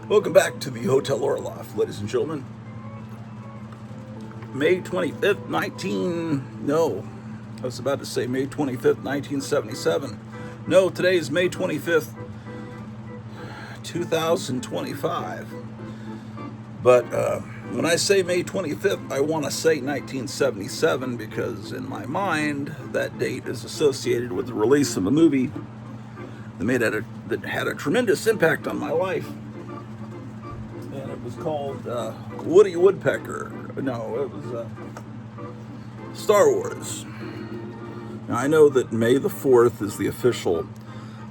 Welcome back to the Hotel Orloff, ladies and gentlemen. May 25th, no, I was about to say May 25th, 1977. No, today is May 25th, 2025. But when I say May 25th, I want to say 1977 because in my mind, that date is associated with the release of a movie that had a tremendous impact on my life. And it was called Woody Woodpecker. No, it was Star Wars. Now, I know that May the 4th is the official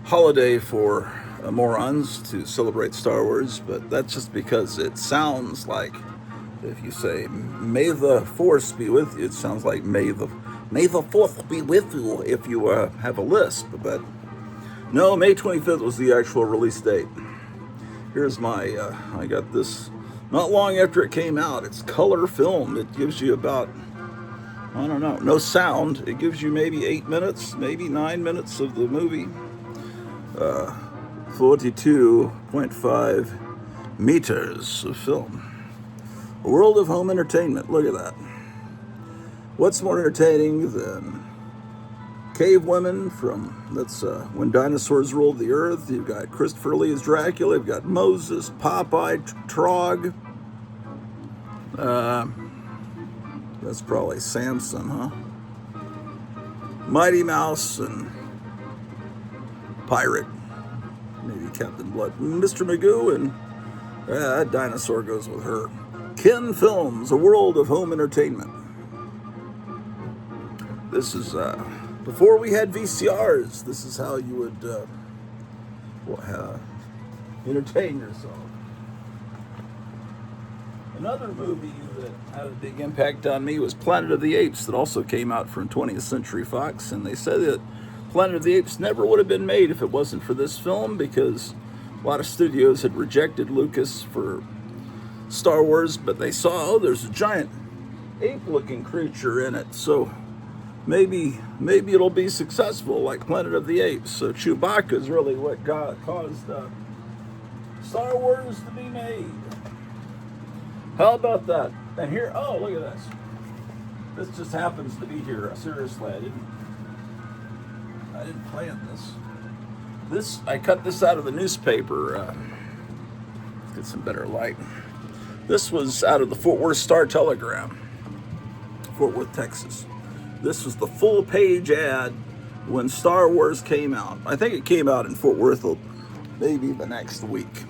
holiday for morons to celebrate Star Wars, but that's just because it sounds like, if you say May the Force be with you, it sounds like May the 4th be with you if you have a lisp. But no, May 25th was the actual release date. Here's my, I got this not long after it came out. It's color film. It gives you about, I don't know, no sound. It gives you maybe 8 minutes, maybe 9 minutes of the movie. 42.5 meters of film. A world of home entertainment. Look at that. What's more entertaining than Cave Women from, that's When Dinosaurs Ruled the Earth. You've got Christopher Lee as Dracula. You've got Moses, Popeye, Trog. That's probably Samson, huh? Mighty Mouse and Pirate. Maybe Captain Blood. Mr. Magoo, and that dinosaur goes with her. Ken Films, a world of home entertainment. This is before we had VCRs. This is how you would entertain yourself. Another movie that had a big impact on me was Planet of the Apes, that also came out from 20th Century Fox, and they said that Planet of the Apes never would have been made if it wasn't for this film, because a lot of studios had rejected Lucas for Star Wars, but they saw, oh, there's a giant ape-looking creature in it, so maybe it'll be successful like Planet of the Apes. So Chewbacca is really what caused Star Wars to be made. How about that? And here, oh, look at this. This just happens to be here. Seriously, I didn't plan this. I cut this out of the newspaper. Let's get some better light. This was out of the Fort Worth Star-Telegram, Fort Worth, Texas. This was the full page ad when Star Wars came out. I think it came out in Fort Worth maybe the next week.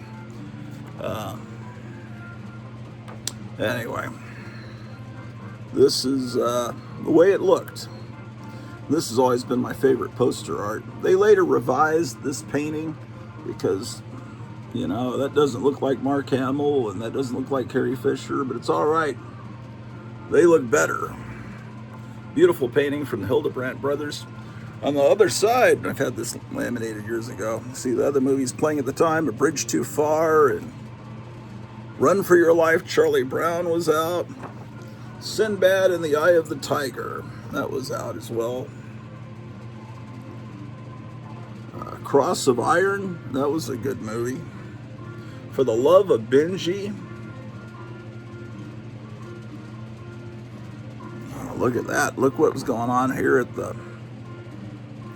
Anyway, this is the way it looked. This has always been my favorite poster art. They later revised this painting because, you know, that doesn't look like Mark Hamill and that doesn't look like Carrie Fisher, but it's all right. They look better. Beautiful painting from the Hildebrandt brothers. On the other side, I've had this laminated years ago. See the other movies playing at the time, A Bridge Too Far and Run for Your Life, Charlie Brown was out. Sinbad and the Eye of the Tiger, that was out as well. Cross of Iron, that was a good movie. For the Love of Benji. Oh, look at that. Look what was going on here at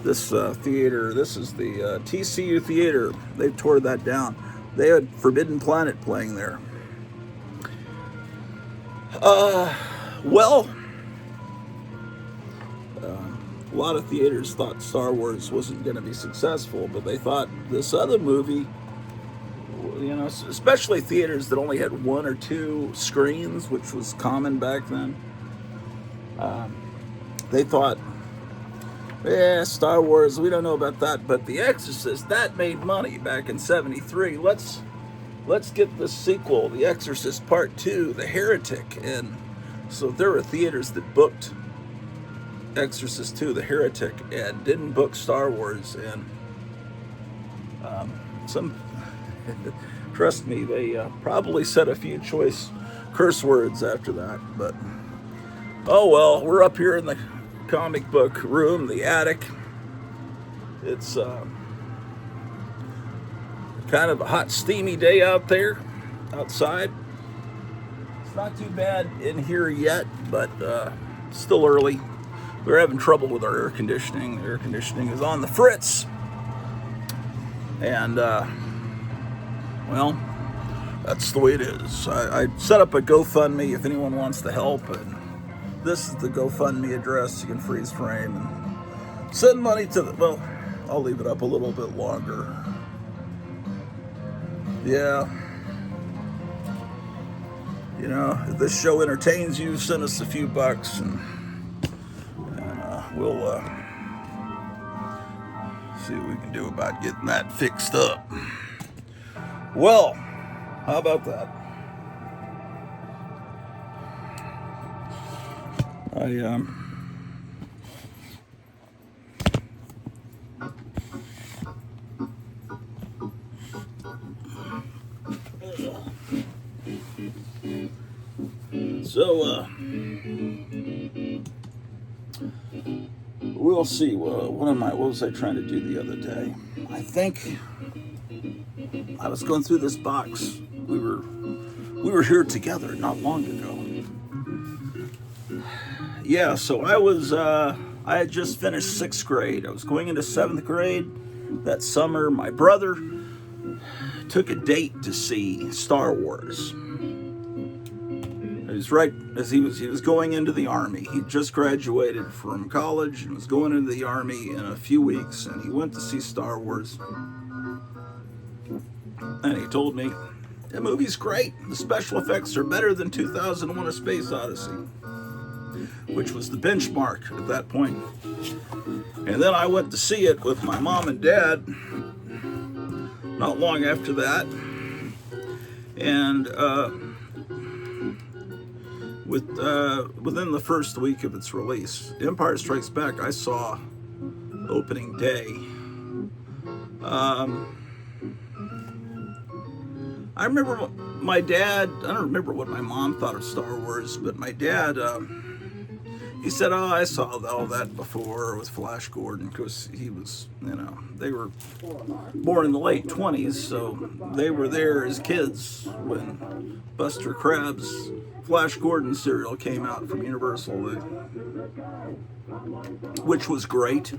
this theater. This is the TCU Theater. They tore that down. They had Forbidden Planet playing there. A lot of theaters thought Star Wars wasn't going to be successful, but they thought this other movie, you know, especially theaters that only had 1 or 2 screens, which was common back then. They thought, Star Wars, we don't know about that, but The Exorcist, that made money back in '73. Let's get the sequel, The Exorcist Part 2, The Heretic. And so there were theaters that booked Exorcist 2, The Heretic, and didn't book Star Wars. And trust me, they probably said a few choice curse words after that. But, oh well, we're up here in the comic book room, the attic. It's Kind of a hot, steamy day out there, outside. It's not too bad in here yet, but still early. We're having trouble with our air conditioning. The air conditioning is on the fritz. And, well, that's the way it is. I set up a GoFundMe if anyone wants to help. And this is the GoFundMe address. You can freeze frame and send money to the, well, I'll leave it up a little bit longer. Yeah. You know, if this show entertains you, send us a few bucks and we'll see what we can do about getting that fixed up. Well, how about that? So, we'll see. What was I trying to do the other day? I think I was going through this box. We were here together not long ago. Yeah, so I had just finished 6th grade. I was going into 7th grade that summer. My brother took a date to see Star Wars. It was right as he was going into the Army. He just graduated from college and was going into the Army in a few weeks, and he went to see Star Wars. And he told me, the movie's great. The special effects are better than 2001: A Space Odyssey, which was the benchmark at that point. And then I went to see it with my mom and dad not long after that. And within the first week of its release, Empire Strikes Back, I saw opening day. I remember my dad, I don't remember what my mom thought of Star Wars, but my dad, he said, oh, I saw all that before with Flash Gordon, because he was, you know, they were born in the late 20s, so they were there as kids when Buster Crabbe's Flash Gordon serial came out from Universal, which was great.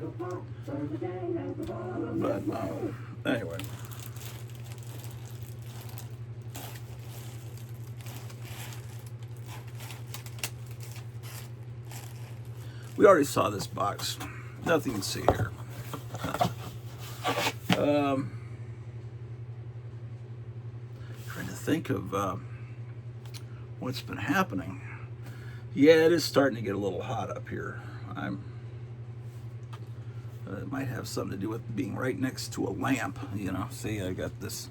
But anyway. We already saw this box. Nothing to see here. Trying to think of what's been happening. Yeah, it is starting to get a little hot up here. It might have something to do with being right next to a lamp. You know, see, I got this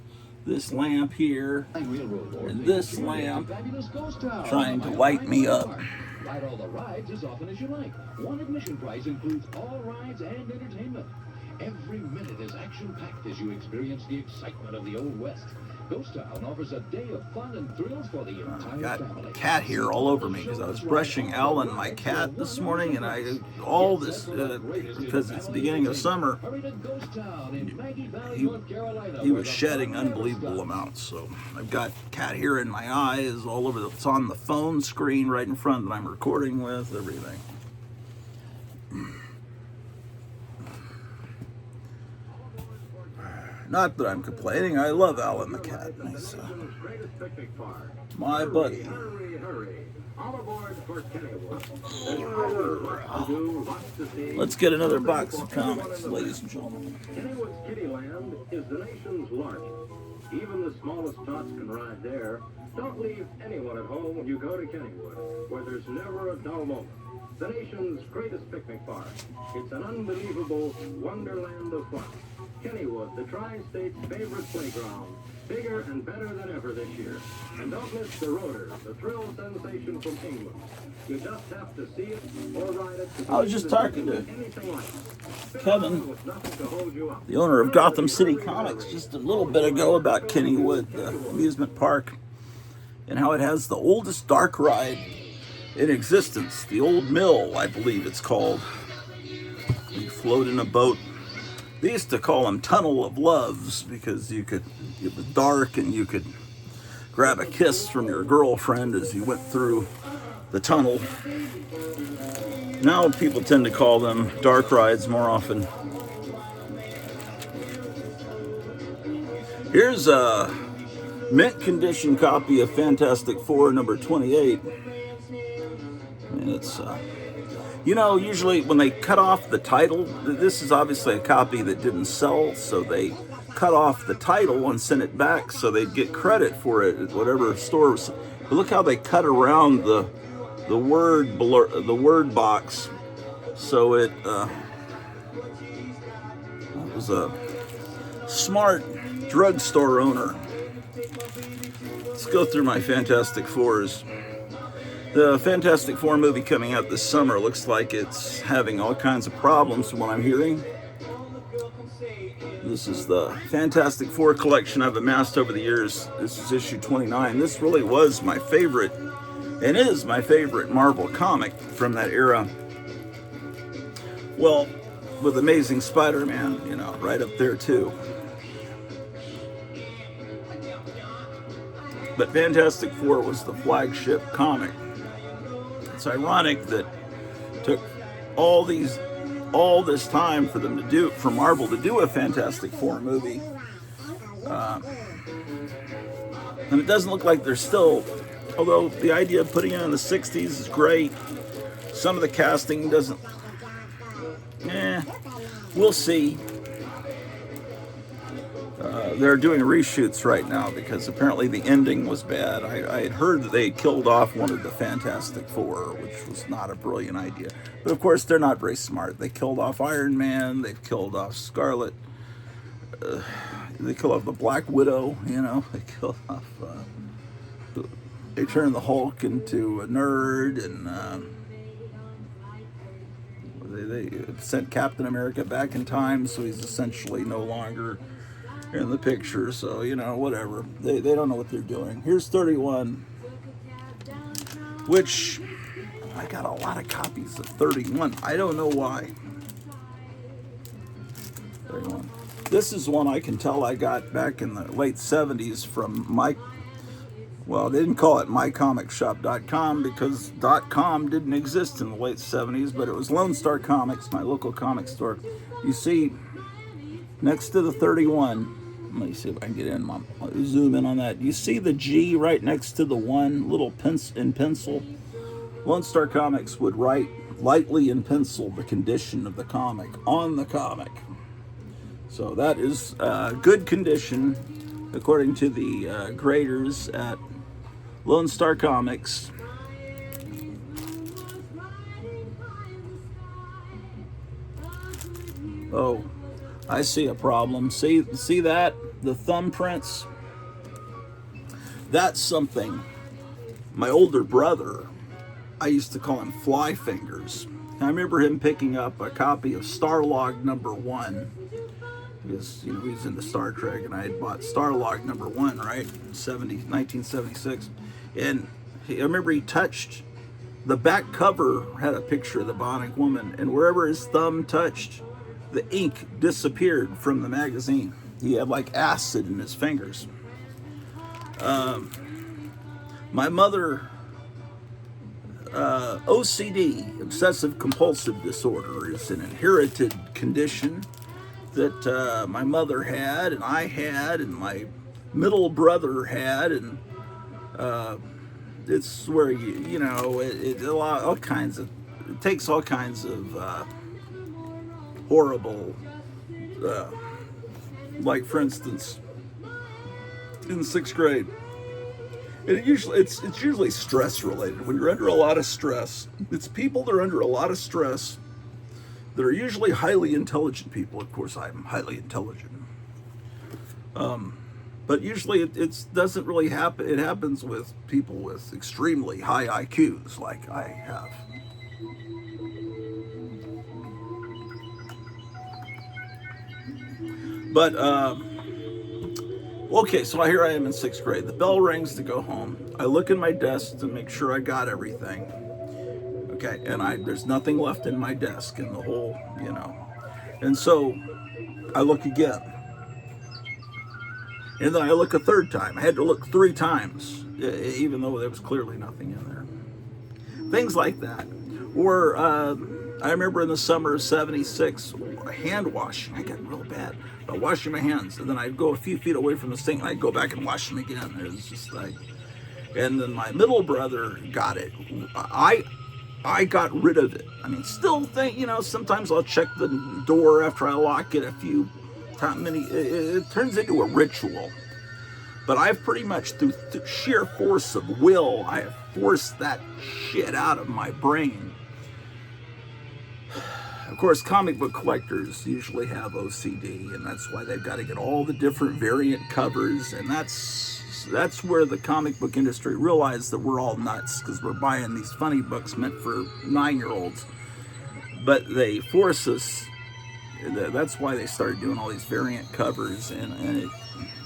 lamp here, and this lamp trying to light me up. Ride all the rides as often as you like. One admission price includes all rides and entertainment. Every minute is action-packed as you experience the excitement of the Old West. Ghost Town offers a day of fun and thrills for the entire family. Got cat here all over me because I was brushing Alan, my cat, this morning, and all this because it's the beginning of summer. He was shedding unbelievable amounts, so I've got cat hair in my eyes all over. It's on the phone screen right in front that I'm recording with, everything. Not that I'm complaining. I love Alan the cat. He's my buddy. Let's get another box of comics, ladies and gentlemen. Kennywood's Kittyland is the nation's largest. Even the smallest tots can ride there. Don't leave anyone at home when you go to Kennywood, where there's never a dull moment. The nation's greatest picnic park. It's an unbelievable wonderland of fun. Kennywood, the Tri-State's favorite playground. Bigger and better than ever this year. And don't miss the Rotor, the thrill sensation from England. You just have to see it or ride it. I was just talking to Kevin, the owner of Gotham City Comics, just a little bit ago about Kennywood, the amusement park, and how it has the oldest dark ride in existence. The Old Mill, I believe it's called. You float in a boat They used to call them Tunnel of Loves because it was dark and you could grab a kiss from your girlfriend as you went through the tunnel. Now people tend to call them dark rides more often. Here's a mint condition copy of Fantastic Four number 28. And it's, usually when they cut off the title, this is obviously a copy that didn't sell, so they cut off the title and sent it back so they'd get credit for it at whatever store. But look how they cut around the word box, so it was a smart drugstore owner. Let's go through my Fantastic Fours. The Fantastic Four movie coming out this summer looks like it's having all kinds of problems from what I'm hearing. This is the Fantastic Four collection I've amassed over the years. This is issue 29. This really was my favorite, and is my favorite Marvel comic from that era. Well, with Amazing Spider-Man, right up there too. But Fantastic Four was the flagship comic. It's ironic that it took all this time for Marvel to do a Fantastic Four movie, and it doesn't look like they're still. Although the idea of putting it in the '60s is great, some of the casting doesn't. We'll see. They're doing reshoots right now because apparently the ending was bad. I had heard that they had killed off one of the Fantastic Four, which was not a brilliant idea. But of course, they're not very smart. They killed off Iron Man. They've killed off Scarlet. They killed off the Black Widow. They killed off. They turned the Hulk into a nerd, and they sent Captain America back in time, so he's essentially no longer in the picture. So whatever, they don't know what they're doing. Here's 31, which I got a lot of copies of 31. I don't know why. 31. This is one I can tell I got back in the late 70s from they didn't call it mycomicshop.com because .com didn't exist in the late 70s, but it was Lone Star Comics, my local comic store. You see, next to the 31, let me see if I can get in. I'll zoom in on that. You see the G right next to the 1, little in pencil? Lone Star Comics would write lightly in pencil the condition of the comic on the comic. So that is good condition, according to the graders at Lone Star Comics. Oh, I see a problem. See that? The thumbprints? That's something. My older brother, I used to call him Fly Fingers. I remember him picking up a copy of Starlog number 1. Because he's into Star Trek, and I had bought Starlog number 1, right? 1976. And I remember he touched the back cover, had a picture of the Bionic Woman, and wherever his thumb touched, the ink disappeared from the magazine. He had like acid in his fingers. My mother, OCD, obsessive compulsive disorder, is an inherited condition that my mother had, and I had, and my middle brother had, and it's where it takes all kinds of horrible, like for instance, in 6th grade, it's usually stress related. When you're under a lot of stress, it's people that are under a lot of stress that are usually highly intelligent people. Of course, I'm highly intelligent. But usually it doesn't really happen. It happens with people with extremely high IQs like I have. But, okay, so here I am in 6th grade. The bell rings to go home. I look in my desk to make sure I got everything. Okay, and there's nothing left in my desk in the whole, And so I look again. And then I look a third time. I had to look 3 times, even though there was clearly nothing in there. Things like that. Or I remember in the summer of '76, hand washing. I got real bad about washing my hands. And then I'd go a few feet away from the sink and I'd go back and wash them again. It was just like, and then my middle brother got it. I got rid of it. I mean, still think, sometimes I'll check the door after I lock it a few times. It turns into a ritual. But I've pretty much, through sheer force of will, I have forced that shit out of my brain. Of course, comic book collectors usually have OCD, and that's why they've got to get all the different variant covers, and that's where the comic book industry realized that we're all nuts, because we're buying these funny books meant for 9-year-olds. But they force us. That's why they started doing all these variant covers, and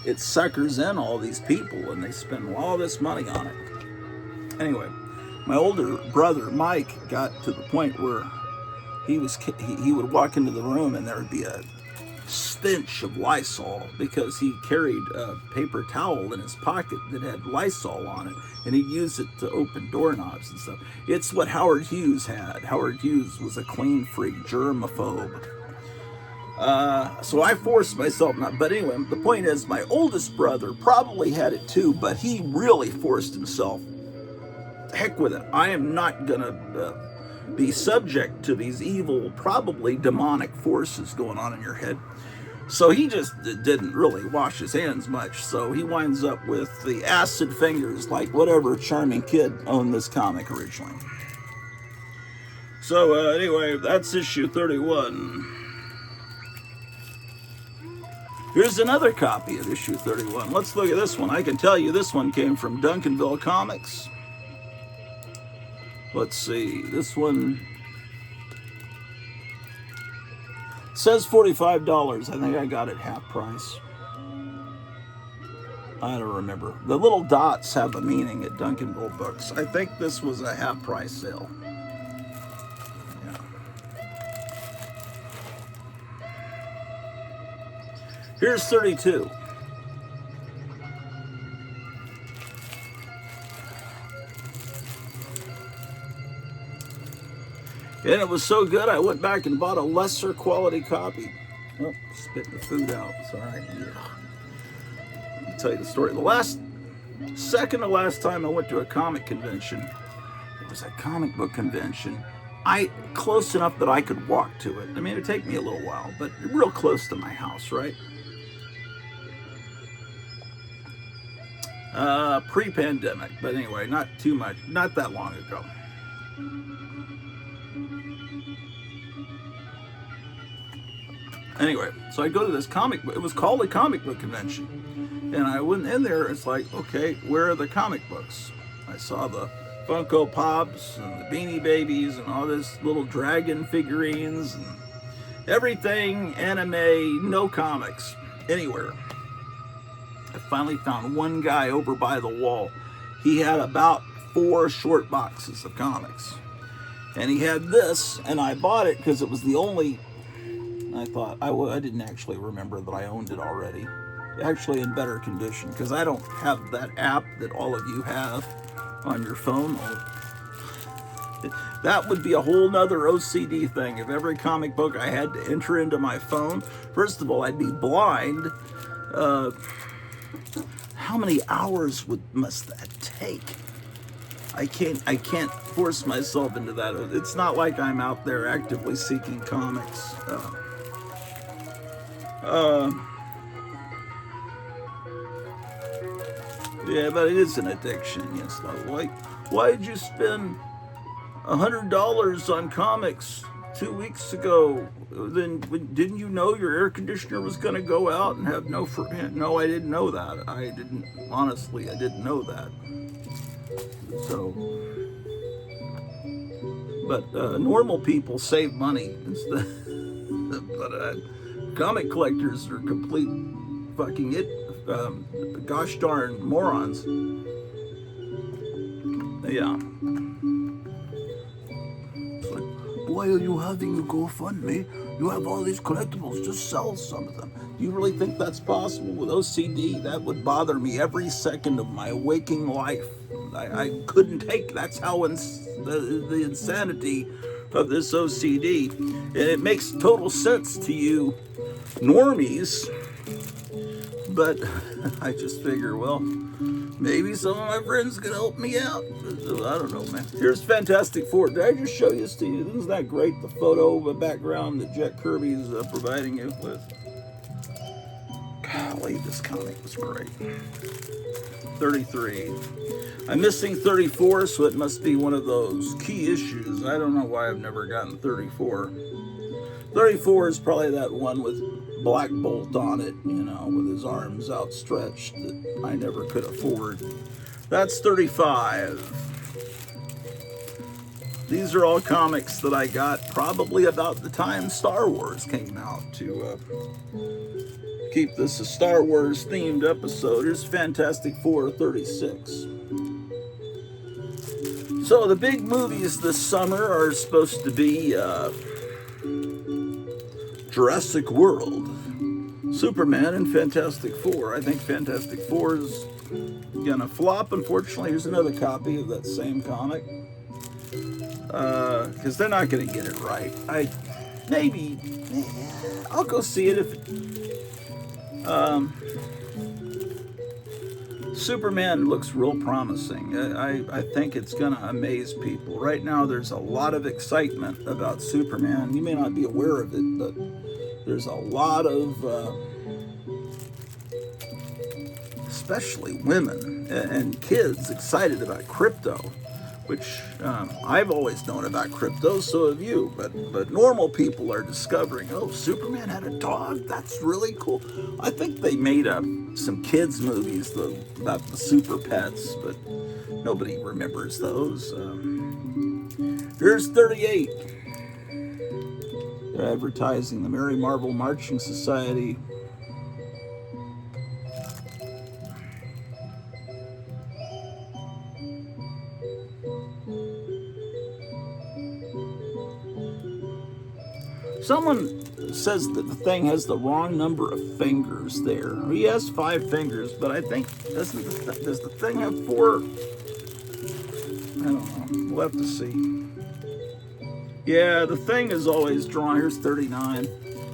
it suckers in all these people, and they spend all this money on it. Anyway, my older brother Mike got to the point where he would walk into the room and there would be a stench of Lysol, because he carried a paper towel in his pocket that had Lysol on it, and he'd use it to open doorknobs and stuff. It's what Howard Hughes had. Howard Hughes was a clean freak, germaphobe. So I forced myself not. But anyway, the point is, my oldest brother probably had it too, but he really forced himself. Heck with it. I am not gonna be subject to these evil, probably demonic forces going on in your head. So he just didn't really wash his hands much. So he winds up with the acid fingers, like whatever charming kid owned this comic originally. So anyway, that's issue 31. Here's another copy of issue 31. Let's look at this one. I can tell you this one came from Duncanville Comics. Let's see, this one says $45. I think I got it half price. I don't remember. The little dots have a meaning at Duncanville Books. I think this was a half price sale. Yeah. Here's 32. And it was so good, I went back and bought a lesser quality copy. Oh, spit the food out. Sorry. I'll tell you the story. Second to last time I went to a comic convention, it was a comic book convention. Close enough that I could walk to it. I mean, it'd take me a little while, but real close to my house, right? Pre-pandemic, but anyway, not too much, not that long ago. Anyway, so I go to this comic book. It was called a comic book convention. And I went in there, it's like, okay, where are the comic books? I saw the Funko Pops and the Beanie Babies and all this little dragon figurines and everything, anime, no comics, anywhere. I finally found one guy over by the wall. He had about 4 short boxes of comics. And he had this, and I bought it because it was the only... I thought, I didn't actually remember that I owned it already. Actually in better condition, because I don't have that app that all of you have on your phone. That would be a whole nother OCD thing. If every comic book I had to enter into my phone, first of all, I'd be blind. How many hours must that take? I can't force myself into that. It's not like I'm out there actively seeking comics. Yeah, but it is an addiction. Yes, like, why did you spend $100 on comics 2 weeks ago? Then didn't you know your air conditioner was going to go out and have no? No, I didn't know that. I didn't know that. So, but normal people save money instead. But comic collectors are complete fucking gosh darn morons. Yeah. It's like, why are you having a GoFundMe You have all these collectibles, just sell some of them. Do you really think that's possible with OCD? That would bother me every second of my waking life. I couldn't take. That's how the insanity of this OCD, and it makes total sense to you normies, but I just figure, well, maybe some of my friends can help me out. I don't know, man. Here's Fantastic Four. Did I just show this to you? Isn't that great? The photo, the background that Jack Kirby's providing you with. Golly, this comic was great. 33. I'm missing 34, so it must be one of those key issues. I don't know why I've never gotten 34. 34 is probably that one with Black Bolt on it, with his arms outstretched that I never could afford. That's 35. These are all comics that I got probably about the time Star Wars came out to keep this a Star Wars themed episode. Here's Fantastic Four 36. So the big movies this summer are supposed to be Jurassic World, Superman, and Fantastic Four. I think Fantastic Four is gonna flop. Unfortunately, here's another copy of that same comic, because they're not gonna get it right. I'll go see it if Superman looks real promising. I think it's gonna amaze people. Right now, there's a lot of excitement about Superman. You may not be aware of it, but there's a lot of, especially women and kids, excited about crypto, which I've always known about crypto, so have you. But normal people are discovering, oh, Superman had a dog? That's really cool. I think they made some kids' movies about the super pets, but nobody remembers those. Here's 38. They're advertising the Mary Marvel Marching Society. Someone says that the thing has the wrong number of fingers there. He has 5 fingers, but I think, does the thing have 4? I don't know. We'll have to see. Yeah, the thing is always drawn. Here's 39.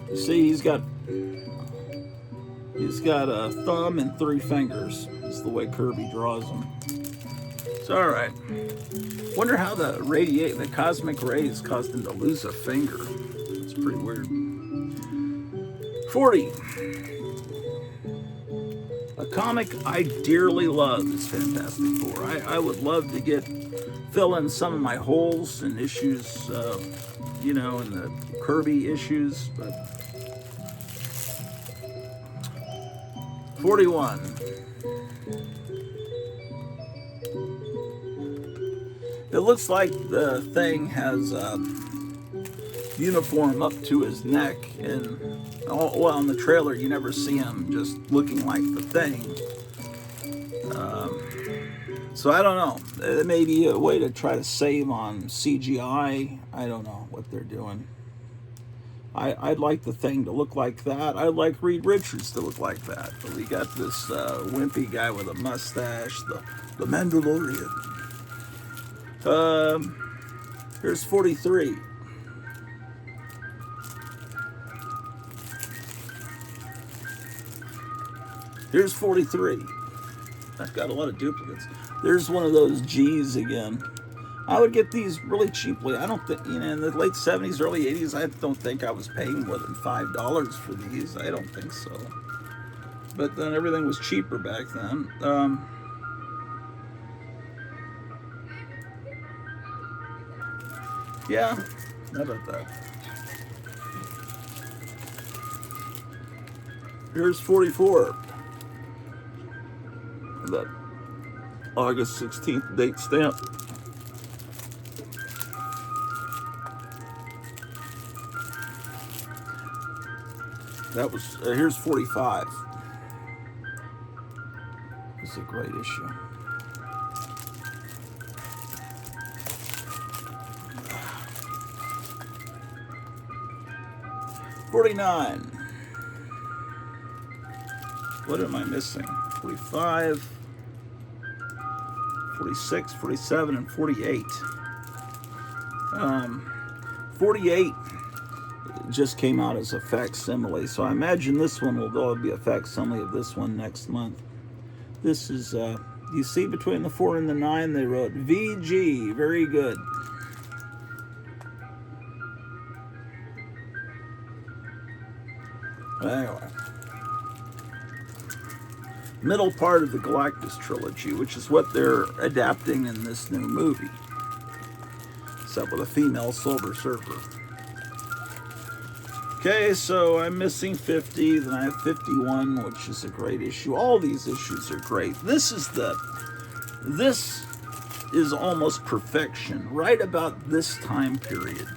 You see, he's got a thumb and 3 fingers. It's the way Kirby draws them. It's all right. Wonder how the cosmic rays caused him to lose a finger. It's pretty weird. 40. A comic I dearly love is Fantastic Four. I would love to fill in some of my holes and issues, in the Kirby issues, but 41. It looks like the thing has uniform up to his neck, and in the trailer you never see him just looking like the thing. So I don't know. It may be a way to try to save on CGI. I don't know what they're doing. I'd like the thing to look like that. I'd like Reed Richards to look like that. But we got this wimpy guy with a mustache, the Mandalorian. Here's 43. Here's 43. I've got a lot of duplicates. There's one of those G's again. I would get these really cheaply. I don't think, in the late 70s, early 80s, I don't think I was paying more than $5 for these. I don't think so. But then everything was cheaper back then. Yeah, how about that? Here's 44. That August 16th date stamp. That was, here's 45. It's a great issue. 49. What am I missing? 45, 46, 47, and 48. 48 just came out as a facsimile, so I imagine this one will be a facsimile of this one next month. This is, you see between the 4 and the 9, they wrote VG, very good. Anyway. Middle part of the Galactus trilogy, which is what they're adapting in this new movie. Except with a female Silver Surfer. Okay, so I'm missing 50, then I have 51, which is a great issue. All these issues are great. This is almost perfection, right about this time period.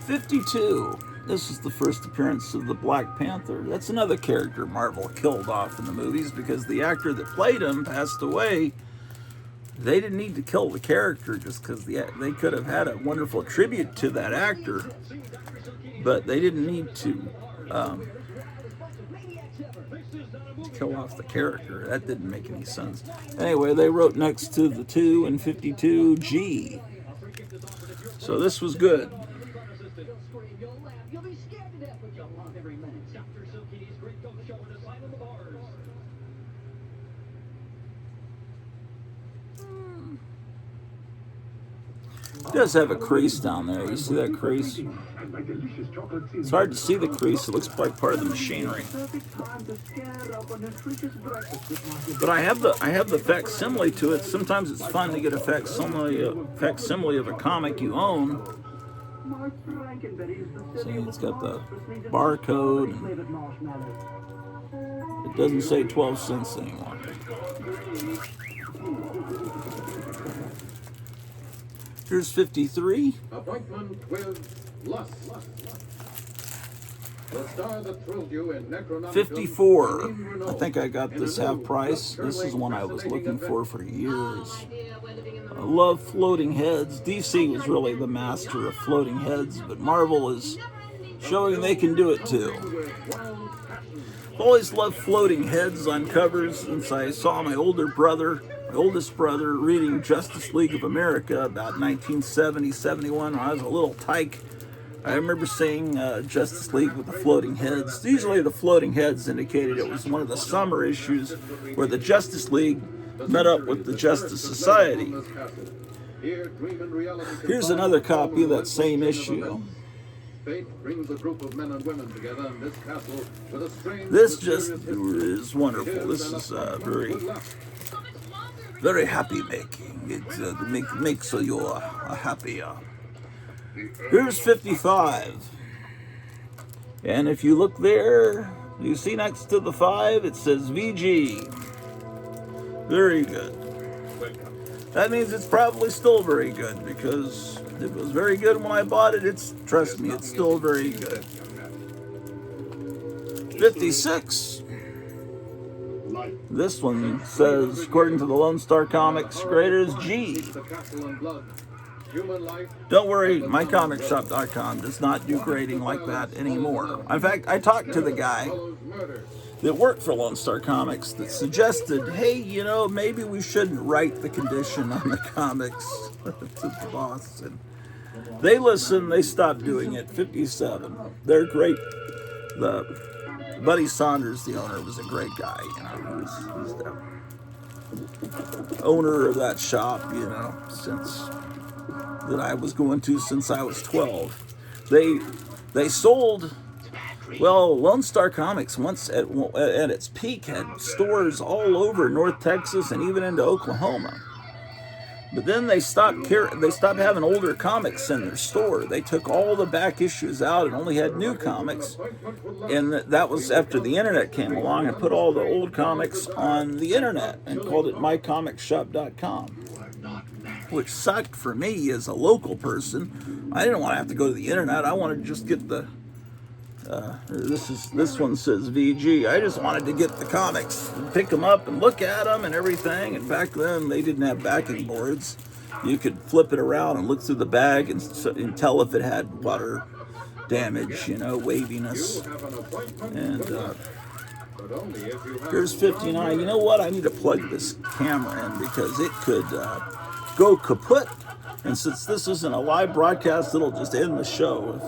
'52. This is the first appearance of the Black Panther. That's another character Marvel killed off in the movies because the actor that played him passed away. They didn't need to kill the character just because they could have had a wonderful tribute to that actor, but they didn't need to kill off the character. That didn't make any sense. Anyway, they wrote next to the 2 and 52 G. So this was good. It does have a crease down there. You see that crease? It's hard to see the crease. It looks like part of the machinery. But I have the facsimile to it. Sometimes it's fun to get a facsimile of a comic you own. See, it's got the barcode. It doesn't say 12 cents anymore. Here's 53. Appointment with Lust. The star that thrilled you in Necronomicon. 54. I think I got this half price. This is one I was looking for years. I love floating heads. DC was really the master of floating heads, but Marvel is showing they can do it too. I've always loved floating heads on covers since I saw my oldest brother reading Justice League of America about 1970, 71 when I was a little tyke. I remember seeing Justice League with the floating heads. Usually the floating heads indicated it was one of the summer issues where the Justice League met up with the Justice Society. Here's another copy of that same issue. This just is wonderful. This is very happy making. It makes you happier. Here's 55. And if you look there, you see next to the 5, it says VG. Very good. That means it's probably still very good because it was very good when I bought it. Trust me, it's still very good. 56. This one says, according to the Lone Star Comics, graders G. Don't worry, mycomicshop.com does not do grading like that anymore. In fact, I talked to the guy that worked for Lone Star Comics that suggested, hey, maybe we shouldn't write the condition on the comics to the boss. And they listened, they stopped doing it. 57. They're great. Buddy Saunders, the owner, was a great guy. He was the owner of that shop, that I was going to since I was 12. They sold. Well, Lone Star Comics once at its peak had stores all over North Texas and even into Oklahoma. But then they stopped having older comics in their store. They took all the back issues out and only had new comics. And that was after the internet came along and put all the old comics on the internet and called it mycomicshop.com. Which sucked for me as a local person. I didn't want to have to go to the internet. I wanted to just get the this one says VG. I just wanted to get the comics and pick them up and look at them and everything. And back then they didn't have backing boards. You could flip it around and look through the bag and tell if it had water damage, you know, waviness. And here's 59. You know what? I need to plug this camera in because it could go kaput. And since this isn't a live broadcast, it'll just end the show.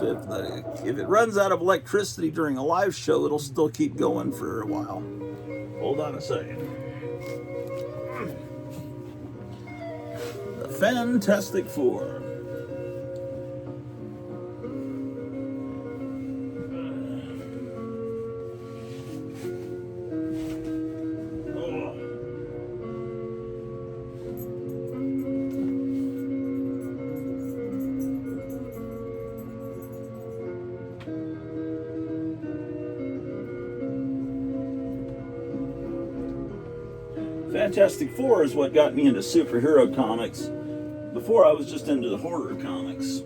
If it runs out of electricity during a live show, it'll still keep going for a while. Hold on a second. The Fantastic Four. Fantastic Four is what got me into superhero comics. Before I was just into the horror comics.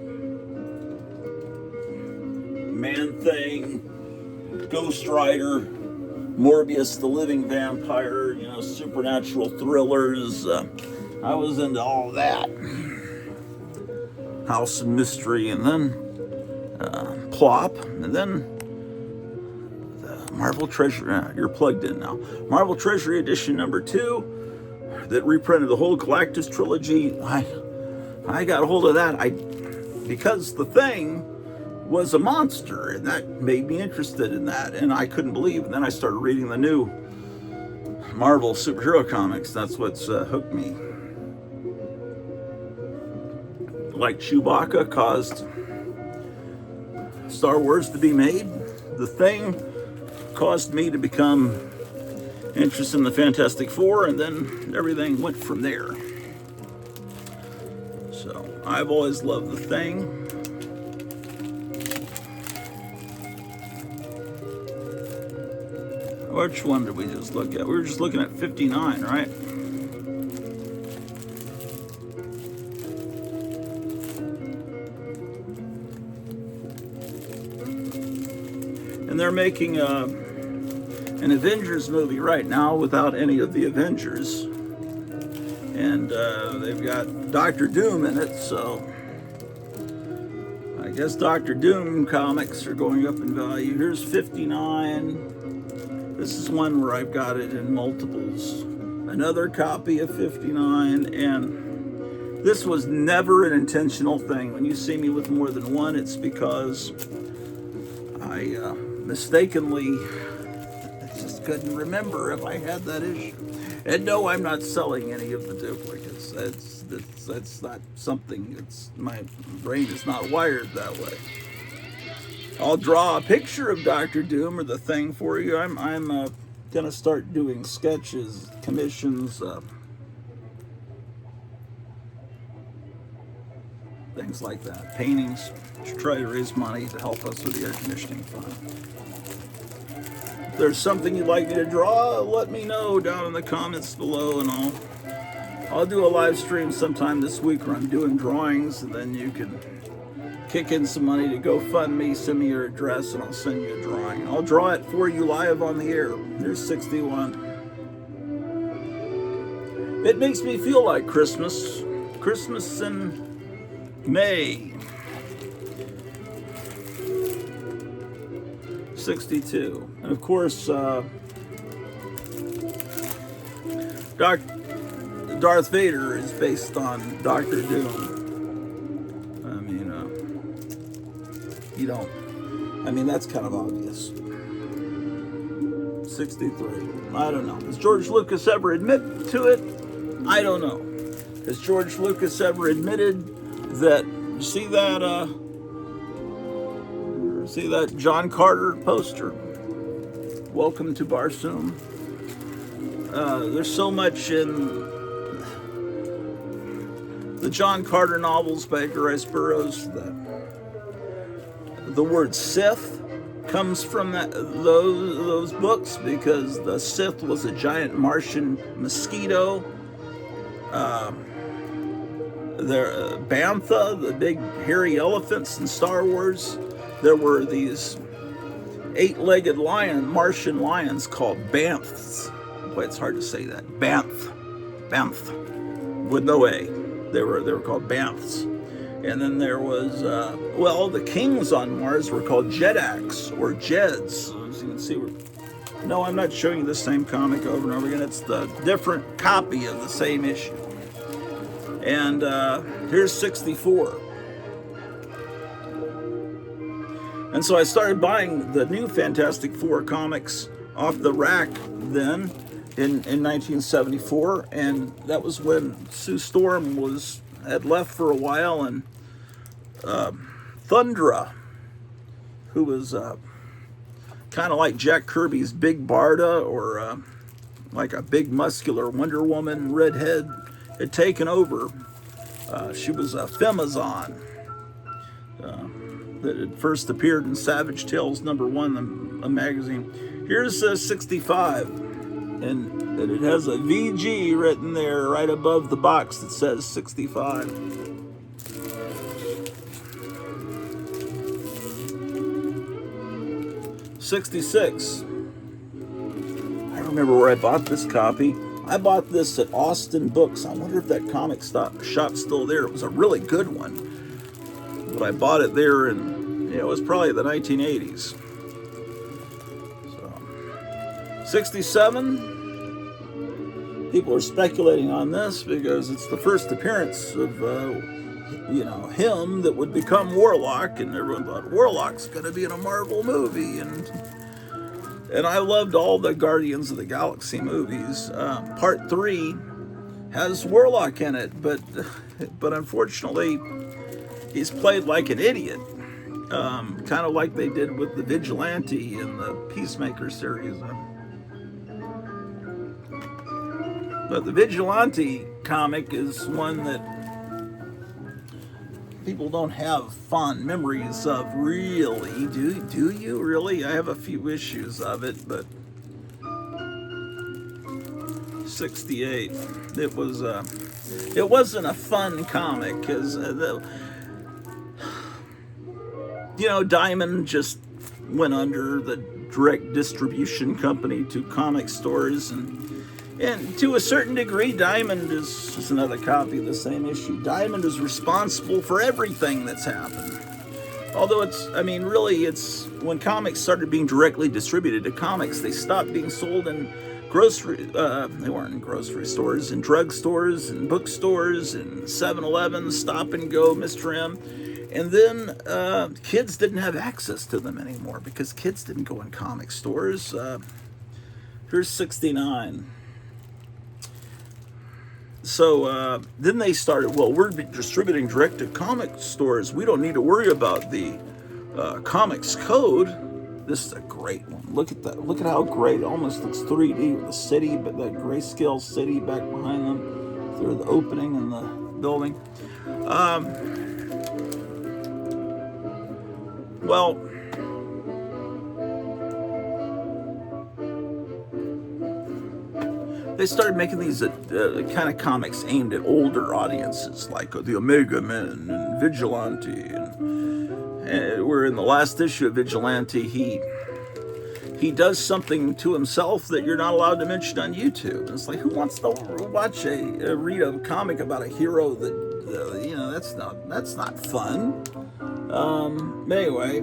Man-Thing, Ghost Rider, Morbius the Living Vampire, you know, supernatural thrillers. I was into all that. House of Mystery, and then Plop, and then Marvel Treasury. You're plugged in now. Marvel Treasury Edition number 2 that reprinted the whole Galactus trilogy. I got a hold of that because the Thing was a monster, and that made me interested in that, and I couldn't believe. And then I started reading the new Marvel superhero comics. That's what's hooked me. Like Chewbacca caused Star Wars to be made, the Thing caused me to become interested in the Fantastic Four, and then everything went from there. So I've always loved the Thing. Which one did we just look at? We were just looking at 59, right? And they're making an Avengers movie right now without any of the Avengers. And they've got Doctor Doom in it, so I guess Doctor Doom comics are going up in value. Here's 59. This is one where I've got it in multiples. Another copy of 59, and this was never an intentional thing. When you see me with more than one, it's because I mistakenly just couldn't remember if I had that issue. And no, I'm not selling any of the duplicates. That's not something. My brain is not wired that way. I'll draw a picture of Dr. Doom or the Thing for you. I'm gonna start doing sketches, commissions, things like that, paintings, to try to raise money to help us with the air conditioning fund. If there's something you'd like me to draw, let me know down in the comments below, and I'll do a live stream sometime this week where I'm doing drawings, and then you can kick in some money to GoFundMe, send me your address, and I'll send you a drawing. I'll draw it for you live on the air. Here's 61. It makes me feel like Christmas. Christmas in May. 62. And of course, Darth Vader is based on Dr. Doom. That's kind of obvious. 63. I don't know. Has George Lucas ever admitted to it? I don't know. Has George Lucas ever admitted that, see that John Carter poster? Welcome to Barsoom. There's so much in the John Carter novels by Edgar Rice Burroughs that the word Sith comes from those books, because the Sith was a giant Martian mosquito. Bantha, the big hairy elephants in Star Wars. There were these 8-legged Martian lions called Banths. Boy, it's hard to say that. Banth, with no A. They were called Banths. And then there was, well, the kings on Mars were called Jedaks or Jeds. As you can see, no, I'm not showing you the same comic over and over again. It's the different copy of the same issue. And here's 64. And so I started buying the new Fantastic Four comics off the rack then in 1974. And that was when Sue Storm had left for a while, and Thundra, who was kind of like Jack Kirby's Big Barda, or like a big muscular Wonder Woman redhead, had taken over. She was a Femazon that had first appeared in Savage Tales #1, a magazine. Here's 65, and it has a VG written there right above the box that says 65. '66. I remember where I bought this copy. I bought this at Austin Books. I wonder if that comic shop's still there. It was a really good one, but I bought it there, and it was probably the 1980s. So, '67. People are speculating on this because it's the first appearance of him that would become Warlock, and everyone thought Warlock's going to be in a Marvel movie, and I loved all the Guardians of the Galaxy movies. Part 3 has Warlock in it, but unfortunately he's played like an idiot, kind of like they did with the Vigilante in the Peacemaker series. But the Vigilante comic is one that people don't have fond memories of, really. Do you really? I have a few issues of it, but 68. It wasn't a fun comic because Diamond just went under, the direct distribution company to comic stores, and to a certain degree, Diamond is just another copy of the same issue. Diamond is responsible for everything that's happened. Although it's when comics started being directly distributed to comics, they stopped being sold in they weren't in grocery stores, in drugstores, and bookstores, and 7-Eleven, Stop and Go, Mr. M. And then kids didn't have access to them anymore because kids didn't go in comic stores. Here's 69. So then they started, we're distributing direct to comic stores. We don't need to worry about the comics code. This is a great one. Look at that. Look at how great. It almost looks 3D with the city, but that grayscale city back behind them through the opening in the building. They started making these kind of comics aimed at older audiences, like the Omega Men and Vigilante. And we're in the last issue of Vigilante. He does something to himself that you're not allowed to mention on YouTube. And it's like, who wants to read a comic about a hero that that's not fun. Anyway.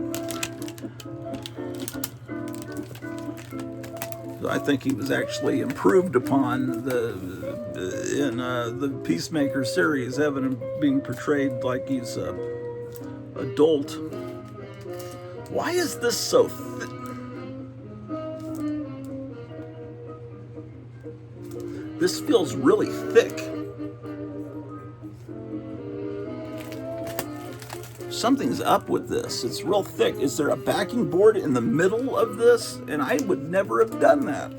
I think he was actually improved upon in the Peacemaker series, having him being portrayed like he's an adult. Why is this so thick? This feels really thick. Something's up with this. It's real thick. Is there a backing board in the middle of this? And I would never have done that.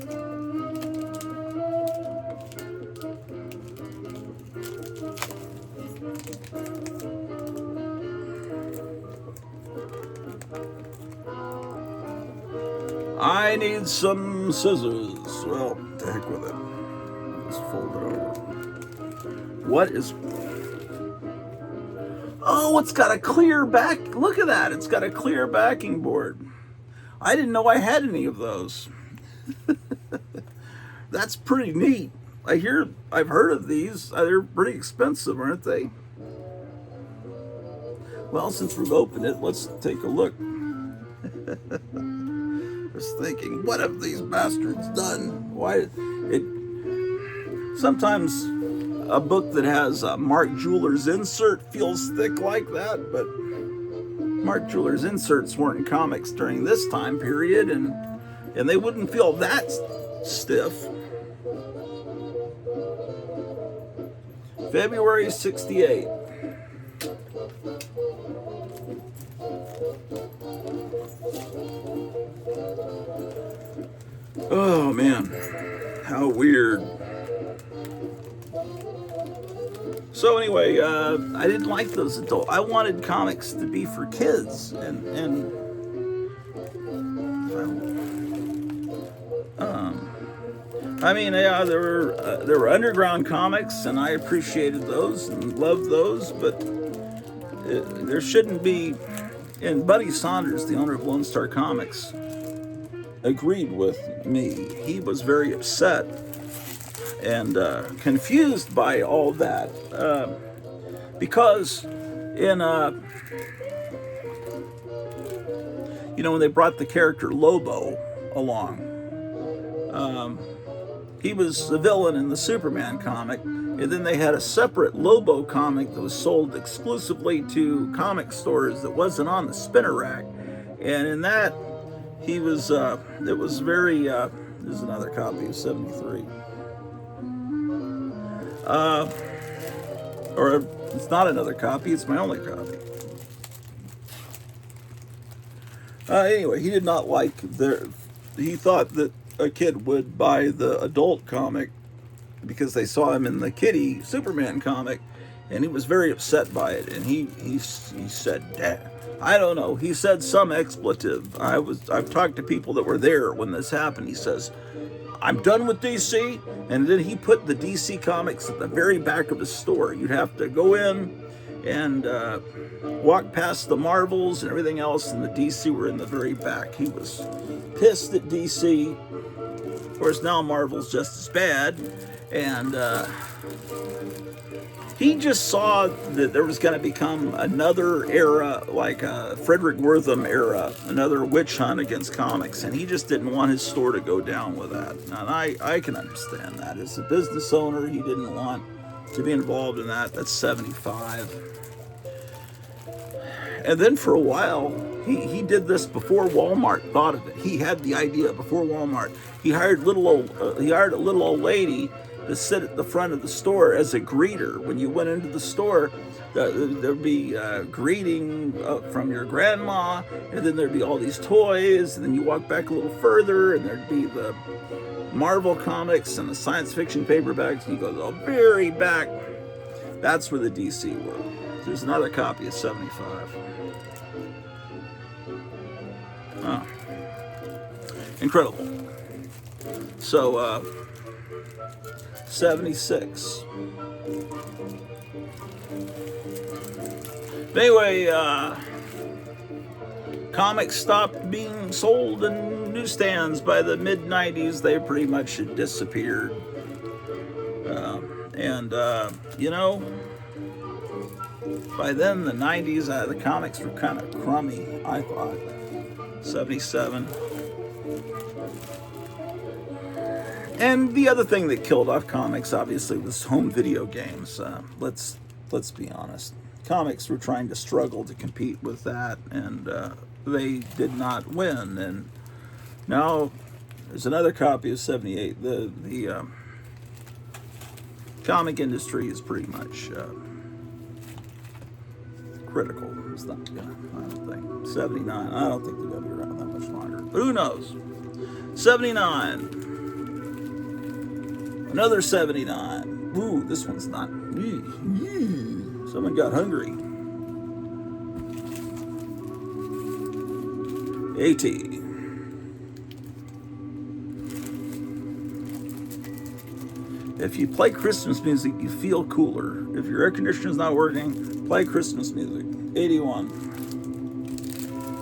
I need some scissors. Well, to heck with it. Let's fold it over. What is... Oh, it's got a clear back. Look at that. It's got a clear backing board. I didn't know I had any of those. That's pretty neat. I've heard of these. They're pretty expensive, aren't they? Well, since we've opened it, let's take a look. Just thinking, what have these bastards done? Why it? Sometimes a book that has a Mark Jeweller's insert feels thick like that, but Mark Jeweller's inserts weren't in comics during this time period, and they wouldn't feel that stiff. February '68. Oh man, how weird. So anyway, I didn't like those adult. I wanted comics to be for kids, and I mean, yeah, there were underground comics, and I appreciated those and loved those, but there shouldn't be. And Buddy Saunders, the owner of Lone Star Comics, agreed with me. He was very upset and confused by all that because in when they brought the character Lobo along, he was the villain in the Superman comic, and then they had a separate Lobo comic that was sold exclusively to comic stores that wasn't on the spinner rack, and in that he was it was very there's another copy of 73. Or it's not another copy, it's my only copy. Anyway, he did not like he thought that a kid would buy the adult comic because they saw him in the kiddie Superman comic, and he was very upset by it, and he said, Dad, I don't know, he said some expletive. I've talked to people that were there when this happened. He says, I'm done with DC, and then he put the DC comics at the very back of his store. You'd have to go in and walk past the Marvels and everything else, and the DC were in the very back. He was pissed at DC. Of course, now Marvel's just as bad, and he just saw that there was going to become another era, like a Frederick Wortham era, another witch hunt against comics, and he just didn't want his store to go down with that. And I can understand that. As a business owner, he didn't want to be involved in that. That's 75. And then for a while, he did this before Walmart thought of it. He had the idea before Walmart. He hired a little old lady to sit at the front of the store as a greeter. When you went into the store, there'd be a greeting from your grandma, and then there'd be all these toys, and then you walk back a little further, and there'd be the Marvel comics and the science fiction paperbacks, and you go to the very back. That's where the DC were. There's another copy of 75. Oh. Incredible. So, 76. Anyway, comics stopped being sold in newsstands by the mid-90s. They pretty much had disappeared. By then, the 90s, the comics were kind of crummy, I thought. 77. And the other thing that killed off comics, obviously, was home video games. Let's be honest. Comics were trying to struggle to compete with that, and they did not win. And now there's another copy of 78. The comic industry is pretty much critical. It's not gonna, I don't think. 79. I don't think they're gonna be around that much longer. But who knows? 79. Another 79. Ooh, this one's not. Someone got hungry. 80. If you play Christmas music, you feel cooler. If your air conditioner's not working, play Christmas music. 81.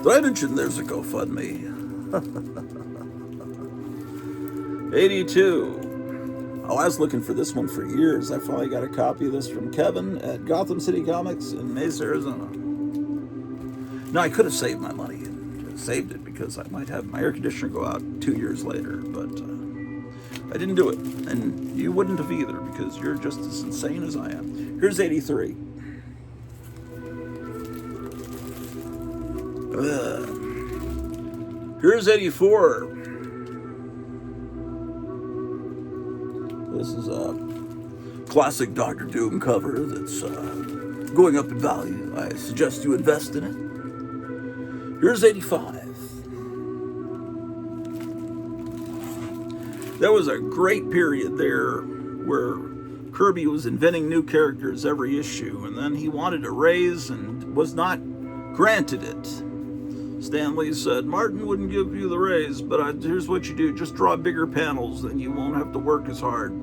Did I mention there's a GoFundMe? 82. Oh, I was looking for this one for years. I finally got a copy of this from Kevin at Gotham City Comics in Mesa, Arizona. Now, I could have saved my money and saved it because I might have my air conditioner go out 2 years later, but I didn't do it. And you wouldn't have either because you're just as insane as I am. Here's 83. Here's 84. This is a classic Doctor Doom cover that's going up in value. I suggest you invest in it. Here's 85. There was a great period there where Kirby was inventing new characters every issue, and then he wanted a raise and was not granted it. Stan Lee said, Martin wouldn't give you the raise, but here's what you do. Just draw bigger panels, then you won't have to work as hard.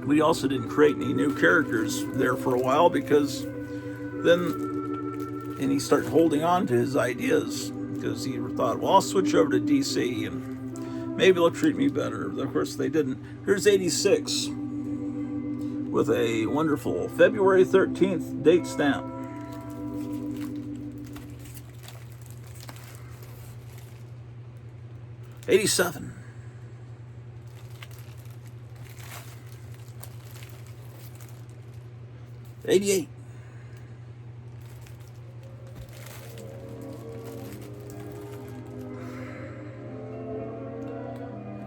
We also didn't create any new characters there for a while because then, and he started holding on to his ideas because he thought, well, I'll switch over to DC and maybe they'll treat me better. Of course, they didn't. Here's 86 with a wonderful February 13th date stamp. 87. 88.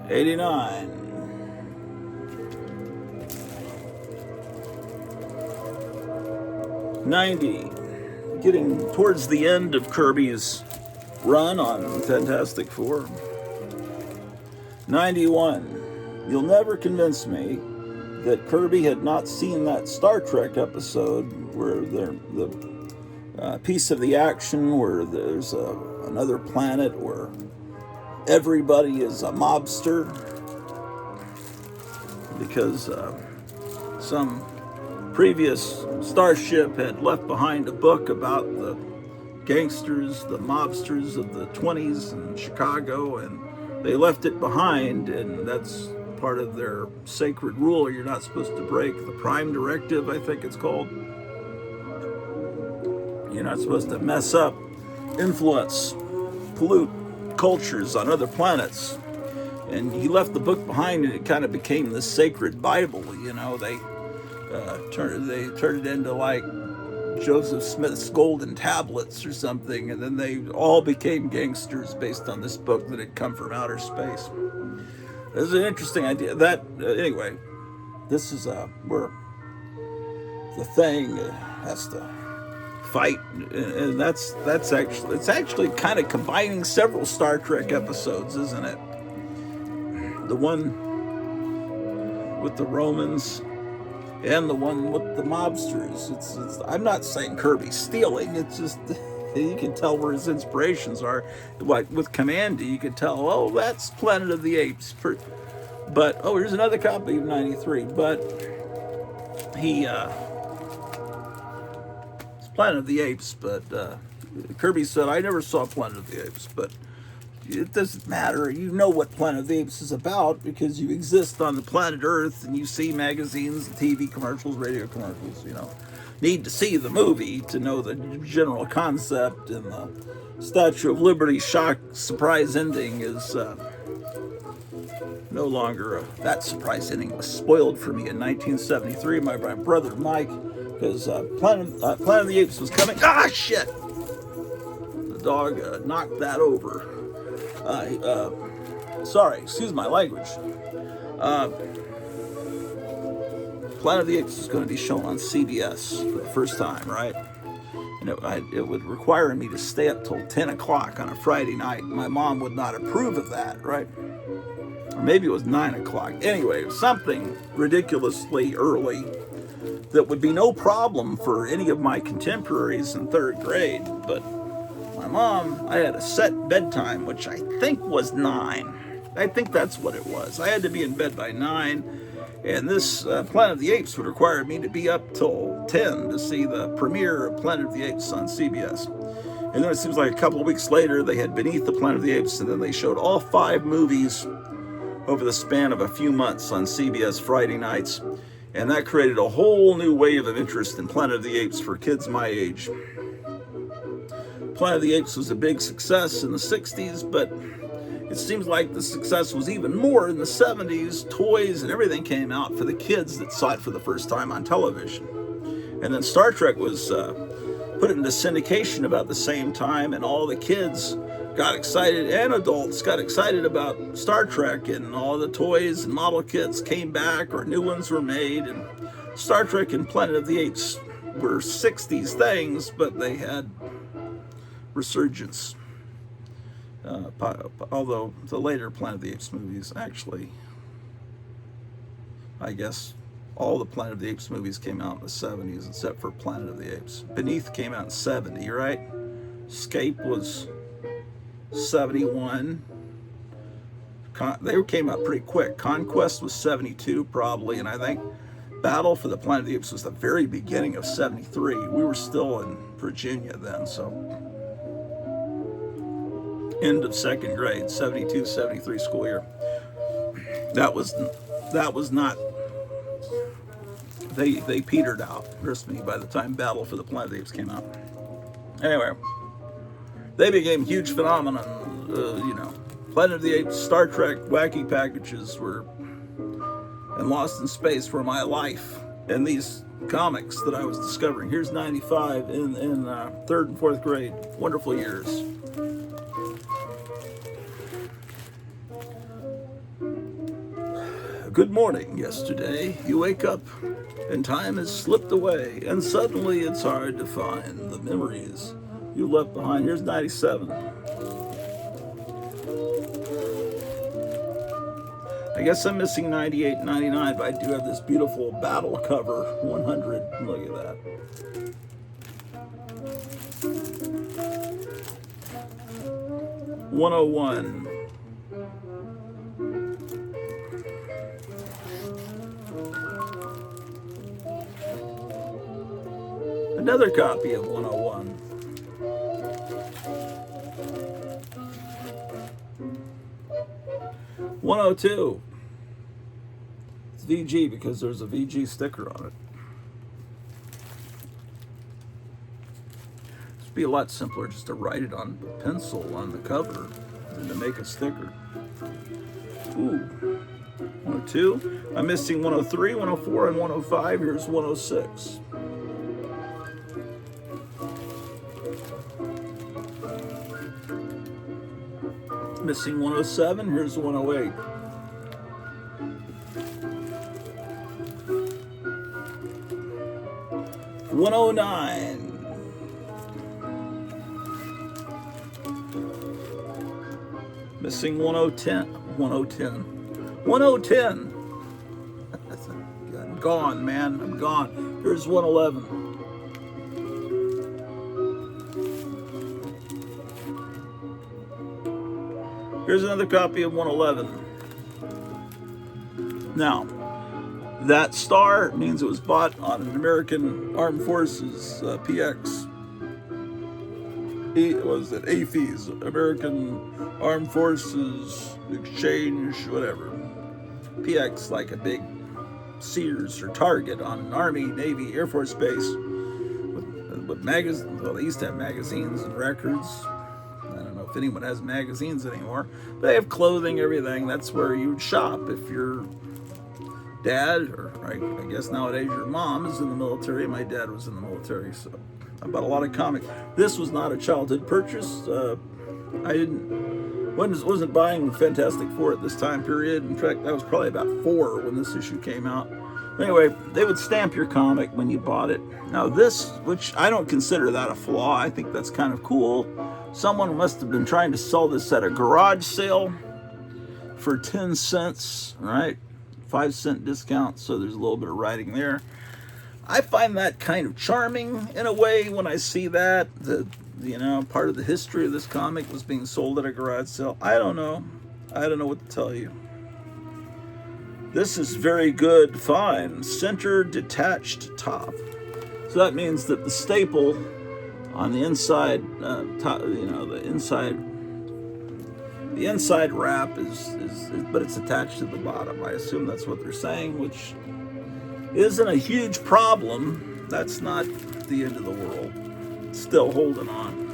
89. 90. Getting towards the end of Kirby's run on Fantastic Four. 91. You'll never convince me that Kirby had not seen that Star Trek episode where the piece of the action where there's another planet where everybody is a mobster because some previous starship had left behind a book about the gangsters, the mobsters of the 20s in Chicago, and they left it behind, and that's part of their sacred rule you're not supposed to break. The Prime Directive, I think it's called. You're not supposed to mess up, influence, pollute cultures on other planets. And he left the book behind, and it kind of became the sacred Bible. You know, they turned it into like Joseph Smith's golden tablets or something, and then they all became gangsters based on this book that had come from outer space. This is an interesting idea. That anyway, this is where the Thing has to fight, and that's actually kind of combining several Star Trek episodes, isn't it? The one with the Romans and the one with the mobsters. It's I'm not saying Kirby's stealing. It's just you can tell where his inspirations are. Like with Commandy, you can tell, oh, that's Planet of the Apes. But oh, here's another copy of 93. But he it's Planet of the Apes. But Kirby said, I never saw Planet of the Apes. But it doesn't matter. You know what Planet of the Apes is about because you exist on the planet Earth and you see magazines, TV commercials, radio commercials, you know. Need to see the movie to know the general concept, and the Statue of Liberty shock surprise ending is no longer that surprise ending was spoiled for me in 1973 by my brother Mike because Planet of the Apes was coming. Ah, shit! The dog knocked that over. Sorry, excuse my language. Planet of the Apes is going to be shown on CBS for the first time, right? And it would require me to stay up till 10 o'clock on a Friday night. My mom would not approve of that, right? Or maybe it was 9 o'clock. Anyway, something ridiculously early that would be no problem for any of my contemporaries in third grade. But my mom, I had a set bedtime, which I think was 9. I think that's what it was. I had to be in bed by 9. And this Planet of the Apes would require me to be up till 10 to see the premiere of Planet of the Apes on CBS. And then it seems like a couple of weeks later, they had Beneath the Planet of the Apes, and then they showed all 5 movies over the span of a few months on CBS Friday nights, and that created a whole new wave of interest in Planet of the Apes for kids my age. Planet of the Apes was a big success in the 60s, but it seems like the success was even more in the 70s. Toys and everything came out for the kids that saw it for the first time on television. And then Star Trek was put into syndication about the same time, and all the kids got excited, and adults got excited about Star Trek, and all the toys and model kits came back, or new ones were made. And Star Trek and Planet of the Apes were 60s things, but they had resurgence. Although the later Planet of the Apes movies, actually, I guess all the Planet of the Apes movies came out in the 70s except for Planet of the Apes. Beneath came out in 70, right? Escape was 71. They came out pretty quick. Conquest was 72 probably, and I think Battle for the Planet of the Apes was the very beginning of 73. We were still in Virginia then, so end of second grade, 72, 73 school year. That was not, they petered out, trust me, by the time Battle for the Planet of the Apes came out. Anyway, they became huge phenomenon. Planet of the Apes, Star Trek, wacky packages were, and Lost in Space were my life. And these comics that I was discovering. Here's 95 in third and fourth grade. Wonderful years. Good morning. Yesterday, you wake up and time has slipped away, and suddenly it's hard to find the memories you left behind. Here's 97. I guess I'm missing 98 and 99, but I do have this beautiful battle cover 100. Look at that. '101. Another copy of 101. '102. It's VG because there's a VG sticker on it. It'd be a lot simpler just to write it on pencil on the cover than to make a sticker. Ooh. 102. I'm missing 103, 104, and 105. Here's 106. Missing 107. Here's 108. '109. Missing 1010. 1010. 1010. I'm gone, man. I'm gone. Here's 111. Here's another copy of 111. Now, that star means it was bought on an American Armed Forces PX. Was it AFES, American Armed Forces Exchange, whatever. PX, like a big Sears or Target on an Army, Navy, Air Force base with magazines. Well, they used to have magazines and records. I don't know if anyone has magazines anymore. They have clothing, everything. That's where you would shop if your dad, or I guess nowadays your mom, is in the military. My dad was in the military, so I bought a lot of comics. This was not a childhood purchase. I wasn't buying Fantastic Four at this time period. In fact, I was probably about 4 when this issue came out. Anyway, they would stamp your comic when you bought it. Now this, which I don't consider that a flaw, I think that's kind of cool. Someone must have been trying to sell this at a garage sale for 10 cents, right? 5-cent discount, so there's a little bit of writing there. I find that kind of charming in a way when I see that. Part of the history of this comic was being sold at a garage sale. I don't know what to tell you. This is very good, fine. Center detached top. So that means that the staple on the inside, the The inside wrap but it's attached to the bottom. I assume that's what they're saying, which isn't a huge problem. That's not the end of the world. Still holding on.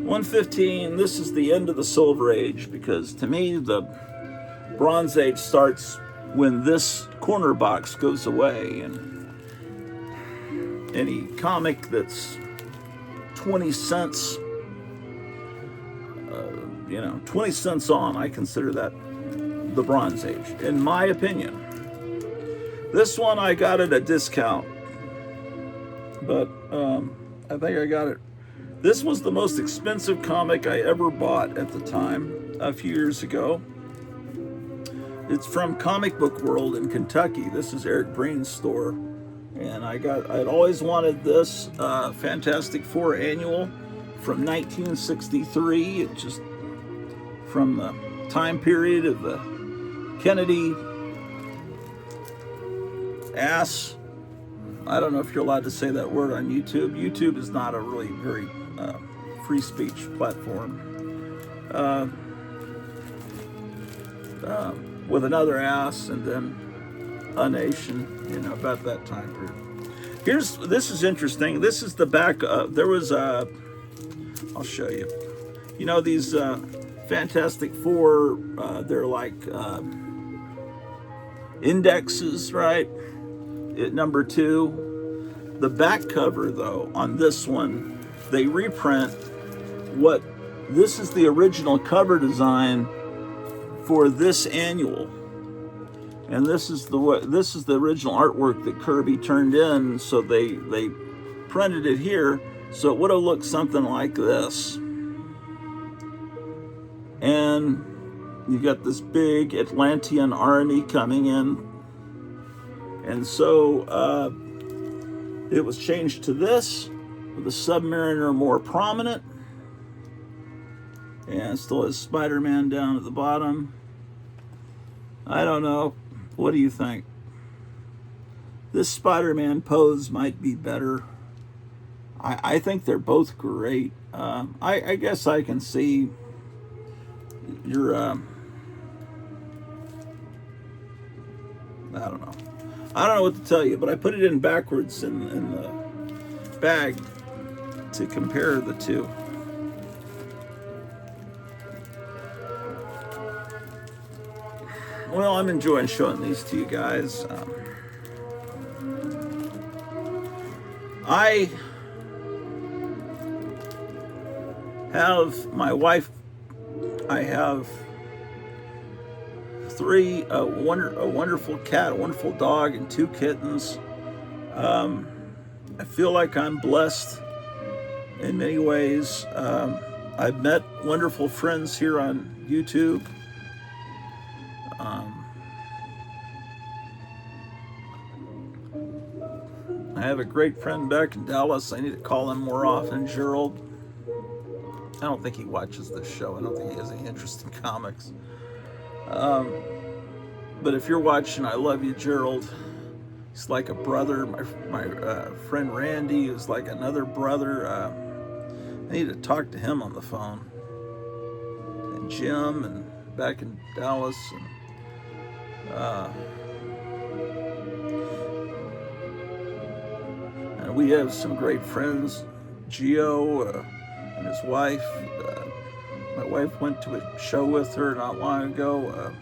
115, this is the end of the Silver Age, because to me the Bronze Age starts when this corner box goes away, and any comic that's 20 cents, 20 cents on, I consider that the Bronze Age, in my opinion. This one I got at a discount, but I think I got it. This was the most expensive comic I ever bought at the time, a few years ago. It's from Comic Book World in Kentucky. This is Eric Breen's store, and I'd always wanted this Fantastic Four annual from 1963. It just from the time period of the Kennedy ass. I don't know if you're allowed to say that word on YouTube. YouTube is not a really very free speech platform. With another ass, and then a nation, about that time period. This is interesting. This is the back. There was I'll show you. These Fantastic Four, they're like indexes, right? At number 2. The back cover, though, on this one, they reprint this is the original cover design for this annual, and this is the original artwork that Kirby turned in. So they printed it here, so it would have looked something like this. And you got this big Atlantean army coming in, and so it was changed to this, with the Submariner more prominent, and still has Spider-Man down at the bottom. I don't know. What do you think? This Spider-Man pose might be better. I think they're both great. I guess I can see your I don't know. I don't know what to tell you, but I put it in backwards in the bag to compare the two. Well, I'm enjoying showing these to you guys. I have my wife. I have three: a wonderful cat, a wonderful dog, and 2 kittens. I feel like I'm blessed in many ways. I've met wonderful friends here on YouTube. I have a great friend back in Dallas. I need to call him more often, Gerald. I don't think he watches this show. I don't think he has any interest in comics. But if you're watching, I love you, Gerald. He's like a brother. My friend Randy is like another brother. I need to talk to him on the phone. And Jim, and back in Dallas, and we have some great friends. Gio and his wife. My wife went to a show with her not long ago.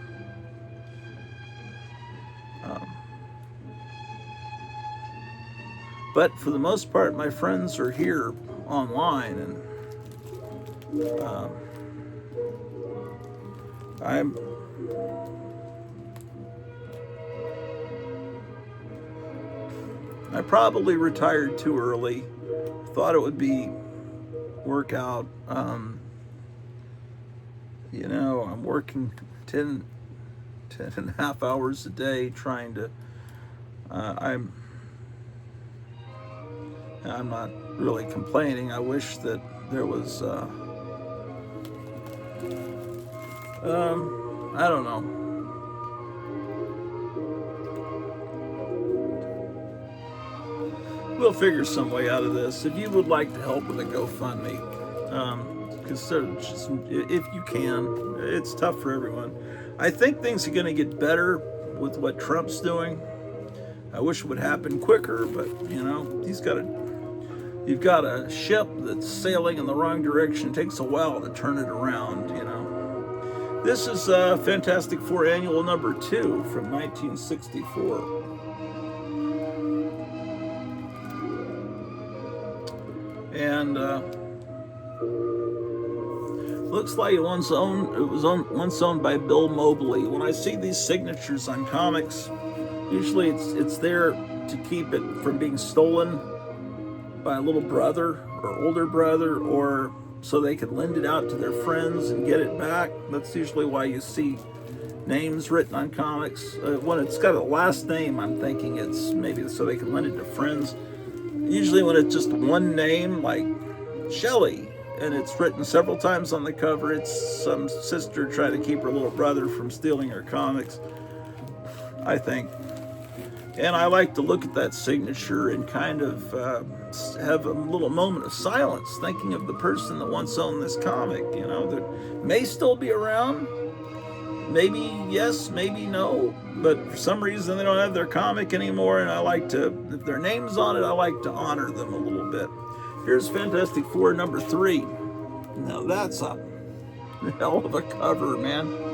But for the most part, my friends are here online, and I probably retired too early. Thought it would work out. I'm working 10 and a half hours a day trying to, I'm not really complaining. I wish that there was, I don't know. We'll figure some way out of this. If you would like to help with a GoFundMe, just, if you can. It's tough for everyone. I think things are going to get better with what Trump's doing. I wish it would happen quicker, but you know, you've got a ship that's sailing in the wrong direction. It takes a while to turn it around, you know. This is Fantastic Four Annual number 2 from 1964. And looks like it was once owned by Bill Mobley. When I see these signatures on comics, usually it's there to keep it from being stolen by a little brother or older brother, or so they can lend it out to their friends and get it back. That's usually why you see names written on comics. When it's got a last name, I'm thinking it's maybe so they can lend it to friends. Usually when it's just one name, like Shelley, and it's written several times on the cover, it's some sister trying to keep her little brother from stealing her comics, I think. And I like to look at that signature and kind of have a little moment of silence, thinking of the person that once owned this comic, you know, that may still be around. Maybe yes, maybe no, but for some reason they don't have their comic anymore, and I like to, if their name's on it, I like to honor them a little bit. Here's Fantastic Four number 3. Now that's a hell of a cover, man.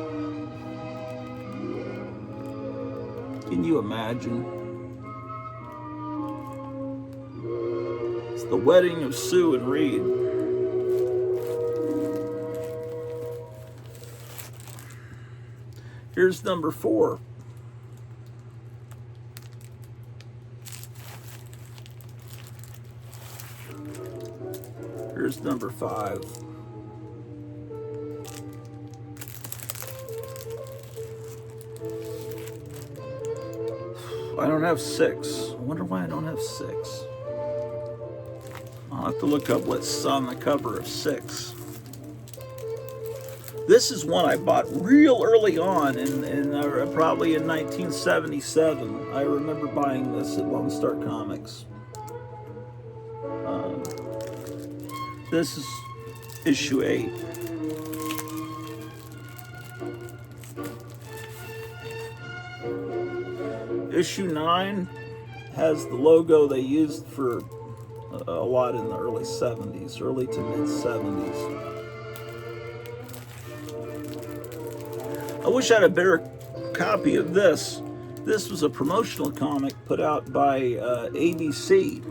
Can you imagine? It's the wedding of Sue and Reed. Here's number 4. Here's number 5. I don't have 6. I wonder why I don't have 6. I'll have to look up what's on the cover of 6. This is one I bought real early on, probably in 1977. I remember buying this at Lone Star Comics. This is issue 8. Issue 9 has the logo they used for a lot in the early 70s, early to mid 70s. I wish I had a better copy of this. This was a promotional comic put out by ABC,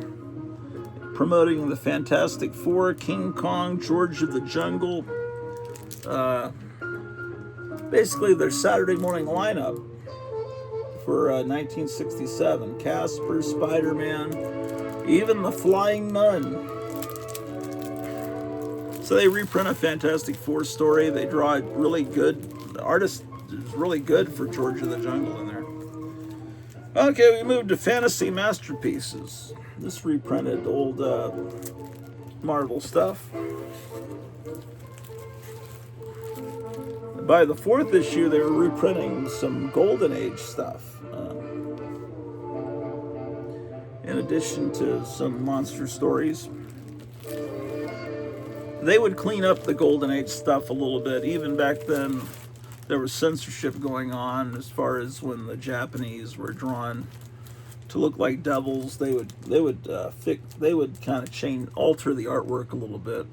promoting the Fantastic Four, King Kong, George of the Jungle. Basically, their Saturday morning lineup for 1967. Casper, Spider-Man, even the Flying Nun. So they reprint a Fantastic Four story. They draw it really good. The artist is really good for George of the Jungle in there. Okay, we moved to Fantasy Masterpieces. This reprinted old Marvel stuff. By the 4th issue, they were reprinting some Golden Age stuff. In addition to some monster stories. They would clean up the Golden Age stuff a little bit. Even back then, there was censorship going on as far as when the Japanese were drawn to look like devils. They would kind of alter the artwork a little bit.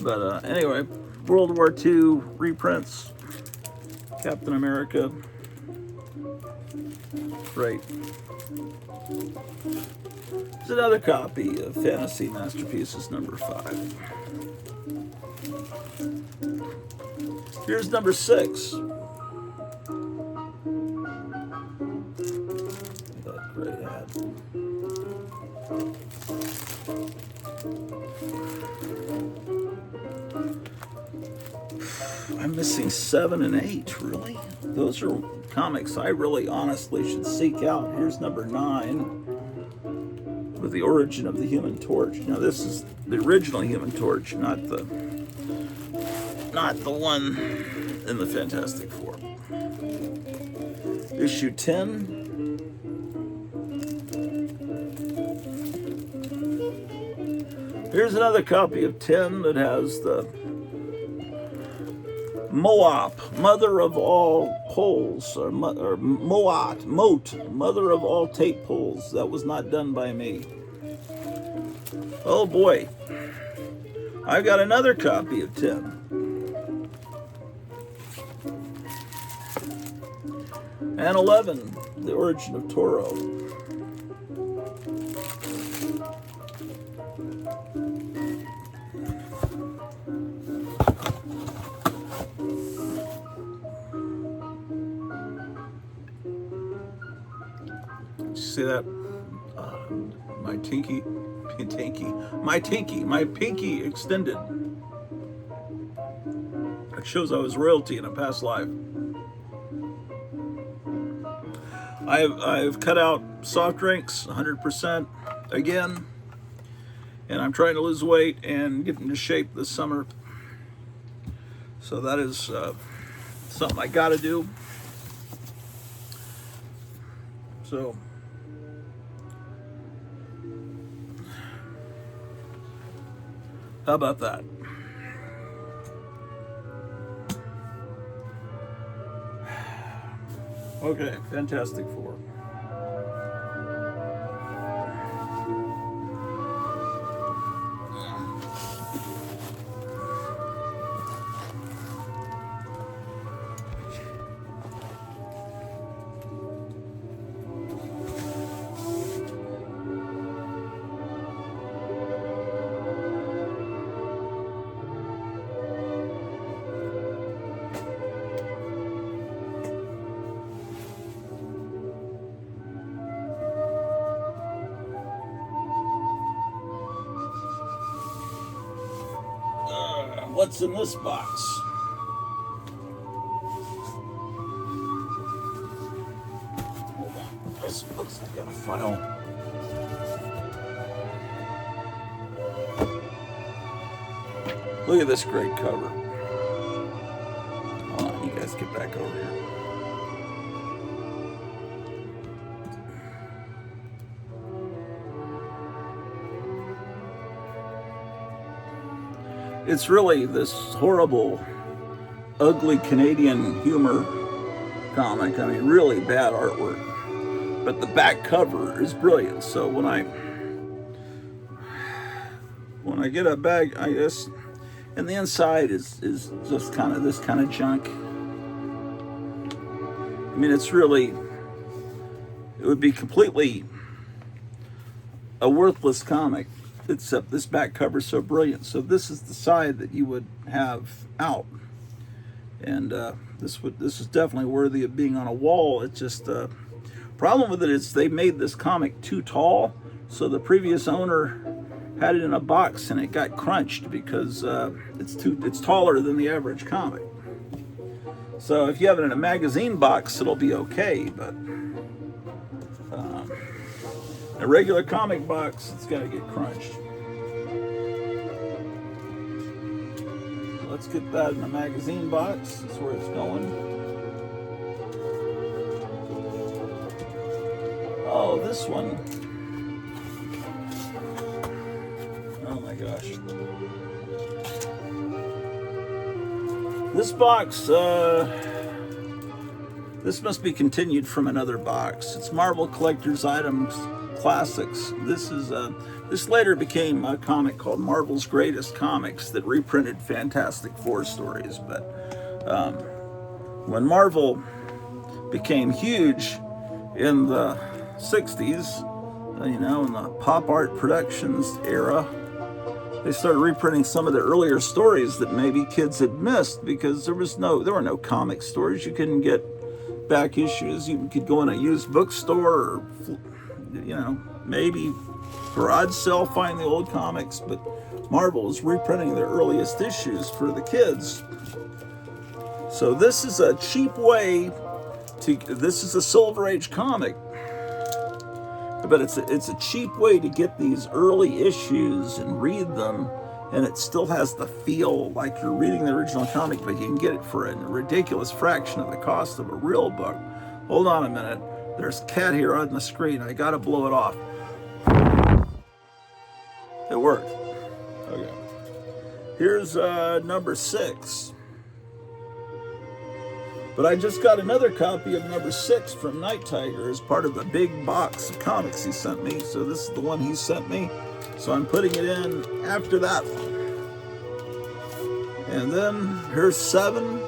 But anyway, World War II reprints, Captain America. Right. There's another copy of Fantasy Masterpieces number 5. Here's number 6. That great hat. I'm missing 7 and 8, really? Those are comics I really honestly should seek out. Here's number 9. With the origin of the Human Torch. Now this is the original Human Torch, not the one in the Fantastic Four. Issue 10. Here's another copy of 10 that has the Moat, mother of all poles, or Moat, mother of all tape poles. That was not done by me. Oh boy, I've got another copy of 10. And 11, The Origin of Toro. See that? My pinky extended. It shows I was royalty in a past life. I've cut out soft drinks 100% again, and I'm trying to lose weight and get into shape this summer. So that is something I got to do. So. How about that? Okay, Fantastic Four. What's in this box? Hold on. This looks like I got a file. Look at this great cover. Hold on, you guys get back over here. It's really this horrible, ugly Canadian humor comic. I mean, really bad artwork. But the back cover is brilliant. So when I get a bag, I guess, and the inside is just kind of this kind of junk. I mean, it would be completely a worthless comic, except this back cover is so brilliant. So this is the side that you would have out, and this is definitely worthy of being on a wall. It's just problem with it is they made this comic too tall, so the previous owner had it in a box and it got crunched because it's taller than the average comic. So if you have it in a magazine box, it'll be okay, but a regular comic box, it's got to get crunched. Let's get that in a magazine box. That's where it's going. Oh, this one. Oh my gosh. This box, this must be continued from another box. It's Marvel Collector's Items Classics. This later became a comic called Marvel's Greatest Comics that reprinted Fantastic Four stories. But when Marvel became huge in the 60s, in the pop art productions era, they started reprinting some of the earlier stories that maybe kids had missed because there were no comic stores. You couldn't get back issues. You could go in a used bookstore or maybe garage sale, find the old comics, but Marvel was reprinting their earliest issues for the kids. So this is a cheap way this is a Silver Age comic, but it's a cheap way to get these early issues and read them, and it still has the feel like you're reading the original comic, but you can get it for a ridiculous fraction of the cost of a real book. Hold on a minute. There's a cat here on the screen. I gotta blow it off. It worked. Here's number 6. But I just got another copy of number 6 from Night Tiger as part of a big box of comics he sent me. So this is the one he sent me. So I'm putting it in after that one. And then here's 7.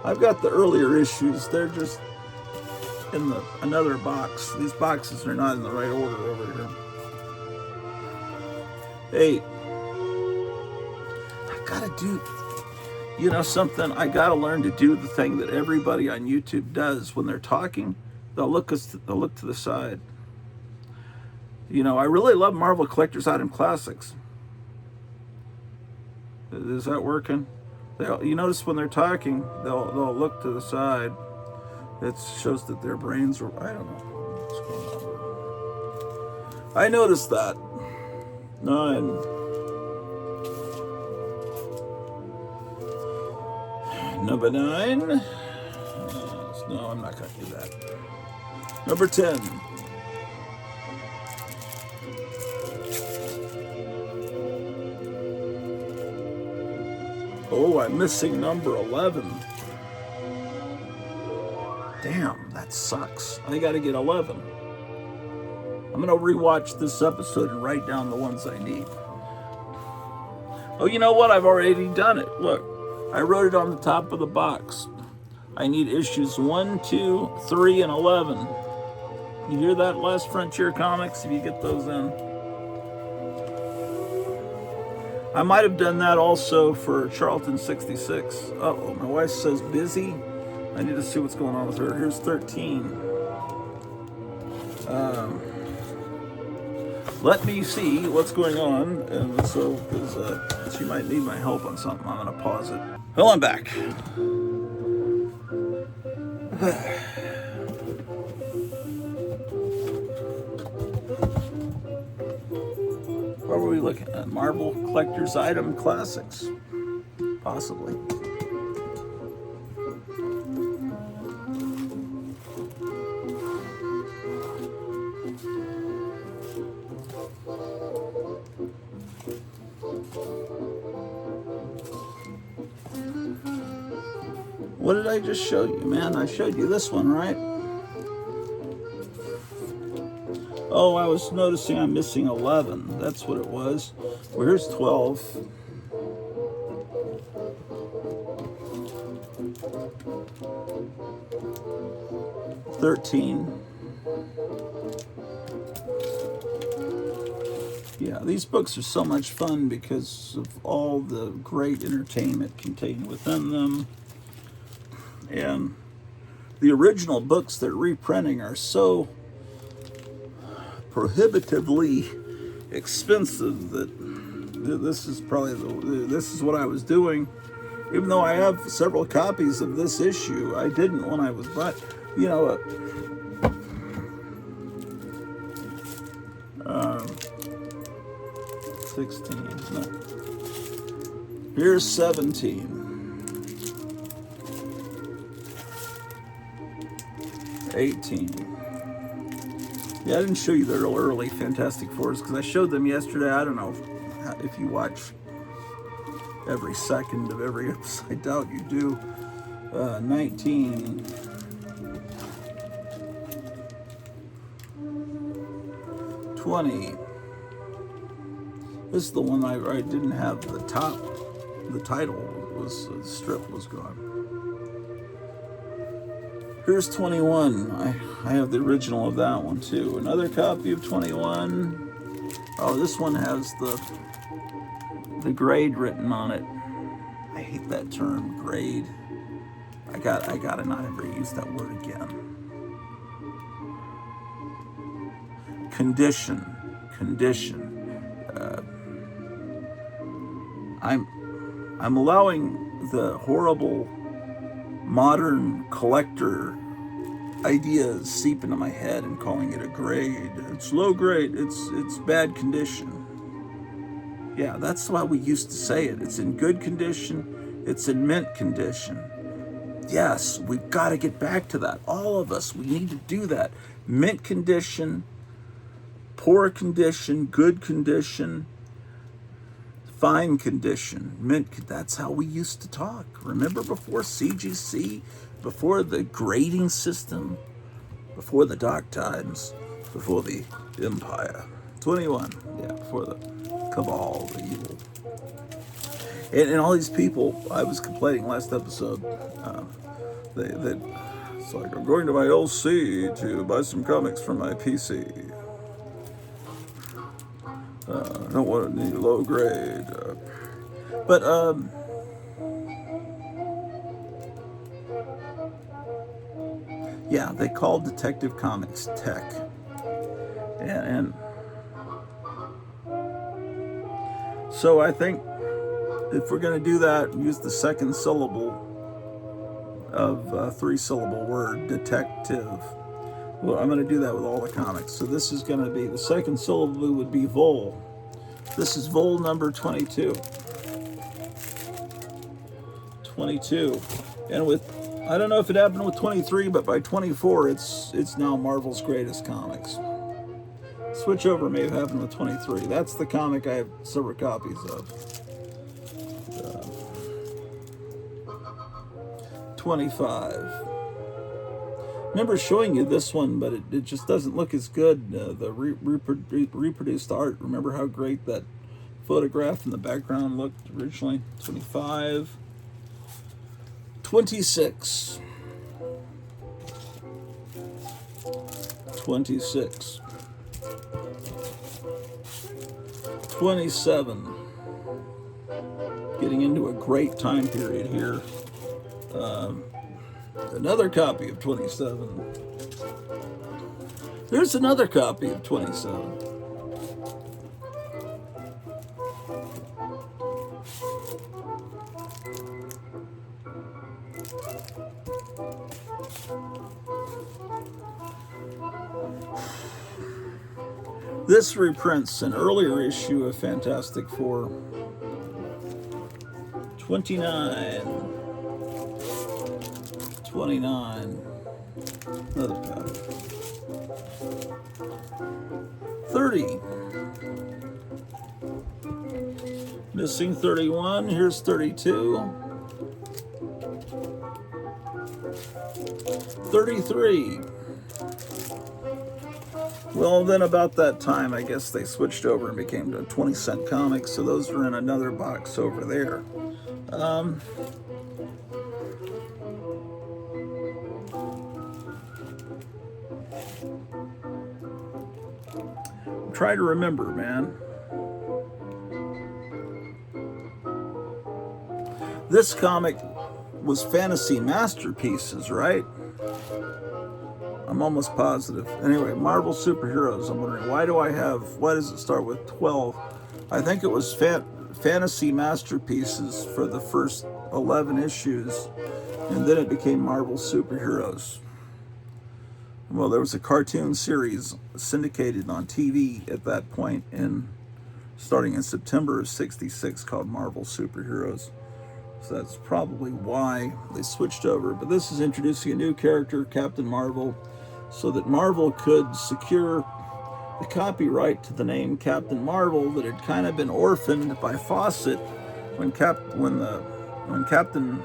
I've got the earlier issues. They're just in another box. These boxes are not in the right order over here. 8. I gotta do, something. I gotta learn to do the thing that everybody on YouTube does when they're talking. They'll look to the side. I really love Marvel Collector's Item Classics. Is that working? You notice when they're talking, they'll look to the side. It shows that their brains are, I don't know what's going on. I noticed that. 9. Number 9. No, I'm not going to do that. Number 10. Oh, I'm missing number 11. Damn, that sucks. I got to get 11. I'm going to rewatch this episode and write down the ones I need. Oh, you know what? I've already done it. Look, I wrote it on the top of the box. I need issues 1, 2, 3, and 11. You hear that, Last Frontier Comics, if you get those in. I might have done that also for Charlton 66. Uh-oh, my wife says busy. I need to see what's going on with her. Here's 13. Let me see what's going on, and so because she might need my help on something, I'm going to pause it. Well, I'm back. What were we looking at? Marvel Collector's Item Classics, possibly. What did I just show you, man? I showed you this one, right? Oh, I was noticing I'm missing 11. That's what it was. Well, here's 12. Yeah, these books are so much fun because of all the great entertainment contained within them. And the original books they're reprinting are so prohibitively expensive that this is probably this is what I was doing. Even though I have several copies of this issue, I didn't when I was buying. 16. No. Here's 17. 18. Yeah, I didn't show you the early Fantastic Fours because I showed them yesterday. I don't know if you watch every second of every episode. I doubt you do. 19. 20. This is the one I didn't have the top. The title was, the strip was gone. Here's 21. I have the original of that one too. Another copy of 21. Oh, this one has the grade written on it. I hate that term, grade. I gotta not ever use that word again. Condition. I'm allowing the horrible modern collector ideas seep into my head and calling it a grade. It's low grade. It's bad condition. Yeah, that's why we used to say it. It's in good condition. It's in mint condition. Yes, we've got to get back to that. All of us, we need to do that. Mint condition, poor condition, good condition, fine condition, mint. That's how we used to talk. Remember before CGC, before the grading system, before the dark times, before the empire. 21, yeah, before the cabal, the evil. And all these people, I was complaining last episode, that it's like, I'm going to my LC to buy some comics for my PC. I don't want any low grade. But yeah, they called Detective Comics tech. And so I think if we're going to do that, use the second syllable of a three-syllable word, detective. Well, I'm going to do that with all the comics. So this is going to be, the second syllable would be vol. This is vol number 22. 22. And with, I don't know if it happened with 23, but by 24, it's now Marvel's greatest comics. Switchover may have happened with 23. That's the comic I have several copies of. 25. Remember showing you this one, but it just doesn't look as good. The reproduced art. Remember how great that photograph in the background looked originally? 25. 26. 26. 27. Getting into a great time period here. Another copy of 27. There's another copy of 27. This reprints an earlier issue of Fantastic Four. 29. 29. Another copy. 30. Missing 31. Here's 32. 33. Well, then about that time, I guess they switched over and became to 20-cent comics, so those were in another box over there. Try to remember, man. This comic was Fantasy Masterpieces, right? I'm almost positive. Anyway, Marvel Superheroes. I'm wondering, why does it start with 12? I think it was Fantasy Masterpieces for the first 11 issues, and then it became Marvel Superheroes. Well, there was a cartoon series syndicated on TV at that point, starting in September of '66, called Marvel Superheroes. So that's probably why they switched over. But this is introducing a new character, Captain Marvel, so that Marvel could secure the copyright to the name Captain Marvel that had kind of been orphaned by Fawcett when Captain,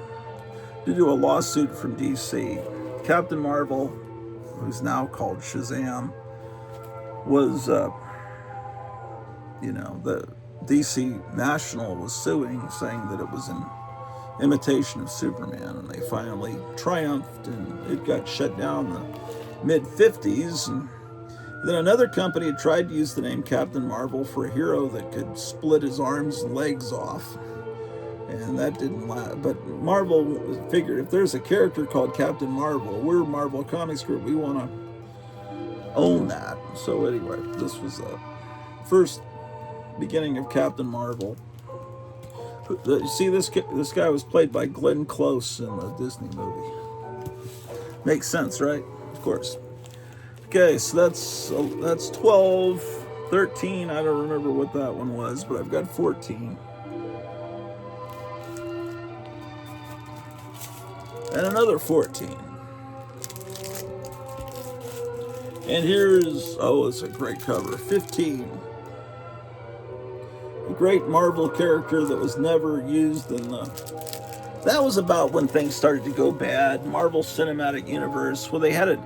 due to a lawsuit from DC, Captain Marvel, who's now called Shazam, was, the DC National was suing, saying that it was an imitation of Superman, and they finally triumphed, and it got shut down in the mid-50s. And then another company had tried to use the name Captain Marvel for a hero that could split his arms and legs off, and that didn't last. But Marvel figured, if there's a character called Captain Marvel, we're Marvel Comics Group, we want to own that. So anyway, this was the first beginning of Captain Marvel. You see, this guy was played by Glenn Close in the Disney movie. Makes sense, right? Of course. Okay, so that's 12, 13. I don't remember what that one was, but I've got 14. And another 14. And here's, it's a great cover, 15. great Marvel character that was never used in the... That was about when things started to go bad. Marvel Cinematic Universe, well, they had an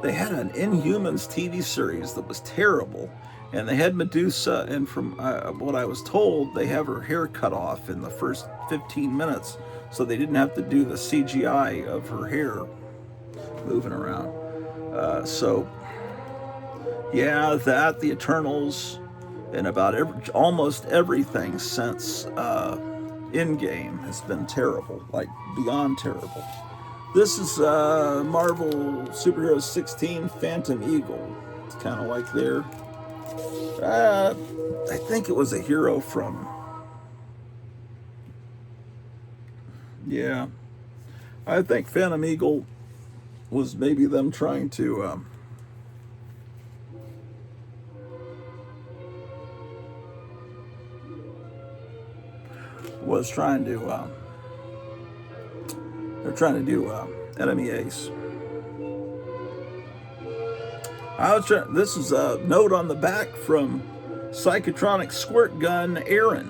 Inhumans TV series that was terrible, and they had Medusa, and from what I was told, they have her hair cut off in the first 15 minutes, so they didn't have to do the CGI of her hair moving around. So, yeah, that, the Eternals, and about almost everything since Endgame has been terrible, like beyond terrible. This is Marvel Superheroes 16 Phantom Eagle. It's kind of like there. I think it was a hero from... Yeah. I think Phantom Eagle was maybe them trying to... they're trying to do Enemy Ace. This is a note on the back from Psychotronic Squirt Gun Aaron,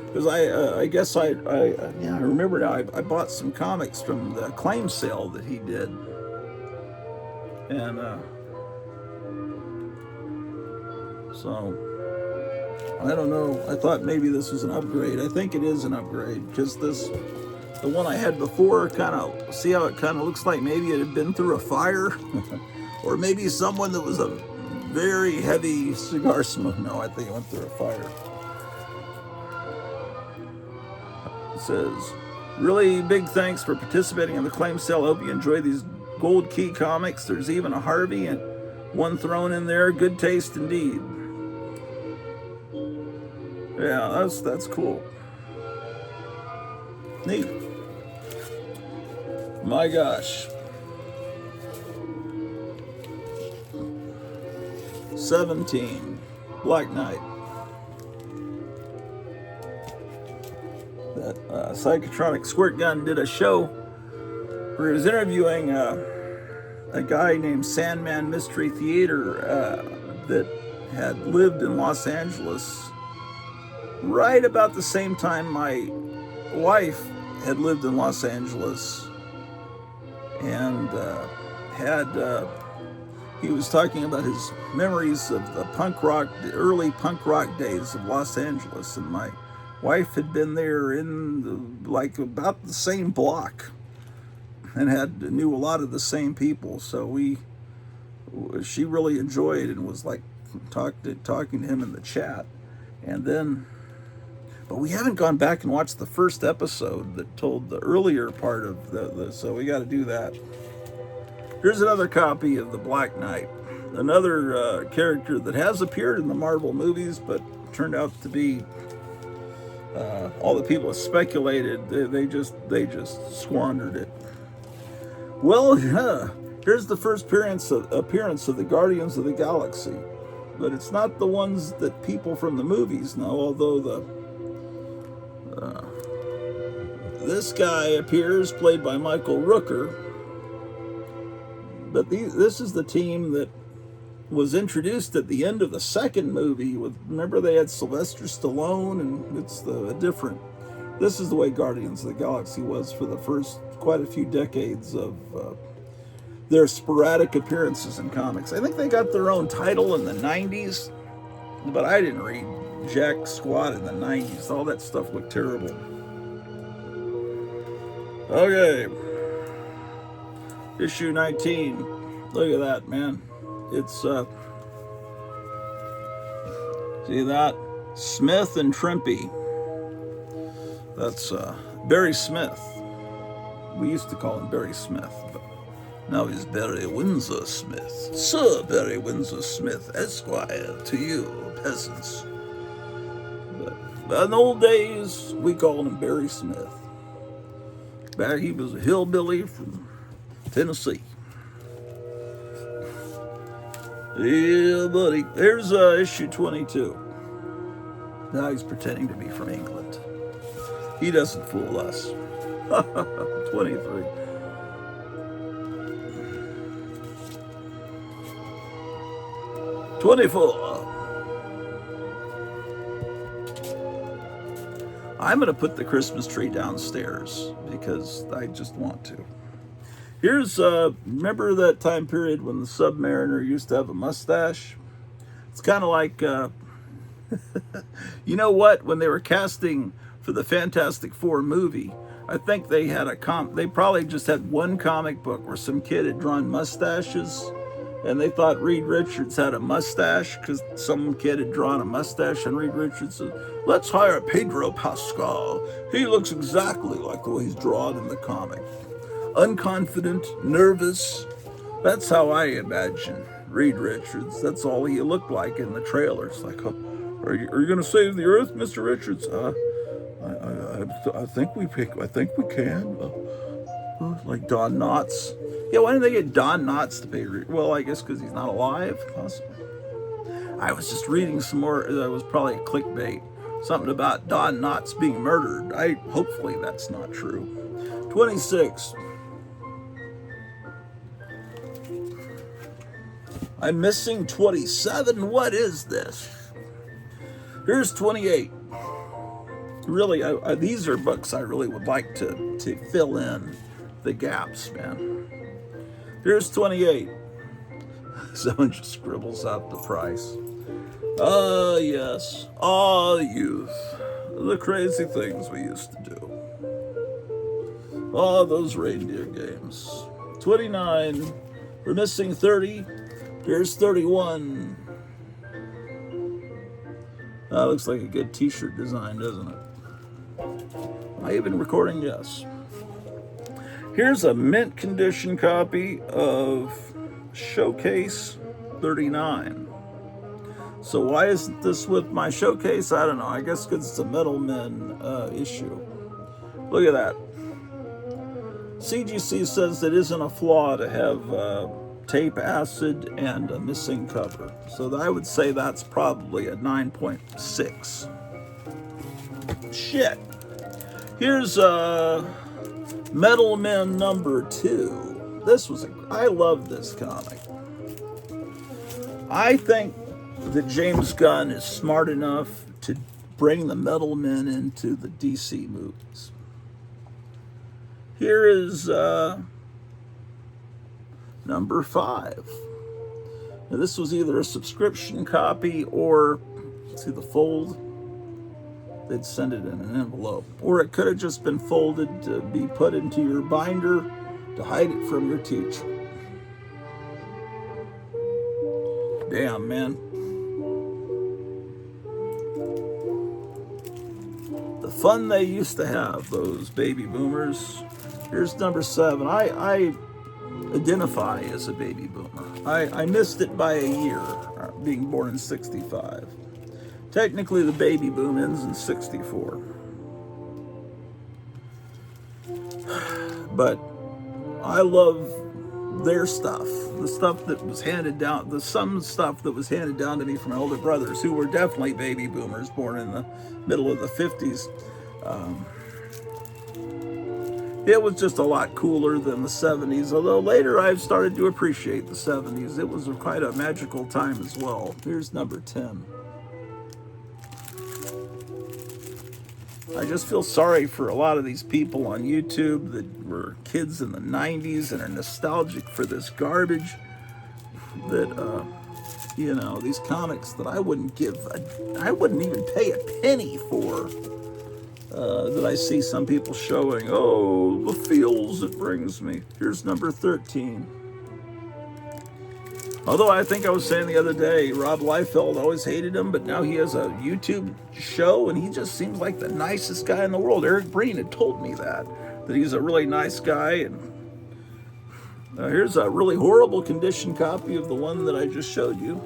because I guess I remember now. I bought some comics from the claim sale that he did, and so I don't know. I thought maybe this was an upgrade. I think it is an upgrade, because the one I had before, see how it kind of looks like maybe it had been through a fire, or maybe someone that was a very heavy cigar smoke. No, I think it went through a fire. It says, really big thanks for participating in the claim sale. I hope you enjoy these Gold Key comics. There's even a Harvey and one thrown in there. Good taste indeed. Yeah, that's cool. Neat. My gosh. 17. Black Knight. That Psychotronic Squirt Gun did a show where he was interviewing a guy named Sandman Mystery Theater that had lived in Los Angeles right about the same time my wife had lived in Los Angeles, and he was talking about his memories of the early punk rock days of Los Angeles, and my wife had been there in about the same block, and knew a lot of the same people. So she really enjoyed and was like talking to him in the chat, and then. But we haven't gone back and watched the first episode that told the earlier part of so we got to do that. Here's another copy of the Black Knight, another character that has appeared in the Marvel movies, but turned out to be all the people speculated. They just squandered it. Well, here's the first appearance of the Guardians of the Galaxy, but it's not the ones that people from the movies know. Although this guy appears, played by Michael Rooker, but this is the team that was introduced at the end of the second movie. Remember they had Sylvester Stallone, and it's this is the way Guardians of the Galaxy was for the first quite a few decades of their sporadic appearances in comics. I think they got their own title in the 90s, but I didn't read jack squat in the 90s. All that stuff looked terrible. Okay. Issue 19. Look at that, man. It's, see that? Smith and Trimpe. That's Barry Smith. We used to call him Barry Smith, but now he's Barry Windsor Smith. Sir Barry Windsor Smith, Esquire, to you, peasants. But in the old days, we called him Barry Smith. He was a hillbilly from Tennessee. Yeah, buddy. There's issue 22. Now he's pretending to be from England. He doesn't fool us. 23. '24. I'm going to put the Christmas tree downstairs because I just want to. Here's, remember that time period when the Submariner used to have a mustache? It's kind of like, you know what? When they were casting for the Fantastic Four movie, I think they had they probably just had one comic book where some kid had drawn mustaches, and they thought Reed Richards had a mustache because some kid had drawn a mustache, and Reed Richards said, "Let's hire Pedro Pascal. He looks exactly like the way he's drawn in the comic." Unconfident, nervous. That's how I imagine Reed Richards. That's all he looked like in the trailers. Like, oh, are you going to save the Earth, Mr. Richards? I think we can. Like Don Knotts. Yeah, why didn't they get Don Knotts to pay? Well, I guess because he's not alive, possibly. I was just reading some more. That was probably a clickbait. Something about Don Knotts being murdered. Hopefully that's not true. 26. I'm missing 27. What is this? Here's 28. Really, these are books I really would like to fill in the gaps, man. Here's 28. Someone just scribbles out the price. Ah, yes. Ah, youth. The crazy things we used to do. Ah, those reindeer games. 29. We're missing 30. Here's 31. That looks like a good t-shirt design, doesn't it? Am I even recording? Yes. Here's a mint condition copy of Showcase 39. So why isn't this with my Showcase? I don't know. I guess because it's a Metal Men issue. Look at that. CGC says it isn't a flaw to have tape acid and a missing cover. So I would say that's probably a 9.6. Shit. Here's Metal Men number 2. I love this comic. I think that James Gunn is smart enough to bring the Metal Men into the DC movies. Here is number 5. Now, this was either a subscription copy or, see the fold? They'd send it in an envelope. Or it could have just been folded to be put into your binder to hide it from your teacher. Damn, man. The fun they used to have, those baby boomers. Here's number 7. I identify as a baby boomer. I missed it by a year, being born in 65. Technically, the baby boom ends in 64. But I love their stuff. The stuff that was handed down, some stuff that was handed down to me from my older brothers, who were definitely baby boomers, born in the middle of the 50s. It was just a lot cooler than the 70s, although later I've started to appreciate the 70s. It was quite a magical time as well. Here's number 10. I just feel sorry for a lot of these people on YouTube that were kids in the 90s and are nostalgic for this garbage that, these comics that I wouldn't even pay a penny for, that I see some people showing. Oh, the feels it brings me. Here's number 13. Although I think I was saying the other day, Rob Liefeld always hated him, but now he has a YouTube show, and he just seems like the nicest guy in the world. Eric Breen had told me that he's a really nice guy. And here's a really horrible condition copy of the one that I just showed you.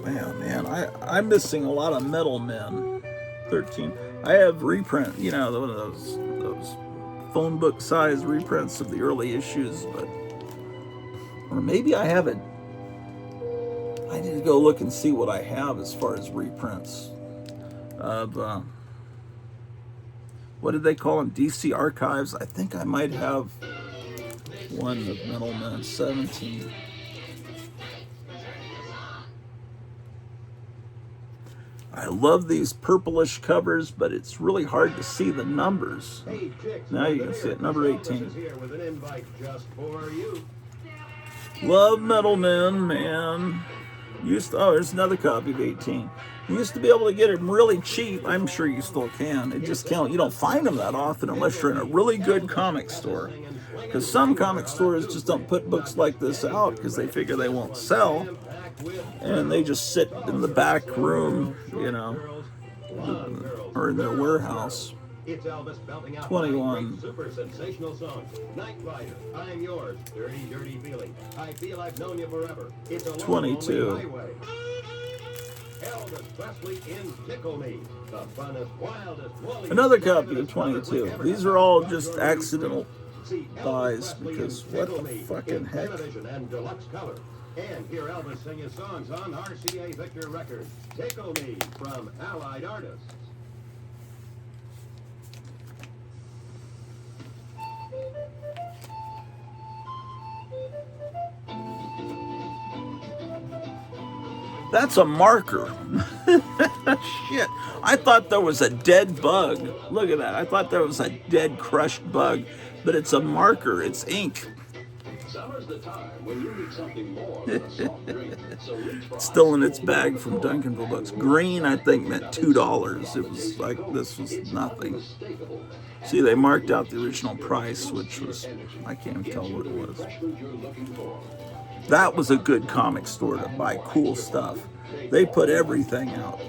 Man, I'm missing a lot of Metal Men. 13. I have reprint, one of those phone book size reprints of the early issues, or maybe I haven't. I need to go look and see what I have as far as reprints of what did they call them, DC Archives. I think I might have one of Metal Men 17. I love these purplish covers, but it's really hard to see the numbers. Now you can see it, number 18. Love Metal Men, man. Oh, there's another copy of 18. You used to be able to get them really cheap. I'm sure you still can. It just can't. You don't find them that often unless you're in a really good comic store. Because some comic stores just don't put books like this out because they figure they won't sell. And they just sit in the back room, you know, or in their warehouse. It's Elvis belting out 21. Super sensational song. Night Rider, I'm yours. Dirty, dirty feeling. I feel I've known you forever. It's a 22. Elvis Presley in Tickle Me. The funnest, wildest, Another copy of 22. These are all just accidental buys because what the fucking heck? And deluxe color. And hear Elvis sing his songs on RCA Victor Records. Tickle Me from Allied Artists. That's a marker. Shit. I thought there was a dead bug. Look at that. I thought there was a dead crushed bug, but it's a marker. It's ink. Summer's the time when you need something more than a soft drink. So Still in its bag from Duncanville Books. Green, I think, meant $2. It was like, this was nothing. See, they marked out the original price, which was, I can't tell what it was. That was a good comic store to buy cool stuff. They put everything out.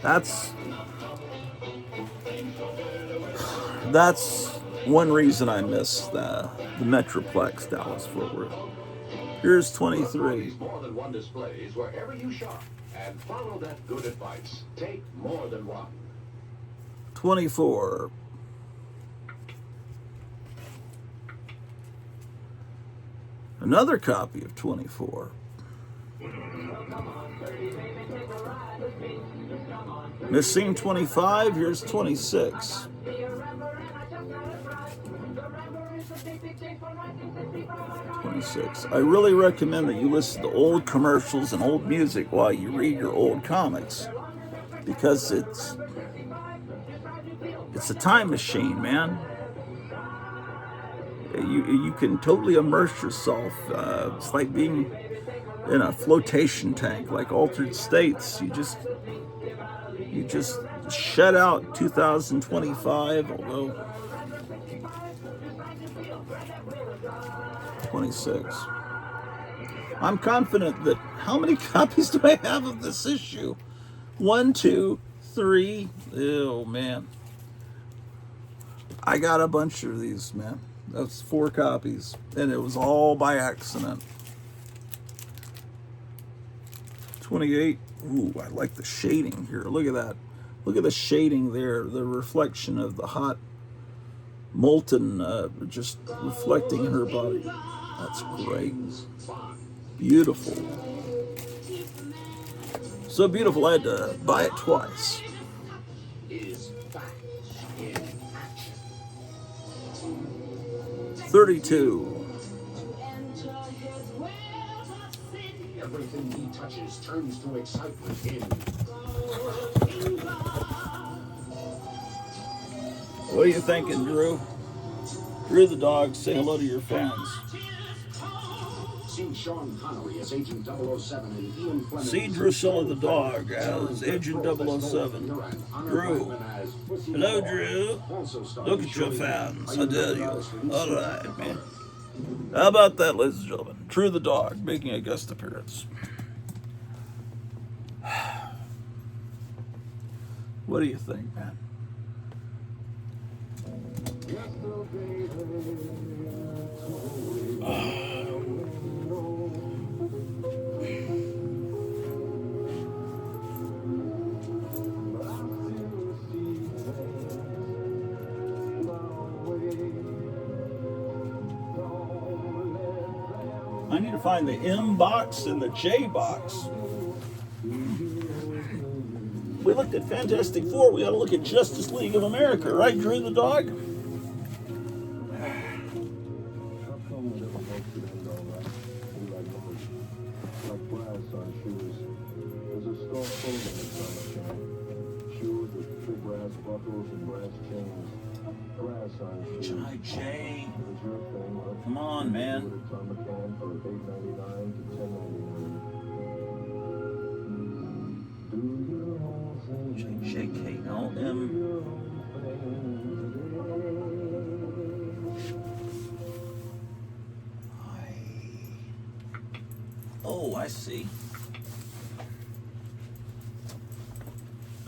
That's one reason I miss the Metroplex Dallas-Fort Worth. Here's 23. More than one displays wherever you shop, and follow that good advice. Take more than one. 24. Another copy of 24. Missing 25. Here's 26. 26. I really recommend that you listen to old commercials and old music while you read your old comics, because it's a time machine, man. You can totally immerse yourself. It's like being in a flotation tank, like Altered States. You just shut out 2025, although 26. I'm confident that, how many copies do I have of this issue? 1, 2, 3. Oh man, I got a bunch of these, man. That's 4 copies, and it was all by accident. 28. Ooh, I like the shading here. Look at that. Look at the shading there. The reflection of the hot molten, just reflecting in her body. That's great. Beautiful. So beautiful, I had to buy it twice. 32. Everything he touches turns to excitement in. What are you thinking, Drew? Drew the dog, say hello to your fans. See Sean Connery as Agent 007 and Ian Fleming. See Drusilla the dog as Agent 007. Drew. Hello, Drew. Look at your fans. I dare you. All right, man. How about that, ladies and gentlemen? Drew the dog making a guest appearance. What do you think, man? I need to find the M box and the J box. We looked at Fantastic Four. We got to look at Justice League of America, right, Drew the dog? Like brass on shoes. Chai J. Come on, man. JKLM. Oh, I see.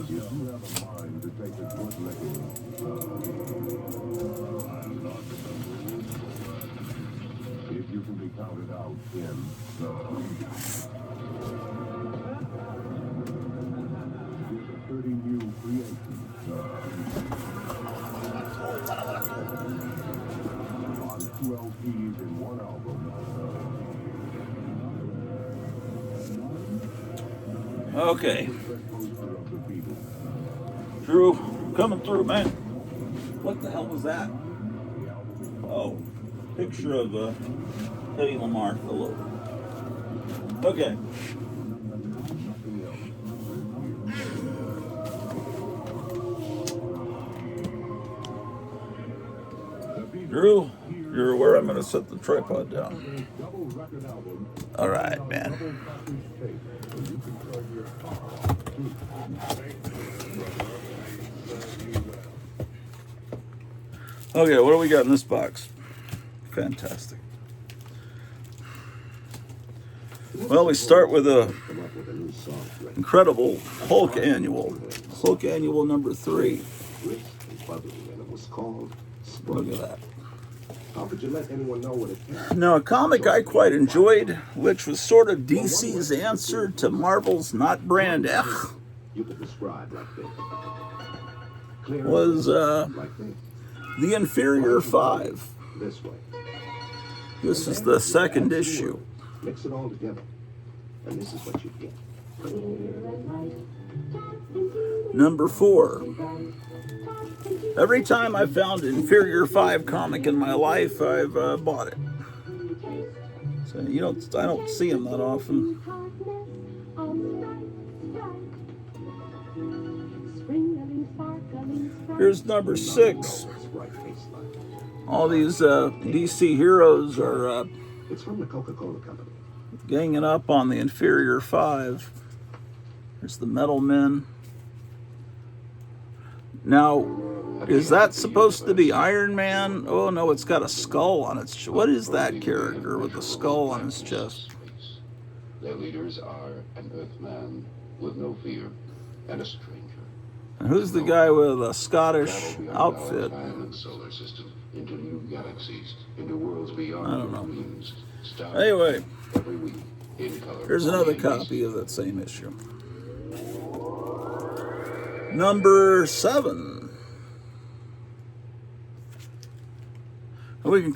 You have a mind to take a good licking. If you can be counted out in Here's a 30 new creations. On 2 LPs in one album. Okay. Drew, coming through, man. What the hell was that? Oh, picture of Eddie Lamar fell over. Okay. Drew, you're aware I'm going to set the tripod down. All right, man. Okay, what do we got in this box? Fantastic. Well, we start with a incredible Hulk Annual. Hulk Annual number 3. Look at that. How could you let anyone know what it is? Now, a comic I quite enjoyed, which was sort of DC's answer to Marvel's Not Brand Ech, You could describe like this. was Like this. The Inferior 5. This way. This is the second issue. Mix it all together. And this is what you get. Number 4. Every time I found an Inferior 5 comic in my life, I've bought it. So I don't see them that often. Here's number 6. All these DC heroes are It's from the Coca-Cola Company. ganging up on the Inferior 5. There's the Metal Men. Now, is that supposed to be Iron Man? Oh no, it's got a skull on its chest. What is that character with a skull on his chest? Their leaders are an Earthman with no fear and a stranger. And who's the guy with a Scottish Travel beyond outfit? our time and solar system, into new galaxies, into worlds beyond I don't know. our dreams. Stars Anyway, every week in color. here's another copy of that same issue. Number 7. We can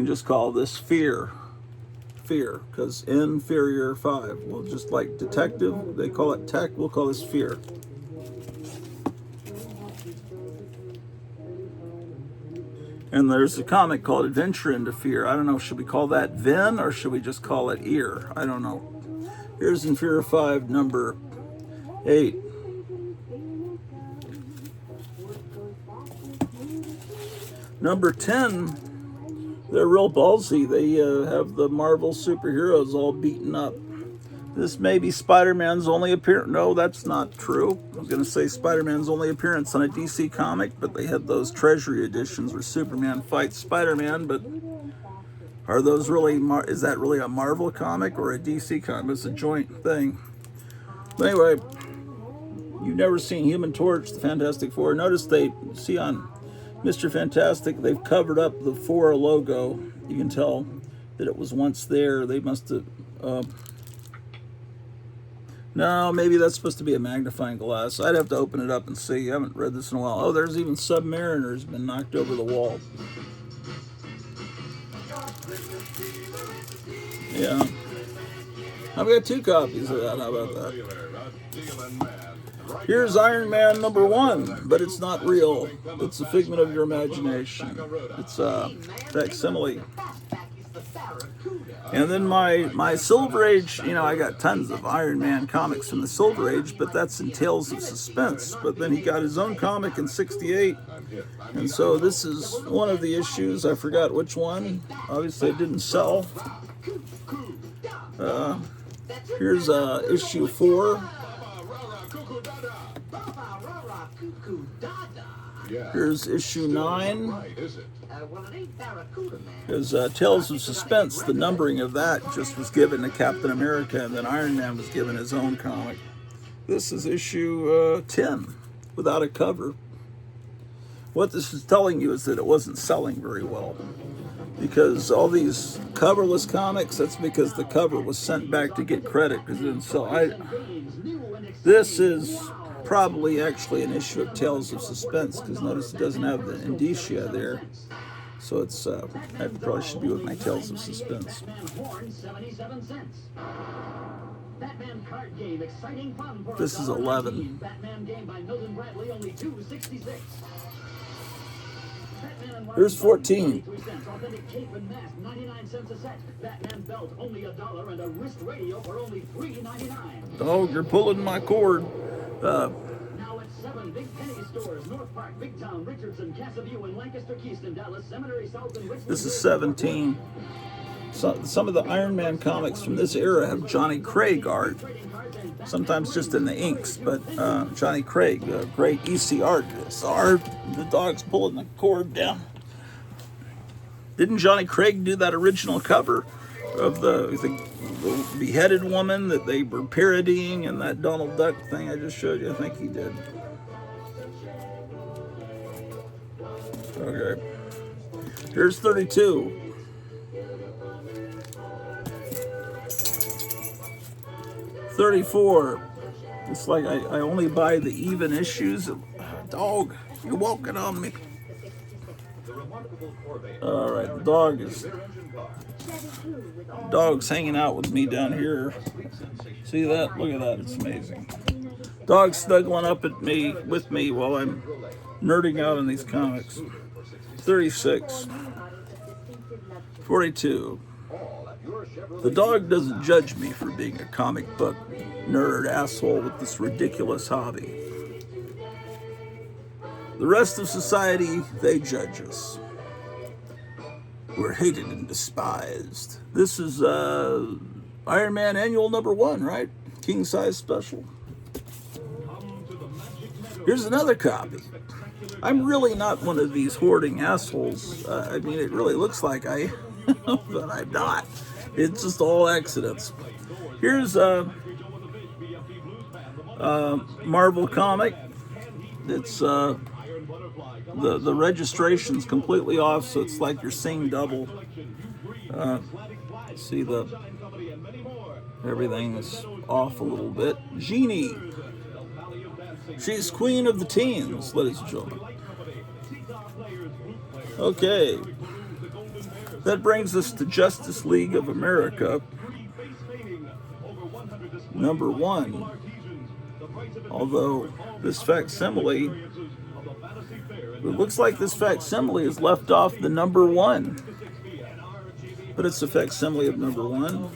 just call this Fear. Fear, because Inferior 5. Well, just like Detective, they call it Tech, we'll call this Fear. And there's a comic called Adventure into Fear. I don't know, should we call that Ven or should we just call it Ear? I don't know. Here's Inferior 5, number 8. Number 10, they're real ballsy. They have the Marvel superheroes all beaten up. This may be Spider-Man's only appearance. No, that's not true. I was going to say Spider-Man's only appearance on a DC comic, but they had those Treasury editions where Superman fights Spider-Man, but are those really, is that really a Marvel comic or a DC comic? It's a joint thing. But anyway, you've never seen Human Torch, the Fantastic Four. Notice they, see on Mr. Fantastic, they've covered up the 4 logo. You can tell that it was once there. They must have... no, maybe that's supposed to be a magnifying glass. I'd have to open it up and see. I haven't read this in a while. Oh, there's even Submariner's been knocked over the wall. Yeah. I've got 2 copies of that. How about that? Here's Iron Man number 1, but it's not real. It's a figment of your imagination. It's a facsimile. And then my Silver Age, you know, I got tons of Iron Man comics from the Silver Age, but that's in Tales of Suspense. But then he got his own comic in '68, and so this is one of the issues. I forgot which one. Obviously, it didn't sell. Here's issue 4. Here's issue 9. There's Tales of Suspense. The numbering of that just was given to Captain America, and then Iron Man was given his own comic. This is issue 10, without a cover. What this is telling you is that it wasn't selling very well, because all these coverless comics, that's because the cover was sent back to get credit because it didn't sell. This is probably actually an issue of Tales of Suspense, because notice it doesn't have the indicia there. So it's, that probably should be with my Tales of Suspense. This is 11. Here's 14. Oh, you're pulling my cord. Now at 7 Big Penny stores: North Park, Big Town, Richardson, Casaview, and Lancaster, Keyston, Dallas, Cemetery South, and Richmond. This is 17. So, some of the Iron Man comics from this era have Johnny Craig art, sometimes just in the inks, but Johnny Craig, great EC art. Sorry, the dog's pulling the cord down. Didn't Johnny Craig do that original cover of the beheaded woman that they were parodying in that Donald Duck thing I just showed you? I think he did. Okay. Here's 32. $34. It's like I only buy the even issues. Dog, you're walking on me. All right, the dog's hanging out with me down here. See that? Look at that. It's amazing. Dog's snuggling up at me with me while I'm nerding out on these comics. 36. 42. The dog doesn't judge me for being a comic book nerd asshole with this ridiculous hobby. The rest of society, they judge us. We're hated and despised. This is Iron Man Annual #1, right? King size special. Here's another copy. I'm really not one of these hoarding assholes. I mean, it really looks like I am, but I'm not. It's just all accidents. Here's a Marvel comic. It's the registration's completely off, so it's like you're seeing double. See everything is off a little bit. Genie. She's queen of the teens, ladies and gentlemen. Okay. That brings us to Justice League of America, #1. Although this facsimile, it looks like this facsimile is left off the #1. But it's a facsimile of #1.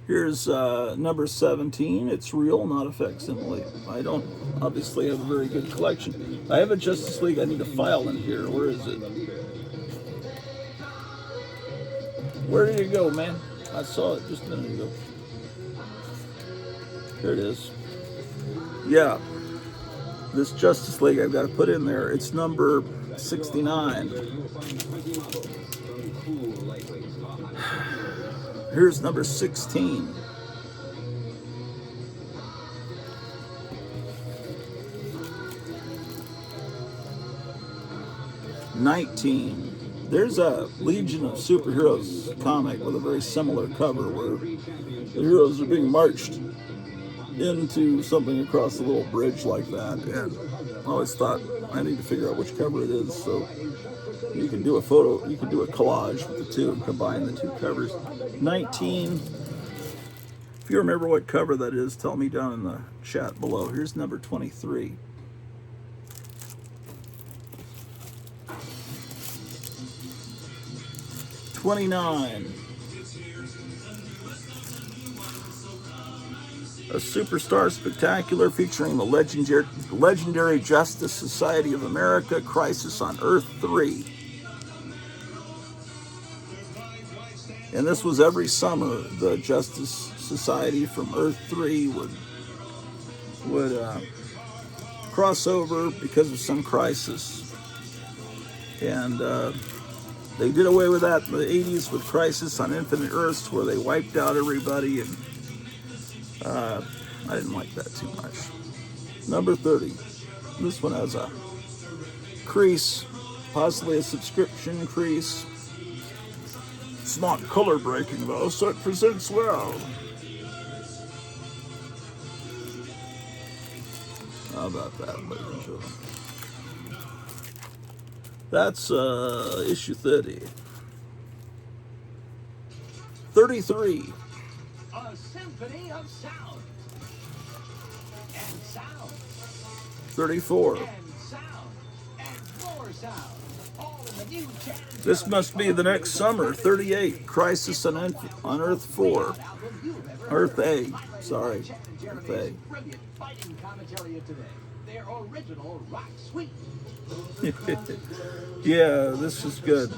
Here's number 17. It's real, not a facsimile. I don't obviously have a very good collection. I have a Justice League. I need a file in here. Where is it? Where did it go, man? I saw it just a minute ago. Here it is. Yeah. This Justice League I've got to put in there. It's number 69. Here's number 16. '19. There's a Legion of Superheroes comic with a very similar cover where the heroes are being marched into something across a little bridge like that. And I always thought I need to figure out which cover it is, so you can do a photo, you can do a collage with the two and combine the two covers. 19. If you remember what cover that is, tell me down in the chat below. Here's number 23. 29. A Superstar Spectacular featuring the legendary Justice Society of America, Crisis on Earth 3. And this was every summer. The Justice Society from Earth 3 would cross over because of some crisis. And they did away with that in the 80s with Crisis on Infinite Earths, where they wiped out everybody, and I didn't like that too much. Number 30. This one has a crease, possibly a subscription crease. It's not color breaking though, so it presents well. How about that, ladies and gentlemen? That's issue 30. 33. A symphony of sound. And sound. 34. And sound. And more sound. All in the new Chad and This Kelly must be the next summer. 38. Crisis on Earth 4. Earth A. Sorry. Earth A. Brilliant fighting commentary of today. Their original rock suite. Yeah, this is good.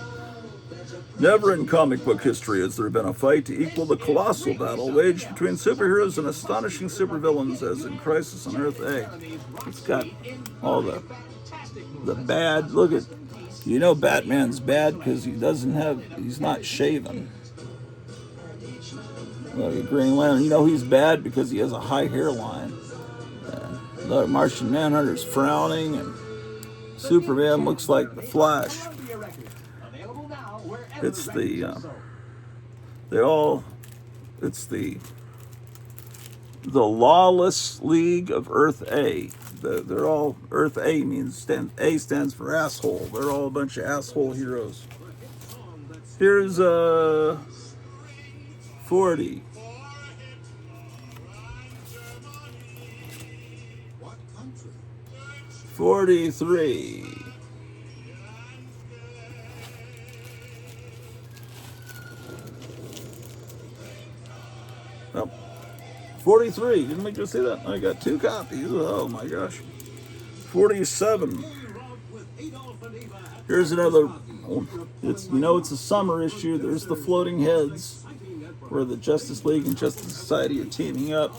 Never in comic book history has there been a fight to equal the colossal battle waged between superheroes and astonishing supervillains as in Crisis on Earth A. It's got all the bad. Look at, you know, Batman's bad because he's not shaven. Look at Green Lantern. You know he's bad because he has a high hairline. Look, Martian Manhunter's frowning, and Superman looks like the Flash. It's the Lawless League of Earth A. They're all, Earth A A stands for asshole. They're all a bunch of asshole heroes. Here's 40. 43. Oh, 43. Didn't we just see that? I got 2 copies. Oh my gosh. 47. Here's another. It's a summer issue. There's the floating heads, where the Justice League and Justice Society are teaming up.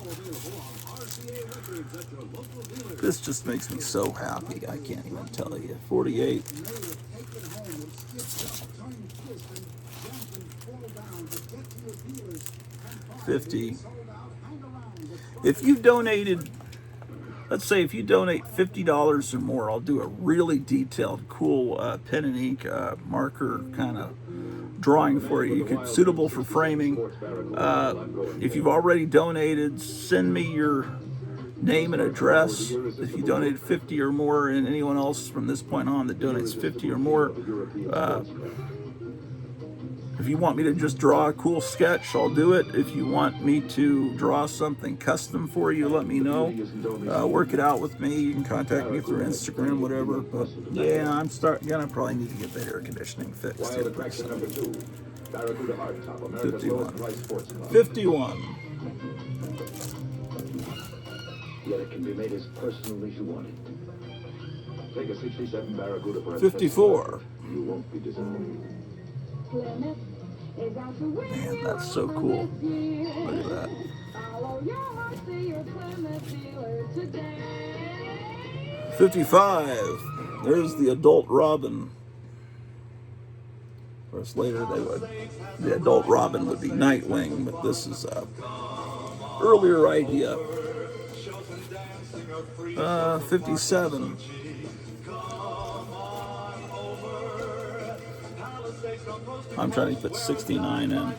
This just makes me so happy. I can't even tell you. 48. 50. If you donated, let's say if you donate $50 or more, I'll do a really detailed, cool pen and ink marker kind of drawing for you. Suitable for framing. If you've already donated, send me your name and address. If you donated 50 or more, and anyone else from this point on that donates 50 or more, if you want me to just draw a cool sketch, I'll do it. If you want me to draw something custom for you, let me know. Work it out with me. You can contact me through Instagram, whatever. But yeah, I probably need to get the air conditioning fixed. 51. 51. Yet it can be made as personal as you want it. Take a 67 Barracuda for a 54. You won't be disappointed. Man, that's so cool. Look at that. 55. There's the adult Robin. Of course, later the adult Robin would be Nightwing, but this is a earlier idea. 57. I'm trying to put 69 in.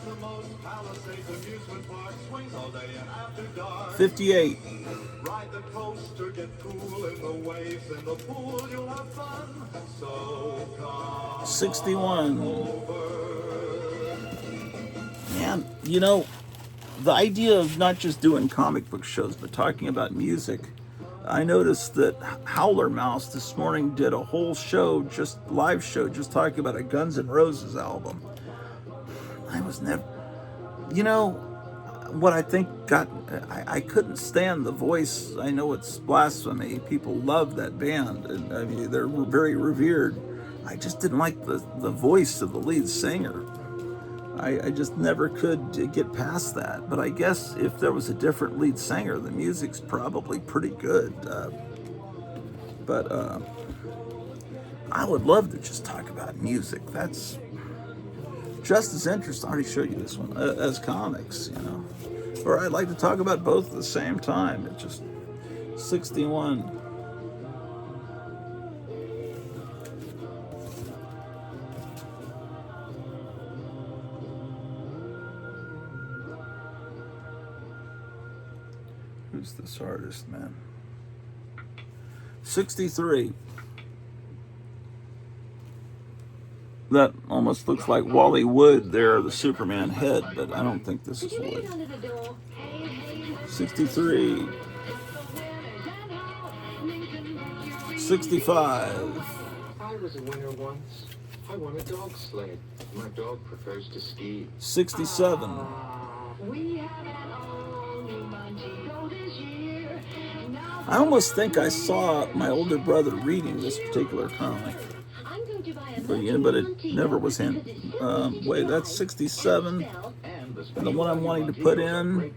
58. 61. Man, the idea of not just doing comic book shows, but talking about music. I noticed that Howler Mouse this morning did a whole show, live show, just talking about a Guns N' Roses album. I was never, you know, what I think I couldn't stand the voice. I know it's blasphemy. People love that band, and I mean, they're very revered. I just didn't like the voice of the lead singer. I just never could get past that. But I guess if there was a different lead singer, the music's probably pretty good. But I would love to just talk about music. That's just as interesting. I already showed you this one as comics, you know. Or I'd like to talk about both at the same time. It's just 61. Who's this artist, man? 63. That almost looks like Wally Wood there, the Superman head, but I don't think this is Wood. 63. 65. I was a winner once. I won a dog sled. My dog prefers to ski. 67. I almost think I saw my older brother reading this particular comic. But it never was him. Wait, that's 67. And the one I'm wanting to put in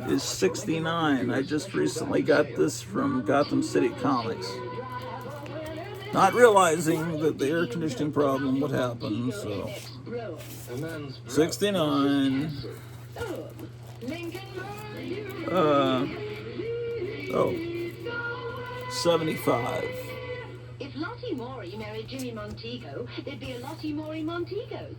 is 69. I just recently got this from Gotham City Comics. Not realizing that the air conditioning problem would happen, so. 69. Oh. 75. If Lottie Maury married Jimmy Montego, there'd be a Lottie Maury Montegos.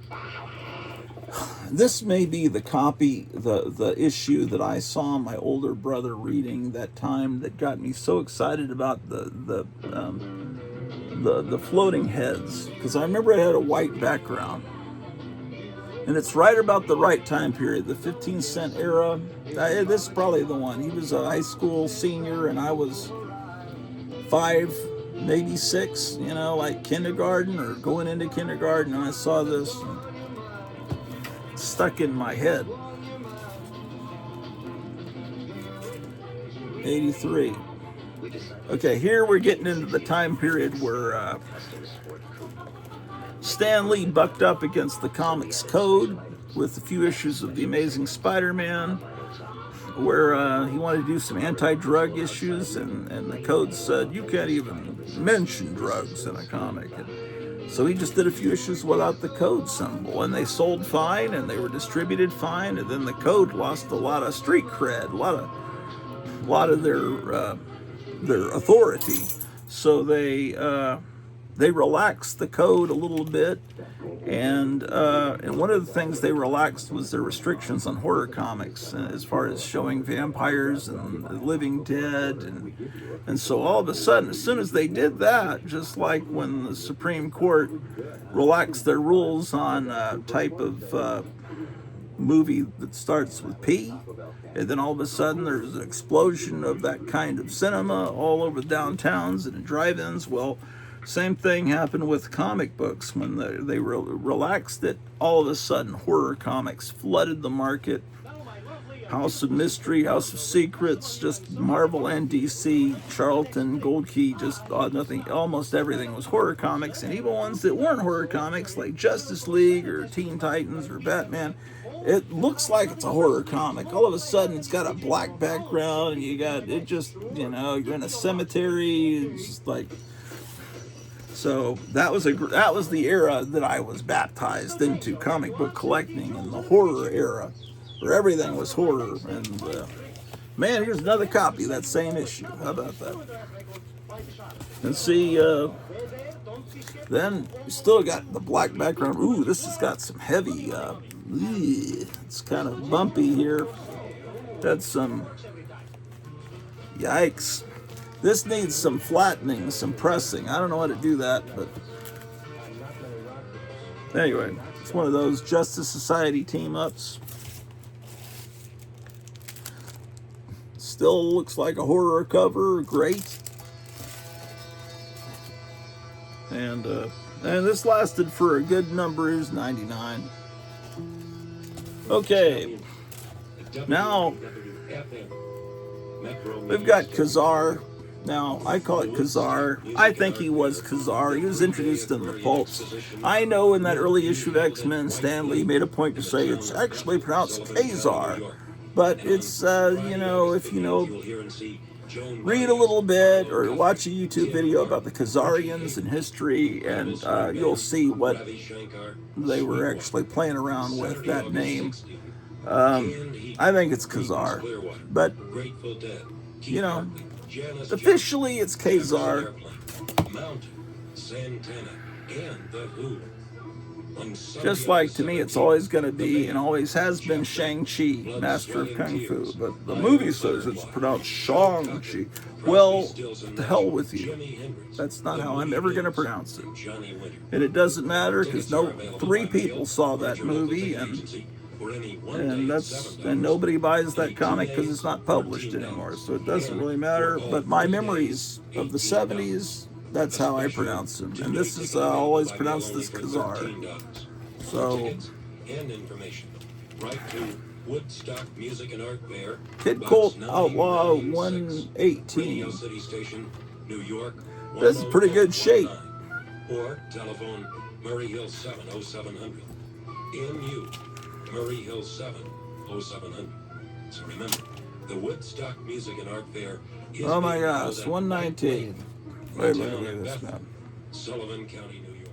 This may be the copy, the issue that I saw my older brother reading that time that got me so excited about the floating heads, because I remember it had a white background. And it's right about the right time period, the 15-cent era. This is probably the one. He was a high school senior, and I was 5, maybe 6, you know, like kindergarten or going into kindergarten, and I saw this stuck in my head. 83. Okay, here we're getting into the time period where Stan Lee bucked up against the Comics Code with a few issues of The Amazing Spider-Man, where he wanted to do some anti-drug issues, and the Code said, you can't even mention drugs in a comic. And so he just did a few issues without the Code symbol, and they sold fine, and they were distributed fine, and then the Code lost a lot of street cred, a lot of their authority. So they relaxed the Code a little bit, and one of the things they relaxed was their restrictions on horror comics, as far as showing vampires and the living dead, and so all of a sudden, as soon as they did that, just like when the Supreme Court relaxed their rules on a type of movie that starts with P, and then all of a sudden there's an explosion of that kind of cinema all over downtowns and drive-ins. Well, same thing happened with comic books. When they relaxed it, all of a sudden horror comics flooded the market. House of Mystery, House of Secrets, just Marvel and DC, Charlton, Gold Key, just nothing, almost everything was horror comics. And even ones that weren't horror comics, like Justice League or Teen Titans or Batman, it looks like it's a horror comic. All of a sudden it's got a black background, and you got it just, you know, you're in a cemetery. It's just like, so that was the era that I was baptized into comic book collecting, in the horror era, where everything was horror. And man, here's another copy of that same issue. How about that? And see, then you still got the black background. Ooh, this has got some heavy. It's kind of bumpy here. That's some. Yikes. This needs some flattening, some pressing. I don't know how to do that, but anyway, it's one of those Justice Society team-ups. Still looks like a horror cover, great. And this lasted for a good number, is 99. Okay, now we've got Khazar. Now, I call it Khazar. I think he was Khazar. He was introduced in the pulps. I know in that early issue of X-Men, Stan Lee made a point to say it's actually pronounced Khazar. But it's, if you know, read a little bit or watch a YouTube video about the Khazarians and history, and you'll see what they were actually playing around with, that name. I think it's Khazar. But, officially it's Khazar. Just like, to me, it's always going to be and always has been Shang-Chi, Master of Kung Fu. But the movie says it's pronounced Shang-Chi. Well, to hell with you. That's not how I'm ever going to pronounce it. And it doesn't matter, because 3 people saw that movie, and nobody buys that comic because it's not published anymore. So it doesn't really matter. But my memories of the 70s, that's how I pronounce them. And this is always pronounced as Khazar. So, Kid Colt Outlaw 118. This is pretty good shape. Or telephone Murray Hill 70700. MU Murray Hill 70700. So remember, the Woodstock Music and Art Fair is oh my gosh, 119. Wait, look at this, man. Sullivan County, New York.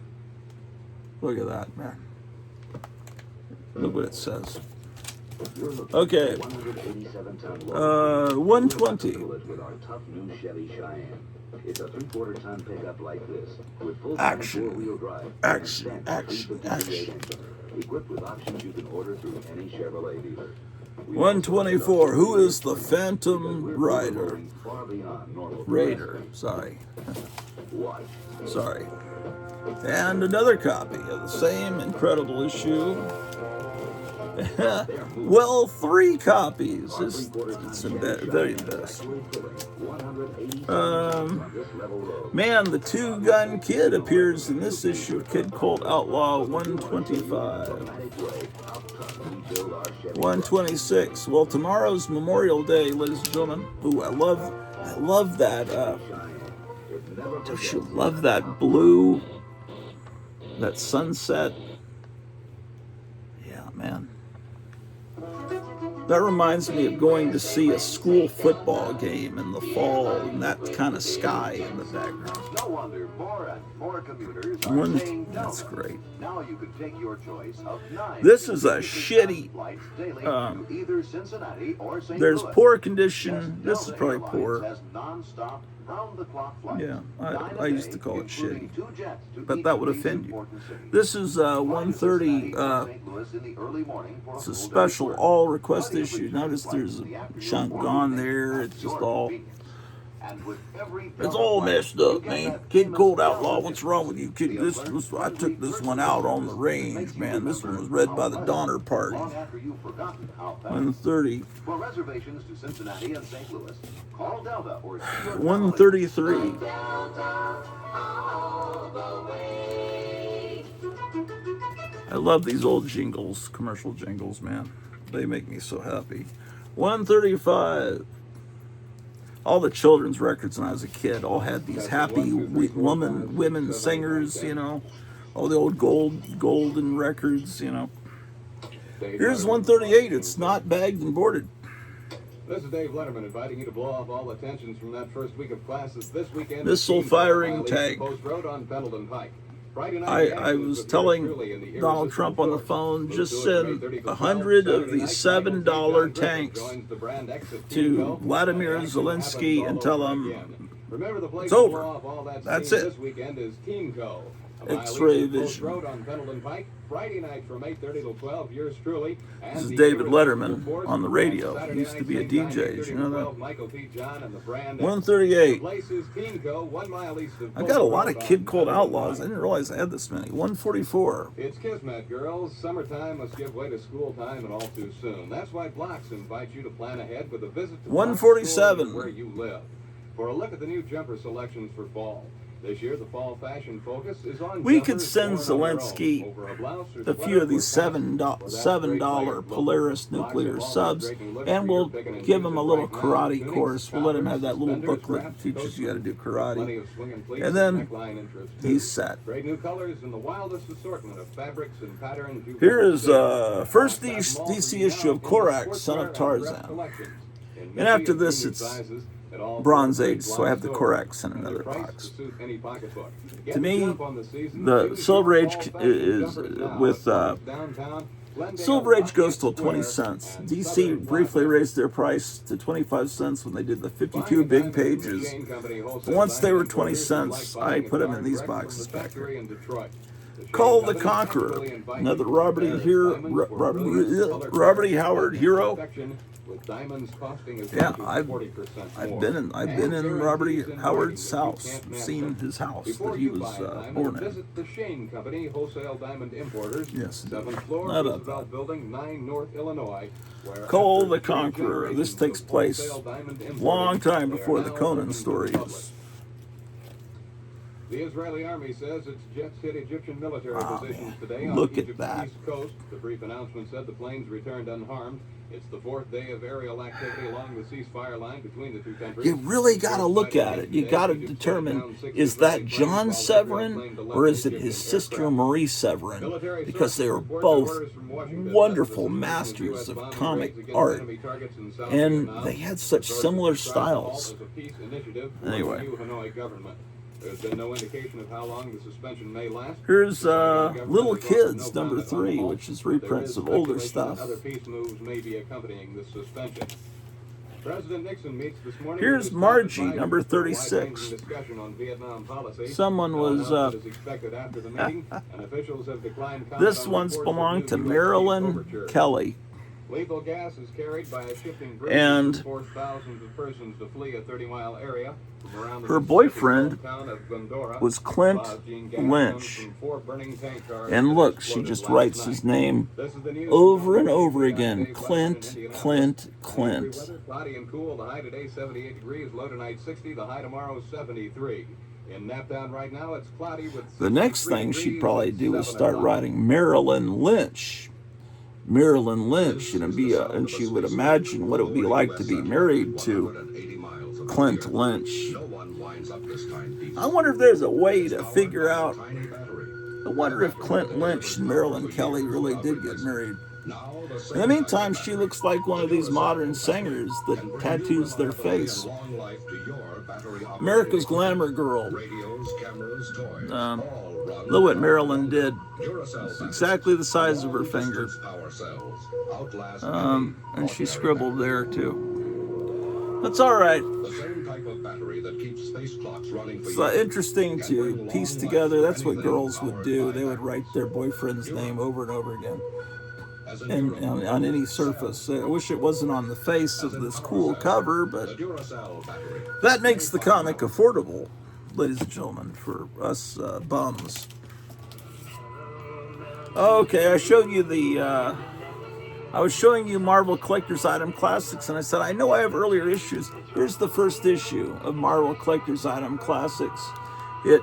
Look at that, man. Look what it says. Okay. 120. With our tough new Chevy Cheyenne. It's a 3/4 ton pickup like this, with full Action. 4-wheel drive. Action. Action. Action. Equipped with options you can order through any Chevrolet dealer. 124. Who is the Phantom Rider? Raider. Sorry. Sorry. And another copy of the same incredible issue. Well, 3 copies. It's very best. Man, the 2-gun kid appears in this issue of Kid Colt Outlaw 125. 126. Well, tomorrow's Memorial Day, ladies and gentlemen. Ooh, I love that. Don't you love that blue? That sunset. Yeah, man. That reminds me of going to see a school football game in the fall, and that kind of sky in the background. No wonder more and more commuters are saying no. That's great. Now you can take your choice of 9. This is a shitty. Flights daily to either Cincinnati or St. There's Louis. poor condition. This is probably Airlines poor. has non-stop, round-the-clock flights. Yeah, 9 I a used day, to call it including shitty. 2 jets to But each that would of these offend you. important cities. This is 130. St. Louis in the early morning for It's a full-day special work. all request Plenty of issue. return Notice flights there's in the a afternoon chunk or gone evening there. at It's just your all. convenience. And with every It's Delta all flight, messed you up, get man. that Kid famous Colt Delta Outlaw, what's ticket. wrong with you, kid? I took this one out on the range, man. This one was read by the Donner Party. Long after you've forgotten how fast. 130. For reservations to Cincinnati and St. Louis, call Delta or see your 133. I love these old jingles, commercial jingles, man. They make me so happy. 135. All the children's records when I was a kid all had these happy women singers, all the old golden records, Here's 138. It's not bagged and boarded. This is Dave Letterman inviting you to blow off all the tensions from that first week of classes this weekend. Missile firing tag. Post Road on Pendleton Pike. Friday night, I was telling Donald Trump on the phone, just send 100 of these $7 tanks to Vladimir Zelensky and tell him it's over. That's it. This weekend is Team Co. X-ray vision. Road on Pendleton Pike. Friday night from 8:30 till 12. Yours truly. This is David Letterman on the radio. He used to be a DJ. Did you know that? 138. I got a lot of Kid Colt Outlaws. I didn't realize I had this many. 144. It's Kismet, girls. Summertime must give way to school time and all too soon. That's why Blocks invite you to plan ahead with a visit to 147. where you live. For a look at the new jumper selections for fall. This year, the fall fashion focus is on We could jumpers send worn on their own, Zelensky over a blouse or a few sweater of these for pants, $7 Polaris nuclear subs, and we'll give him a little karate course. We'll let him have that little booklet that teaches you how to do karate. And then he's set. Great new colors and the wildest assortment of fabrics and patterns. Here is first DC issue of Korak, Son of Tarzan. And after this, it's Bronze Age, so I have the Koraks in another box. To me, the Silver Age is with Silver Age goes till 20 cents. DC briefly raised their price to 25 cents when they did the 52 big pages. Once they were 20 cents, I put them in these boxes back here. Call the Conqueror, another Robert E. Howard hero. Yeah, I've been in Robert E. Howard's house, seen his house that he was born in. Visit the Shane Company, wholesale diamond importers. Yes, 7th floor, not Roosevelt Building, 9 North Illinois. Cole the Conqueror. This takes place a long time before the Conan stories. The Israeli army says its jets hit Egyptian military positions today on Look at Egypt's that. east coast. The brief announcement said the planes returned unharmed. It's the 4th day of aerial activity along the ceasefire line between the two countries. You really got to look at it. You got to determine, is that John Severin or is it his sister Marie Severin? Because they were both wonderful masters of comic art. And they had such similar styles. Anyway. There's been no indication of how long the suspension may last. Here's Little Kids, number 3, which is reprints of older stuff. Other peace moves may be accompanying this suspension. President Nixon meets this morning. Here's Margie, number 36. Someone was. This one's belonged to Marilyn Kelly. Lethal gas is carried by a shifting bridge and forced thousands of persons to flee a 30-mile area from around the her boyfriend town of Glendora. was Clint Lynch. And look, she just writes his name over and over again. Clint, Clint, Clint. Weather, cloudy and cool. The high today 78 degrees. Low tonight 60. The high tomorrow 73. In Naptown right now it's cloudy with. The next thing she'd probably do is start writing Marilyn Lynch. Marilyn Lynch, and she would imagine what it would be like to be married to Clint Lynch. I wonder if there's a way to figure out. I wonder if Clint Lynch and Marilyn Kelly really did get married. In the meantime, she looks like one of these modern singers that tattoos their face. America's Glamour Girl. Look what Marilyn did. It's exactly the size of her finger. And she scribbled there too. That's all right. It's interesting to piece together. That's what girls would do. They would write their boyfriend's name over and over again. And on any surface. I wish it wasn't on the face of this cool cover, but that makes the comic affordable, ladies and gentlemen, for us bums. Okay, I showed you I was showing you Marvel Collector's Item Classics, and I said, I know I have earlier issues. Here's the first issue of Marvel Collector's Item Classics. It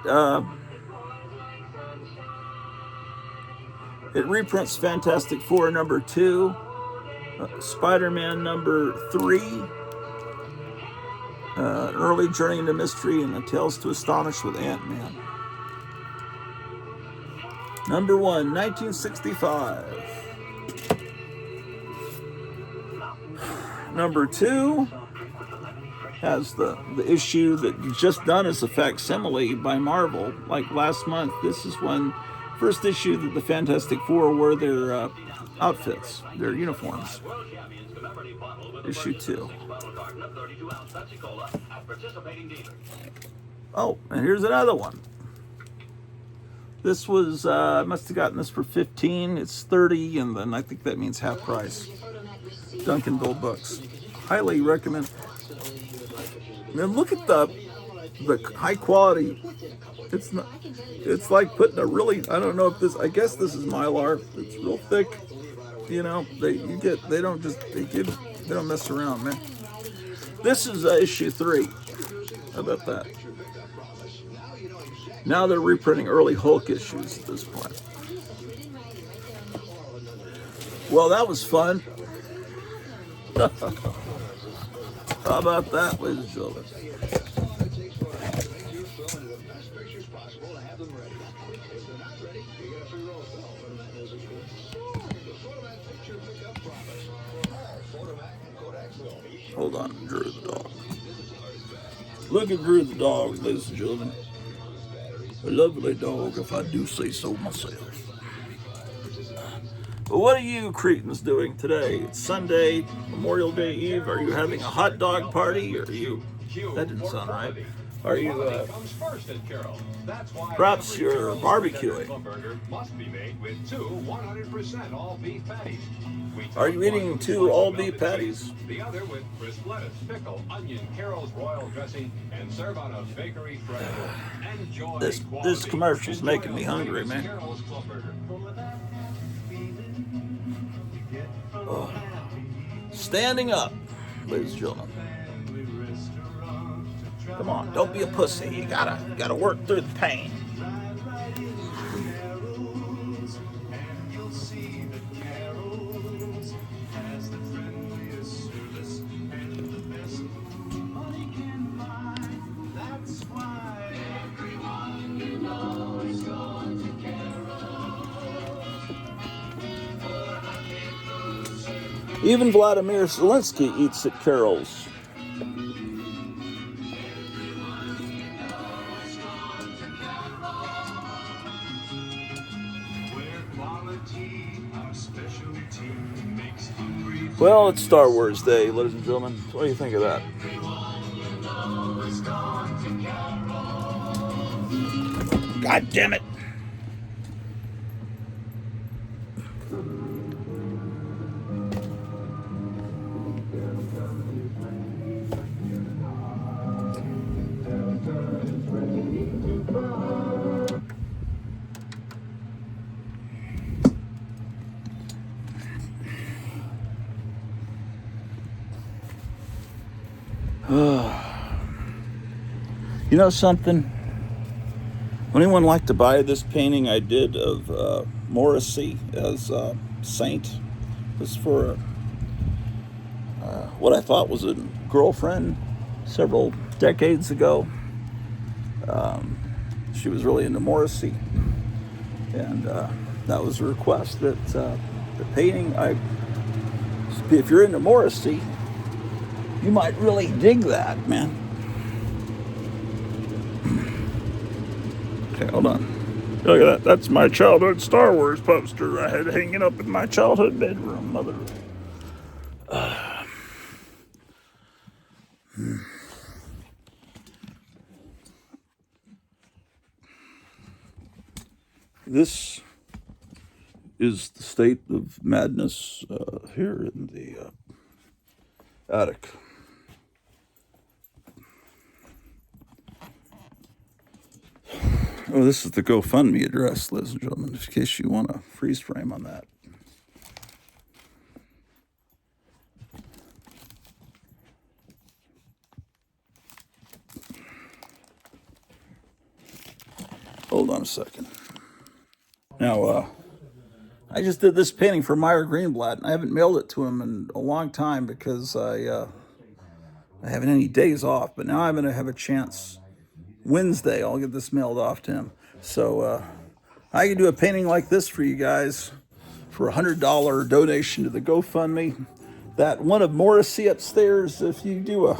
reprints Fantastic Four number 2, Spider-Man number 3, An Early Journey into Mystery, and A Tales to Astonish with Ant-Man. Number 1, 1965. Number 2 has the issue that just done as a facsimile by Marvel, like last month. This is first issue that the Fantastic Four wore their outfits, their uniforms. Issue 2. Oh, and here's another one. This was, I must have gotten this for $15. It's $30, and then I think that means half price. Duncan Gold Books. Highly recommend. Now look at the high quality. It's like putting a really, I don't know if this, I guess this is Mylar. It's real thick. You know, they don't mess around, man. This is issue 3. How about that? Now they're reprinting early Hulk issues at this point. Well, that was fun. How about that, ladies and gentlemen? Hold on, Drew the dog. Look at Drew the dog, ladies and gentlemen. A lovely dog, if I do say so myself. But what are you cretins doing today? It's Sunday, Memorial Day Eve. Are you having a hot dog party? Are you... That didn't sound right. Are you, perhaps you're barbecuing? Are you eating 2 all-beef patties? The other with crisp lettuce, pickle, onion, Carol's royal dressing, and serve on a bakery fresh. Enjoy This commercial's making me hungry, man. Oh. Standing up, ladies and gentlemen. Come on, don't be a pussy. You gotta work through the pain. Even Vladimir Zelensky eats at Carol's. Well, it's Star Wars Day, ladies and gentlemen. What do you think of that? God damn it. You know something? Would anyone like to buy this painting I did of Morrissey as Saint? This for what I thought was a girlfriend several decades ago. She was really into Morrissey, and that was a request that the painting. If you're into Morrissey, you might really dig that, man. Okay, hold on. Look at that. That's my childhood Star Wars poster I had hanging up in my childhood bedroom, mother. This is the state of madness here in the attic. Oh, this is the GoFundMe address, ladies and gentlemen, in case you want a freeze frame on that. Hold on a second. Now, I just did this painting for Meyer Greenblatt, and I haven't mailed it to him in a long time because I haven't any days off. But now I'm going to have a chance. Wednesday, I'll get this mailed off to him. So I can do a painting like this for you guys for a $100 donation to the GoFundMe. That one of Morrissey upstairs, if you do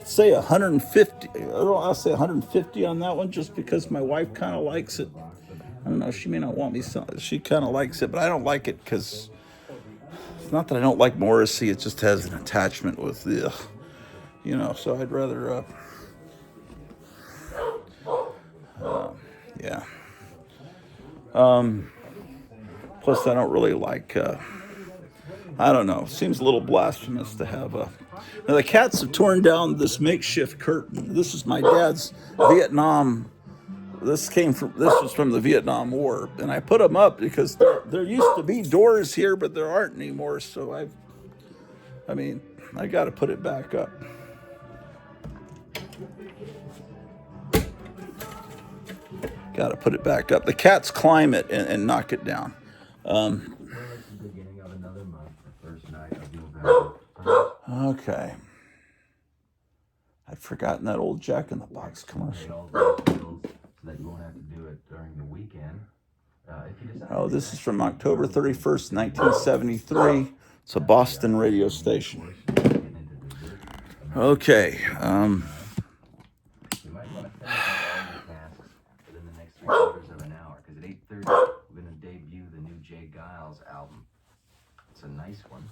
say 150, I'll say 150 on that one just because my wife kind of likes it. I don't know, she may not want me to. She kind of likes it, but I don't like it because it's not that I don't like Morrissey. It just has an attachment with the, so I'd rather, yeah. Plus, I don't really like, I don't know. It seems a little blasphemous to have a... Now, the cats have torn down this makeshift curtain. This is my dad's Vietnam... This was from the Vietnam War, and I put them up because there used to be doors here, but there aren't anymore. So I got to put it back up. Got to put it back up. The cats climb it and knock it down. Well, it's the beginning of another month, the first night of November. Okay. I'd forgotten that old Jack in the Box Pay commercial. all those bills so that you won't have to do it during the weekend. If you decide Oh, this is from October 31st, 1973. It's a Boston radio station. Okay. You might want to finish up all your tasks within the next 3/4 of an hour, because at 8:30 we're going to debut the new Jay Giles album. It's a nice one.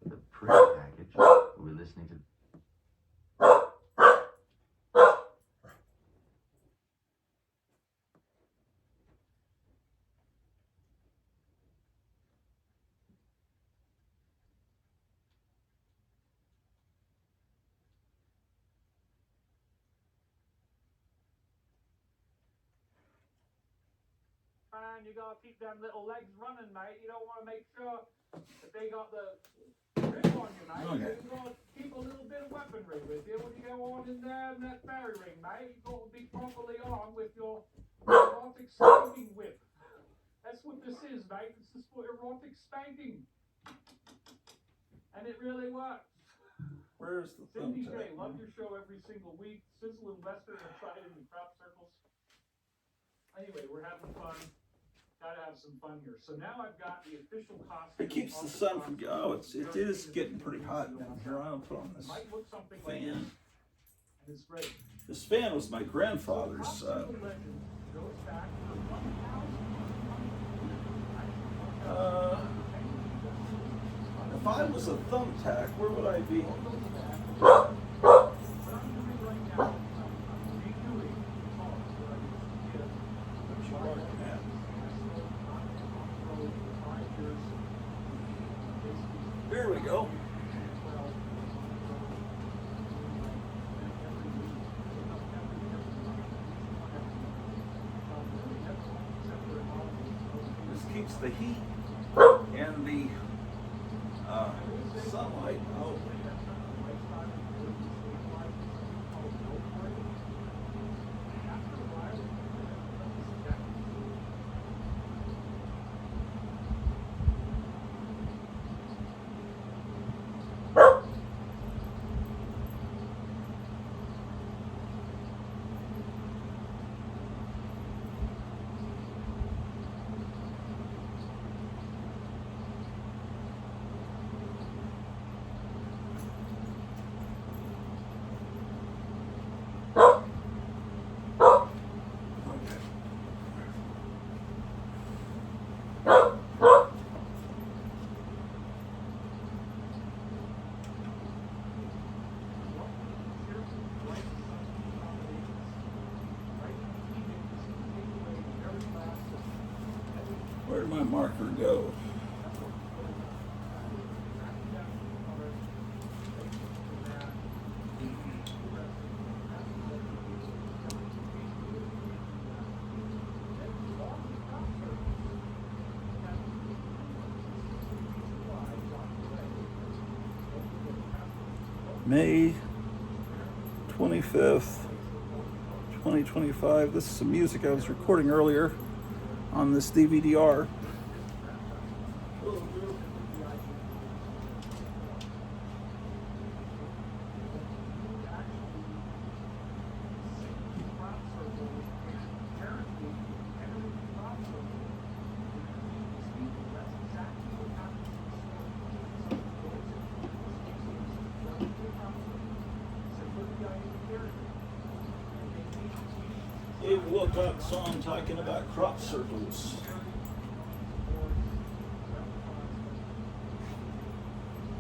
The pretty package. We'll be listening to. And you gotta keep them little legs running, mate. You don't want to make sure that they got the grip on you, mate. Okay. You gotta keep a little bit of weaponry with you when you go on in there in that fairy ring, mate. You gotta be properly armed with your erotic spanking whip. That's what this is, mate. This is for erotic spanking. And it really works. Where's the Cindy thumbtack? J, love your show every single week. Sizzling Western excited in crop circles. Anyway, we're having fun. Gotta have some fun here. So now I've got the official costume. It keeps the sun from. Oh, it is getting pretty hot down here. I'll put on this Might look something like this, fan. and it's great. This fan was my grandfather's. Popsicle legend goes back to 1,000. If I was a thumbtack, where would I be? What I'm doing right now, I'm redoing songs that I used to give. What you looking at? There we go. This keeps the heat and the sunlight out. Where did my marker go? May 25th, 2025. This is some music I was recording earlier on this DVD-R. Dave Wilcox song talking about crop circles.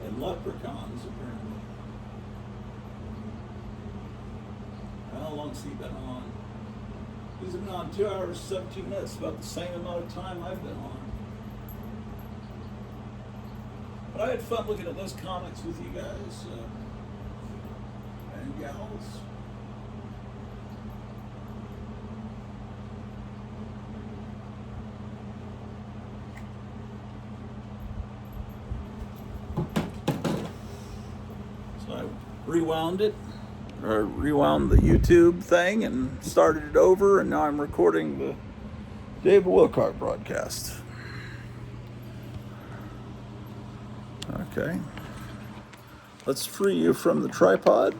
And leprechauns, apparently. How long's he been on? He's been on 2 hours, 17 minutes, about the same amount of time I've been on. But I had fun looking at those comics with you guys and gals. So I rewound it, rewound the YouTube thing and started it over, and now I'm recording the David Wilcock broadcast. Okay. Let's free you from the tripod.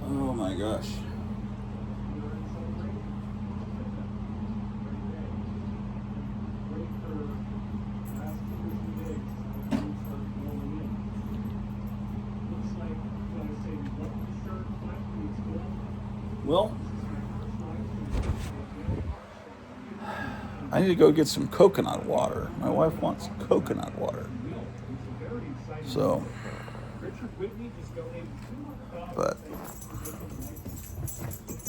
Oh my gosh. Well, I need to go get some coconut water. My wife wants coconut water. So, but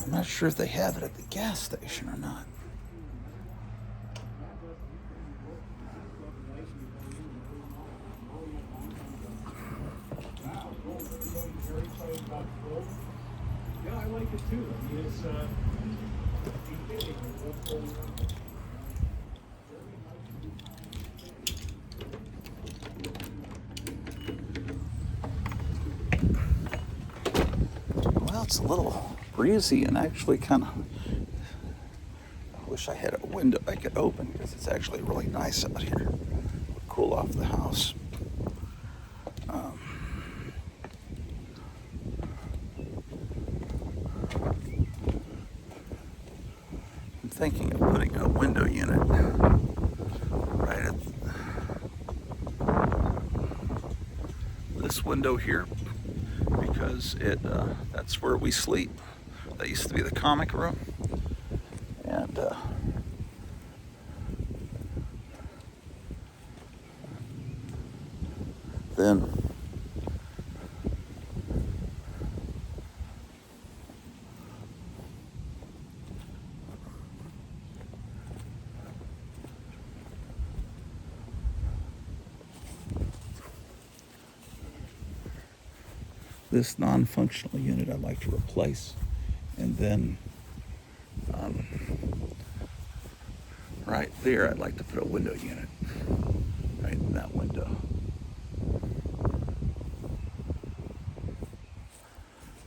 I'm not sure if they have it at the gas station or not. Yeah, I like it too. I mean, it's Well, it's a little breezy and actually kind of. I wish I had a window I could open because it's actually really nice out here. Cool off the house. I'm thinking of putting a window unit right at this window here because that's where we sleep. That used to be the comic room, and then this non-functional unit I'd like to replace, and then right there I'd like to put a window unit right in that window.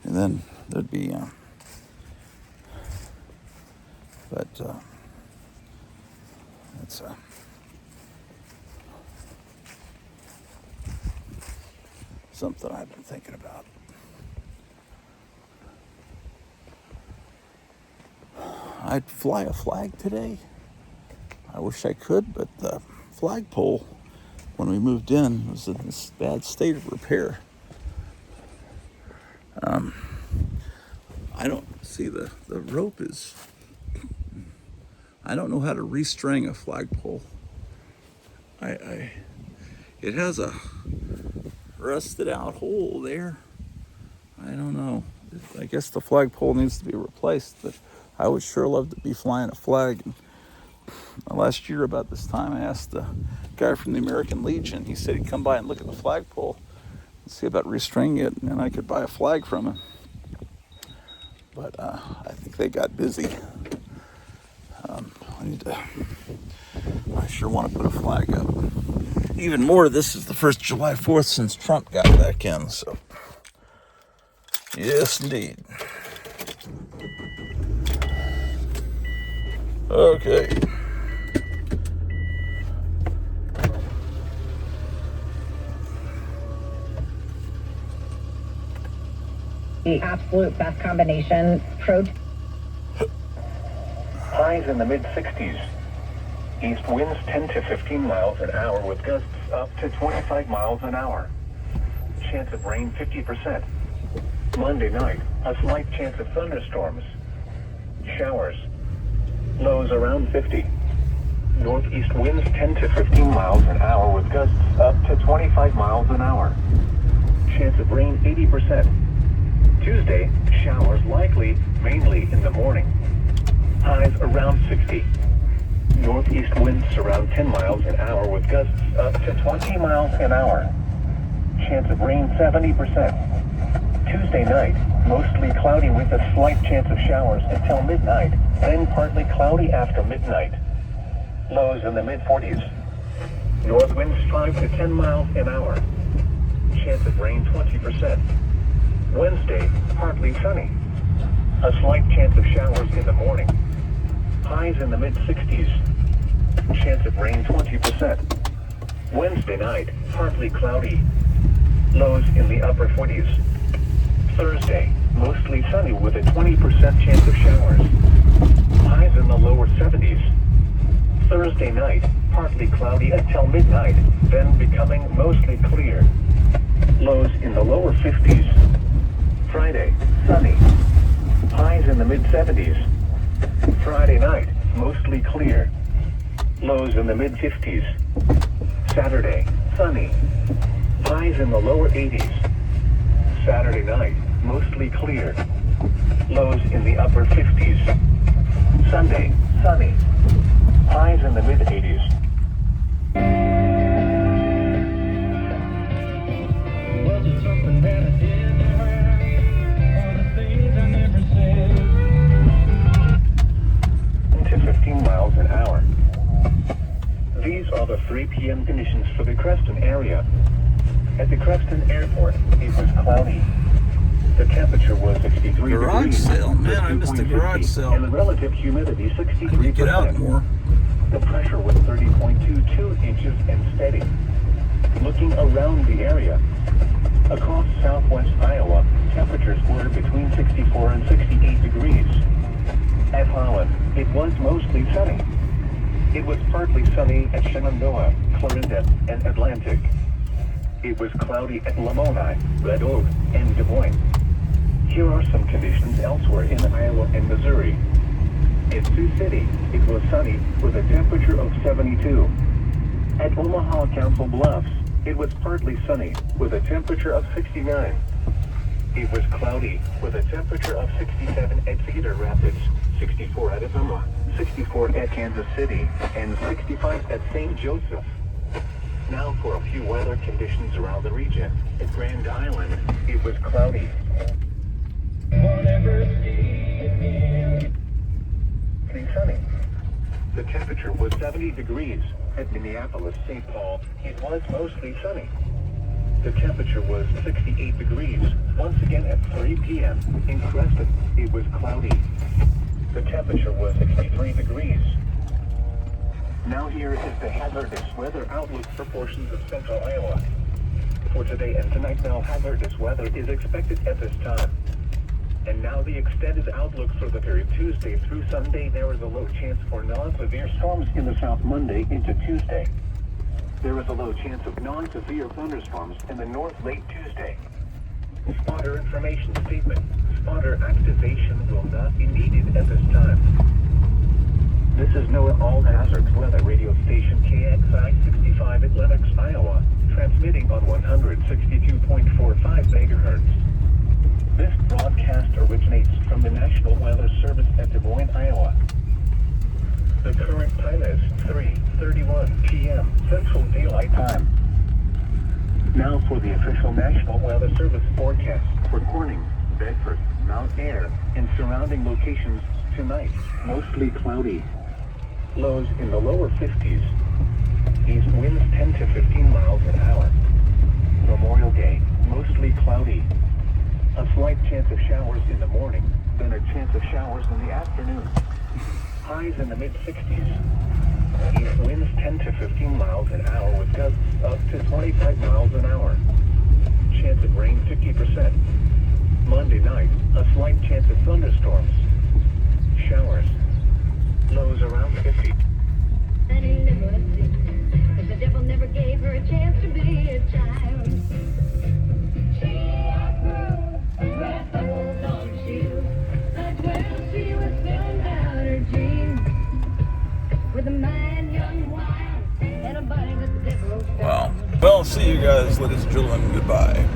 And then there'd be that's something I've been thinking about. I'd fly a flag today. I wish I could, but the flagpole, when we moved in, was in this bad state of repair. I don't see the rope is. I don't know how to restring a flagpole. It has a rusted out hole there. I don't know. I guess the flagpole needs to be replaced, but I would sure love to be flying a flag. And last year about this time, I asked the guy from the American Legion. He said he'd come by and look at the flagpole and see about restringing it, and then I could buy a flag from him. But I think they got busy. I sure want to put a flag up. Even more, this is the first July 4th since Trump got back in, so. Yes, indeed. Okay. The absolute best combination. Highs in the mid-60s. East winds 10 to 15 miles an hour with gusts up to 25 miles an hour. Chance of rain 50%. Monday night, a slight chance of thunderstorms. Showers. Lows around 50. Northeast winds 10 to 15 miles an hour with gusts up to 25 20%. Tuesday, showers likely, mainly in the morning. Highs around 60. Northeast winds around 10 miles an hour with gusts up to 20 miles an hour. Chance of rain 70%. Tuesday night, mostly cloudy with a slight chance of showers until midnight, then partly cloudy after midnight. Lows in the mid-40s. North winds 5 to 10 miles an hour. Chance of rain 20%. Wednesday, partly sunny. A slight chance of showers in the morning. Highs in the mid-60s. Chance of rain 20%. Wednesday night, partly cloudy. Lows in the upper 40s. Thursday, mostly sunny with a 20% chance of showers. Highs in the lower 70s. Thursday night, partly cloudy until midnight, then becoming mostly clear. Lows in the lower 50s. Friday, sunny. Highs in the mid-70s. Friday night, mostly clear. Lows in the mid-50s. Saturday, sunny. Highs in the lower 80s. Saturday night, mostly clear. Lows in the upper 50s. Sunday, sunny. Highs in the mid-80s. Was it something that I did wrong, or the things I never said? To 15 miles an hour. These are the 3 p.m. conditions for the Creston area. At the Creston Airport, it was cloudy. The temperature was 63 Garage degrees. sale. Man, I missed the garage sale. And the relative humidity 63%. I need to get out more. The pressure was 30.22 inches and steady. Looking around the area, across southwest Iowa, temperatures were between 64 and 68 degrees. At Holland, it was mostly sunny. It was partly sunny at Shenandoah, Clarinda, and Atlantic. It was cloudy at Lamoni, Red Oak, and Des Moines. Here are some conditions elsewhere in Iowa and Missouri. In Sioux City, it was sunny with a temperature of 72. At Omaha Council Bluffs, it was partly sunny with a temperature of 69. It was cloudy with a temperature of 67 at Cedar Rapids, 64 at Epoma, 64 at Kansas City, and 65 at St. Joseph. Now for a few weather conditions around the region. At Grand Island, it was cloudy. Sunny. The temperature was 70 degrees. At Minneapolis, St. Paul, it was mostly sunny. The temperature was 68 degrees. Once again at 3 p.m. in Creston, it was cloudy. The temperature was 63 degrees. Now here is the hazardous weather outlook for portions of central Iowa. For today and tonight, no hazardous weather is expected at this time. And now the extended outlook for the period Tuesday through Sunday. There is a low chance for non-severe storms in the south Monday into Tuesday. There is a low chance of non-severe thunderstorms in the north late Tuesday. Spotter information statement. Spotter activation will not be needed at this time. This is NOAA All Hazards Weather Radio Station KXI 65 at Lenox, Iowa, transmitting on 162.45 megahertz. This broadcast originates from the National Weather Service at Des Moines, Iowa. The current time is 3:31 p.m. Central Daylight Time. Now for the official National Weather Service forecast for Corning, Bedford, Mount Ayr, and surrounding locations tonight. Mostly cloudy. Lows in the lower 50s. East winds 10 to 15 miles an hour. Memorial Day, mostly cloudy. A slight chance of showers in the morning, then a chance of showers in the afternoon. Highs in the mid-60s. East winds 10 to 15 miles an hour with gusts up to 25 miles an hour. Chance of rain 50%. Monday night, a slight chance of thunderstorms. Showers. Lows around 50. Because the devil never gave her a chance to be a child. She outgrew red holes on her shoes. That's when she was filling out her jeans. With a man, young, wild, and a body that the devil found. Wow. Well, see you guys, ladies and gentlemen. Goodbye.